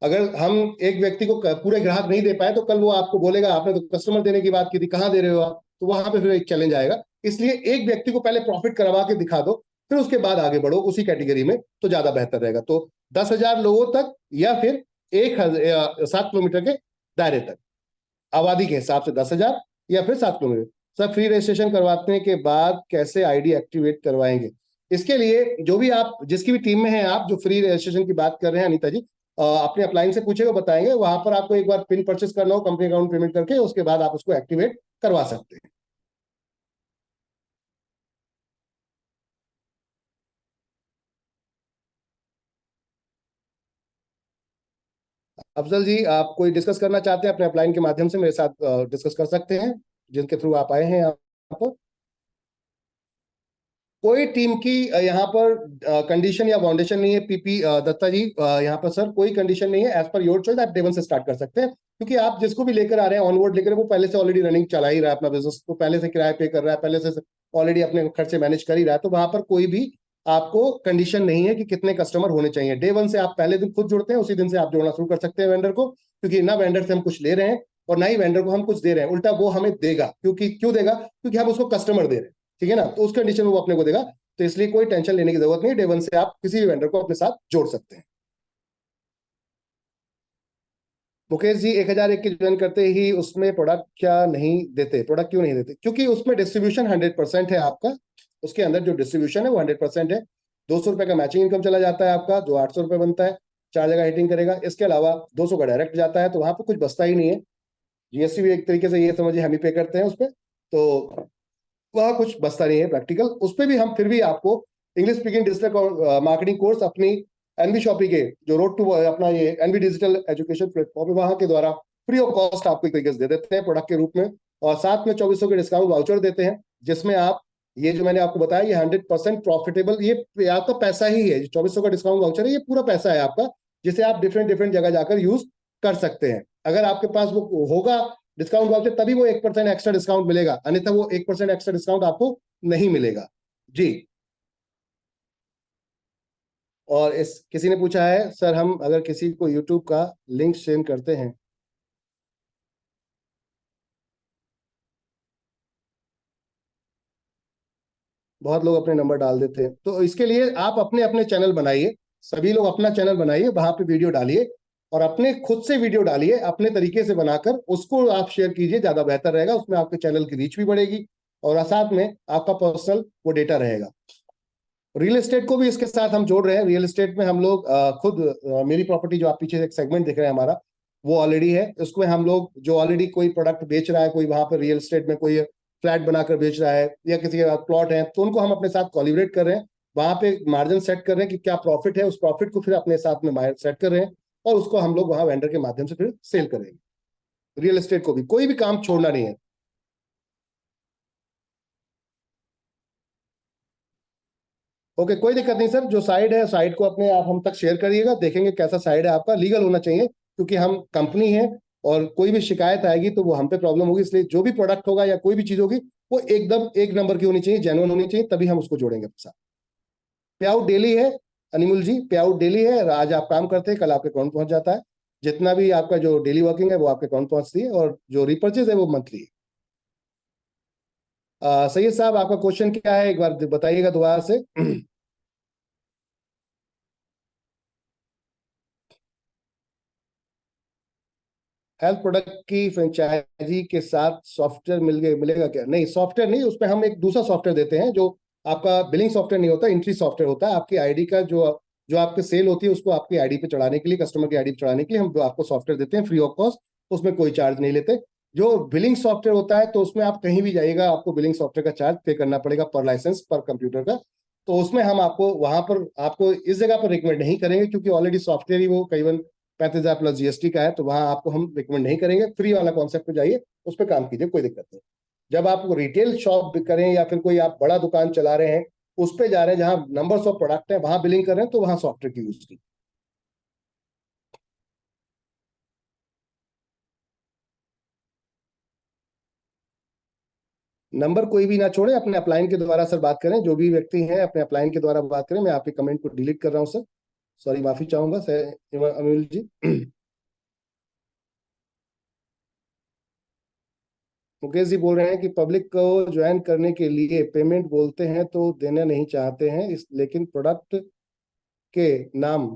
अगर हम एक व्यक्ति को पूरे ग्राहक नहीं दे पाए तो कल वो आपको बोलेगा आपने तो कस्टमर देने की बात की थी, कहाँ दे रहे हो आप, तो वहां पे फिर एक चैलेंज आएगा। इसलिए एक व्यक्ति को पहले प्रॉफिट करवा के दिखा दो, फिर उसके बाद आगे बढ़ो उसी कैटेगरी में, तो ज्यादा बेहतर रहेगा। तो 10,000 लोगों तक या फिर 7 किलोमीटर के दायरे तक, आबादी के हिसाब से 10,000 या फिर 7 किलोमीटर। सर फ्री रजिस्ट्रेशन करवाने के बाद कैसे आईडी एक्टिवेट करवाएंगे? इसके लिए जो भी आप जिसकी भी टीम में हैं आप जो फ्री रजिस्ट्रेशन की बात कर रहे हैं अनीता जी, अपने अपलाइन से पूछेगा, बताएंगे। वहां पर आपको एक बार पिन परचेस करना हो कंपनी अकाउंट पेमेंट करके, उसके बाद आप उसको एक्टिवेट करवा सकते हैं। अफजल जी, आप कोई डिस्कस करना चाहते हैं अपने अपलाइन के माध्यम से मेरे साथ डिस्कस कर सकते हैं, जिनके थ्रू आप आए हैं यहाँ पर। कोई टीम की यहाँ पर कंडीशन या फाउंडेशन नहीं है। पीपी दत्ता जी, यहाँ पर सर कोई कंडीशन नहीं है। एज पर योर चॉइस आप डे 1 से स्टार्ट कर सकते हैं, क्योंकि आप जिसको भी लेकर आ रहे हैं ऑनबोर्ड लेकर, वो पहले से ऑलरेडी रनिंग चला ही रहा है अपना बिजनेस, तो पहले से किराया पे कर रहा है, पहले से ऑलरेडी अपने खर्चे मैनेज कर ही रहा है, तो वहां पर कोई भी आपको कंडीशन नहीं है कि कितने कस्टमर होने चाहिए। डे 1 से आप पहले दिन खुद जुड़ते हैं, उसी दिन से आप जोड़ना शुरू कर सकते हैं वेंडर को, क्योंकि ना वेंडर से हम कुछ ले रहे हैं और ना ही वेंडर को हम कुछ दे रहे हैं, उल्टा वो हमें देगा। क्यों देगा? क्योंकि हम उसको कस्टमर दे रहे हैं, ठीक है ना, तो उस कंडीशन में वो अपने को देगा। तो इसलिए कोई टेंशन लेने की जरूरत नहीं, डे 1 से आप किसी भी वेंडर को अपने साथ जोड़ सकते हैं। मुकेश जी 1001 की ज्वाइन करते ही उसमें प्रोडक्ट क्या नहीं देते? प्रोडक्ट क्यों नहीं देते? क्योंकि उसमें डिस्ट्रीब्यूशन 100% है आपका, उसके अंदर जो डिस्ट्रीब्यूशन है वो 100% है। 200 रुपए का मैचिंग इनकम चला जाता है आपका, जो 800 रुपए बनता है, 4 जगह हिटिंग करेगा। इसके अलावा 200 का डायरेक्ट जाता है, तो वहां पर कुछ बचता ही नहीं है। जीएसटी भी एक तरीके से ये समझिए हम ही पे करते हैं उस पर, तो वहां कुछ बचता नहीं है प्रैक्टिकल। उस पर भी हम फिर भी आपको English speaking digital marketing course अपनी एनवी शॉपी के जो रोड टू अपना ये एनवी डिजिटल एजुकेशन प्लेटफॉर्म है वहां के द्वारा फ्री ऑफ कॉस्ट आपको एक तरीके से दे देते हैं प्रोडक्ट के रूप में, और साथ में 2400 के डिस्काउंट वाउचर देते हैं, जिसमें आप ये जो मैंने आपको बताया ये 100% प्रॉफिटेबल, ये आपका पैसा ही है। 2400 का डिस्काउंट वाउचर है, ये पूरा पैसा है आपका, जिसे आप डिफरेंट डिफरेंट जगह जाकर यूज कर सकते हैं। अगर आपके पास वो होगा डिस्काउंट वाउचर तभी वो 1% एक्स्ट्रा डिस्काउंट मिलेगा, अन्यथा वो 1% एक्स्ट्रा डिस्काउंट आपको नहीं मिलेगा जी। और इस किसी ने पूछा है सर, हम अगर किसी को यूट्यूब का लिंक सेंड करते हैं, बहुत लोग अपने नंबर डाल देते हैं, तो इसके लिए आप अपने अपने चैनल बनाइए, सभी लोग अपना चैनल बनाइए, वहां पे वीडियो डालिए और अपने खुद से वीडियो डालिए, अपने तरीके से बनाकर उसको आप शेयर कीजिए, ज्यादा बेहतर रहेगा। उसमें आपके चैनल की रीच भी बढ़ेगी और साथ में आपका पर्सनल वो डेटा रहेगा। रियल एस्टेट को भी इसके साथ हम जोड़ रहे हैं। रियल एस्टेट में हम लोग खुद मेरी प्रॉपर्टी जो आप पीछे एक सेगमेंट दिख रहे हैं हमारा, वो ऑलरेडी है। उसमें हम लोग जो ऑलरेडी कोई प्रोडक्ट बेच रहा है, कोई वहां पर रियल एस्टेट में कोई फ्लैट बनाकर बेच रहा है या किसी के प्लॉट है, तो उनको हम अपने साथ कोलिब्रेट कर रहे हैं, वहां पे मार्जिन सेट कर रहे हैं कि क्या प्रॉफिट है, उस प्रॉफिट को फिर अपने साथ में सेट कर रहे हैं और उसको हम लोग वहां वेंडर के माध्यम से फिर सेल करेंगे। रियल एस्टेट को भी कोई भी काम छोड़ना नहीं है। ओके, कोई दिक्कत नहीं सर, जो साइड है साइड को अपने आप हम तक शेयर करिएगा, देखेंगे कैसा साइड है आपका। लीगल होना चाहिए, क्योंकि हम कंपनी है और कोई भी शिकायत आएगी तो वो हम पे प्रॉब्लम होगी, इसलिए जो भी प्रोडक्ट होगा या कोई भी चीज होगी वो एकदम एक नंबर की होनी चाहिए, जेन्युइन होनी चाहिए, तभी हम उसको जोड़ेंगे अपने साथ। पे आउट डेली है अनिमुल जी, पे आउट डेली है। आज आप काम करते हैं, कल आपके अकाउंट पहुंच जाता है। जितना भी आपका जो डेली वर्किंग है वो आपके अकाउंट पहुंचती है, और जो रिपर्चेज है वो मंथली है। सैयद साहब आपका क्वेश्चन क्या है, एक बार बताइएगा दोबारा से। हेल्थ प्रोडक्ट की फ्रेंचाइजी के साथ सॉफ्टवेयर मिलेगा क्या? नहीं, सॉफ्टवेयर नहीं, उसमें हम एक दूसरा सॉफ्टवेयर देते हैं जो आपका बिलिंग सॉफ्टवेयर नहीं होता, एंट्री सॉफ्टवेयर होता है। आपकी आईडी का जो जो आपके सेल होती है उसको आपकी आईडी पे चढ़ाने के लिए, कस्टमर की आईडी पे चढ़ाने के लिए हम आपको सॉफ्टवेयर देते हैं फ्री ऑफ कॉस्ट, उसमें कोई चार्ज नहीं लेते। जो बिलिंग सॉफ्टवेयर होता है तो उसमें आप कहीं भी जाइएगा आपको बिलिंग सॉफ्टवेयर का चार्ज पे करना पड़ेगा पर लाइसेंस पर कंप्यूटर का। तो उसमें हम आपको वहां पर आपको इस जगह पर रिकमेंड नहीं करेंगे, क्योंकि ऑलरेडी सॉफ्टवेयर ही वो करीबन 35,000 प्लस जीएसटी का है, तो वहां आपको हम रिकमेंड नहीं करेंगे। फ्री वाला कॉन्सेप्ट पे जाइए, उस पर काम कीजिए, कोई दिक्कत नहीं। जब आप रिटेल शॉप करें या फिर कोई आप बड़ा दुकान चला रहे हैं, उस पे जा रहे हैं जहां नंबर्स ऑफ प्रोडक्ट है, वहां बिलिंग कर रहे हैं, तो वहां सॉफ्टवेयर की यूज की। नंबर कोई भी ना छोड़े, अपने अपलाइन के द्वारा सर बात करें। जो भी व्यक्ति हैं अपने अपलाइन के द्वारा बात करें। मैं आपके कमेंट को डिलीट कर रहा हूं सर, सॉरी, माफी चाहूंगा सर अनिल जी। मुकेश जी बोल रहे हैं कि पब्लिक को ज्वाइन करने के लिए पेमेंट बोलते हैं तो देना नहीं चाहते हैं, लेकिन प्रोडक्ट के नाम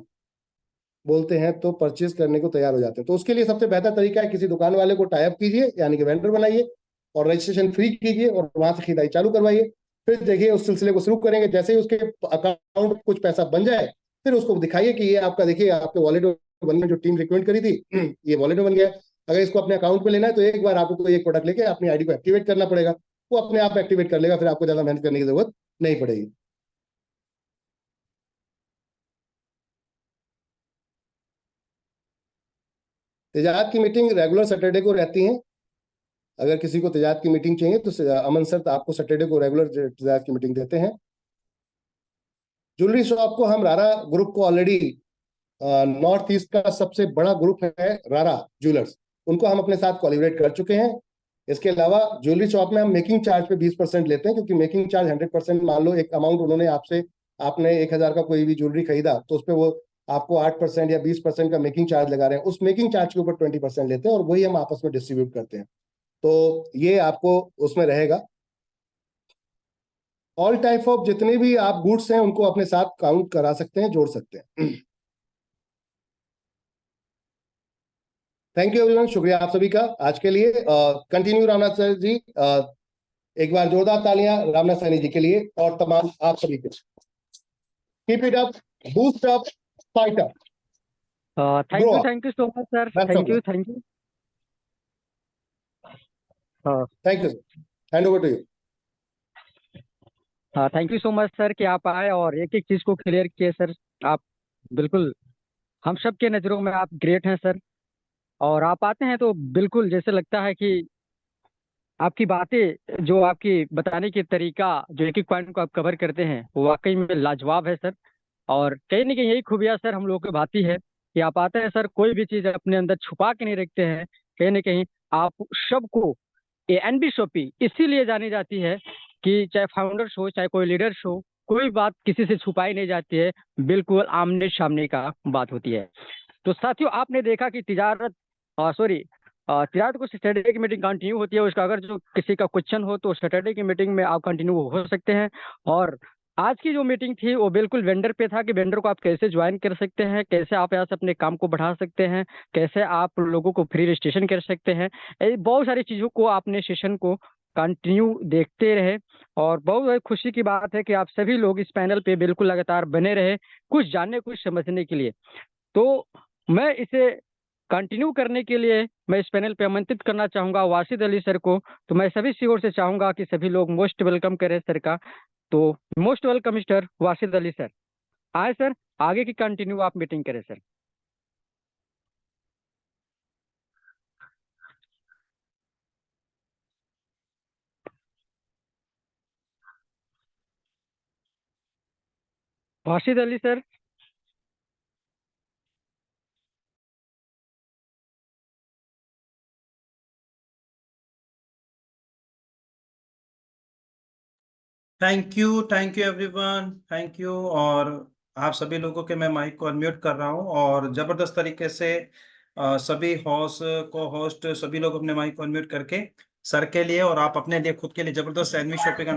बोलते हैं तो परचेज करने को तैयार हो जाते हैं। तो उसके लिए सबसे बेहतर तरीका है किसी दुकान वाले को टाई अप कीजिए, यानी कि वेंडर बनाइए और रजिस्ट्रेशन फ्री कीजिए और वहां से खरीदारी चालू करवाइए। फिर देखिए उस सिलसिले को शुरू करेंगे, जैसे ही उसके अकाउंट कुछ पैसा बन जाए फिर उसको दिखाइए कि ये आपका, देखिए आपके वॉलेट में जो टीम रिकमेंड करी थी ये वॉलेट में बन गया। अगर इसको अपने अकाउंट में लेना है तो एक बार आपको एक प्रोडक्ट लेके अपनी आईडी को एक्टिवेट करना पड़ेगा, वो अपने आप एक्टिवेट कर लेगा, फिर आपको ज्यादा मेहनत करने की जरूरत नहीं पड़ेगी। तेजाब की मीटिंग रेगुलर सैटरडे को रहती है। अगर किसी को तेजाब की मीटिंग चाहिए तो अमन सर आपको सैटरडे को रेगुलर तेजाब की मीटिंग देते हैं। ज्वेलरी शॉप को हम रारा ग्रुप को ऑलरेडी नॉर्थ ईस्ट का सबसे बड़ा ग्रुप है रारा ज्वेलर्स, उनको हम अपने साथ कोलिब्रेट कर चुके हैं। इसके अलावा ज्वेलरी शॉप में हम मेकिंग चार्ज पे 20% लेते हैं, क्योंकि मेकिंग चार्ज 100%, मान लो एक अमाउंट उन्होंने आपसे आपने 1,000 का कोई भी ज्वेलरी खरीदा तो उस पर वो आपको 8% या 20% का मेकिंग चार्ज लगा रहे हैं, उस मेकिंग चार्ज के ऊपर 20% लेते हैं और वही हम आपस में डिस्ट्रीब्यूट करते हैं। तो ये आपको उसमें रहेगा। ऑल टाइप ऑफ जितने भी आप गुड्स हैं उनको अपने साथ काउंट करा सकते हैं, जोड़ सकते हैं। थैंक यू एवरीवन, शुक्रिया आप सभी का आज के लिए। कंटिन्यू रामनाथ सर जी, एक बार जोरदार तालियां रामनाथ सैनी जी के लिए और तमाम आप सभी के। Keep it up, boost up, fight up. Thank you so much sir, thank you. Thank you, hand over to you. Thank you so much sir कि आप आए और एक एक चीज को क्लियर किए सर। आप बिल्कुल हम सब के नज़रों में आप ग्रेट हैं सर। और आप आते हैं तो बिल्कुल जैसे लगता है कि आपकी बातें, जो आपकी बताने की तरीका, जो एक एक पॉइंट को आप कवर करते हैं, वो वाकई में लाजवाब है सर। और कहीं ना कहीं यही खूबियाँ सर हम लोगों को भाती है कि आप आते हैं सर, कोई भी चीज़ अपने अंदर छुपा के नहीं रखते हैं। कहीं ना कहीं आप सबको, ये एनबी शॉपी इसीलिए जानी जाती है कि चाहे फाउंडर्स हो, चाहे कोई लीडर्स हो, कोई बात किसी से छुपाई नहीं जाती है, बिल्कुल आमने सामने का बात होती है। तो साथियों, आपने देखा कि तिजारत को सैटरडे की मीटिंग कंटिन्यू होती है। उसका अगर जो किसी का क्वेश्चन हो तो सैटरडे की मीटिंग में आप कंटिन्यू हो सकते हैं। और आज की जो मीटिंग थी वो बिल्कुल वेंडर पे था कि वेंडर को आप कैसे ज्वाइन कर सकते हैं, कैसे आप यहाँ से अपने काम को बढ़ा सकते हैं, कैसे आप लोगों को फ्री रजिस्ट्रेशन कर सकते हैं। बहुत सारी चीज़ों को आपने सेशन को कंटिन्यू देखते रहे। और बहुत खुशी की बात है कि आप सभी लोग इस पैनल पे बिल्कुल लगातार बने रहे, कुछ जानने, कुछ समझने के लिए। तो मैं इसे कंटिन्यू करने के लिए मैं इस पैनल पे आमंत्रित करना चाहूँगा वासिद अली सर को। तो मैं सभी की ओर से चाहूँगा कि सभी लोग मोस्ट वेलकम करें सर का। तो most welcome mister Wasid Ali sir. आए सर, आगे की कंटिन्यू आप मीटिंग करें sir. Wasid Ali sir. Thank you everyone, thank you. और आप सभी लोगों के मैं माइक को अनम्यूट कर रहा हूं और जबरदस्त तरीके से सभी होस्ट सभी लोग अपने माइक को अनम्यूट करके सर के लिए और आप अपने लिए, खुद के लिए जबरदस्त सैंडविच शॉपिंग का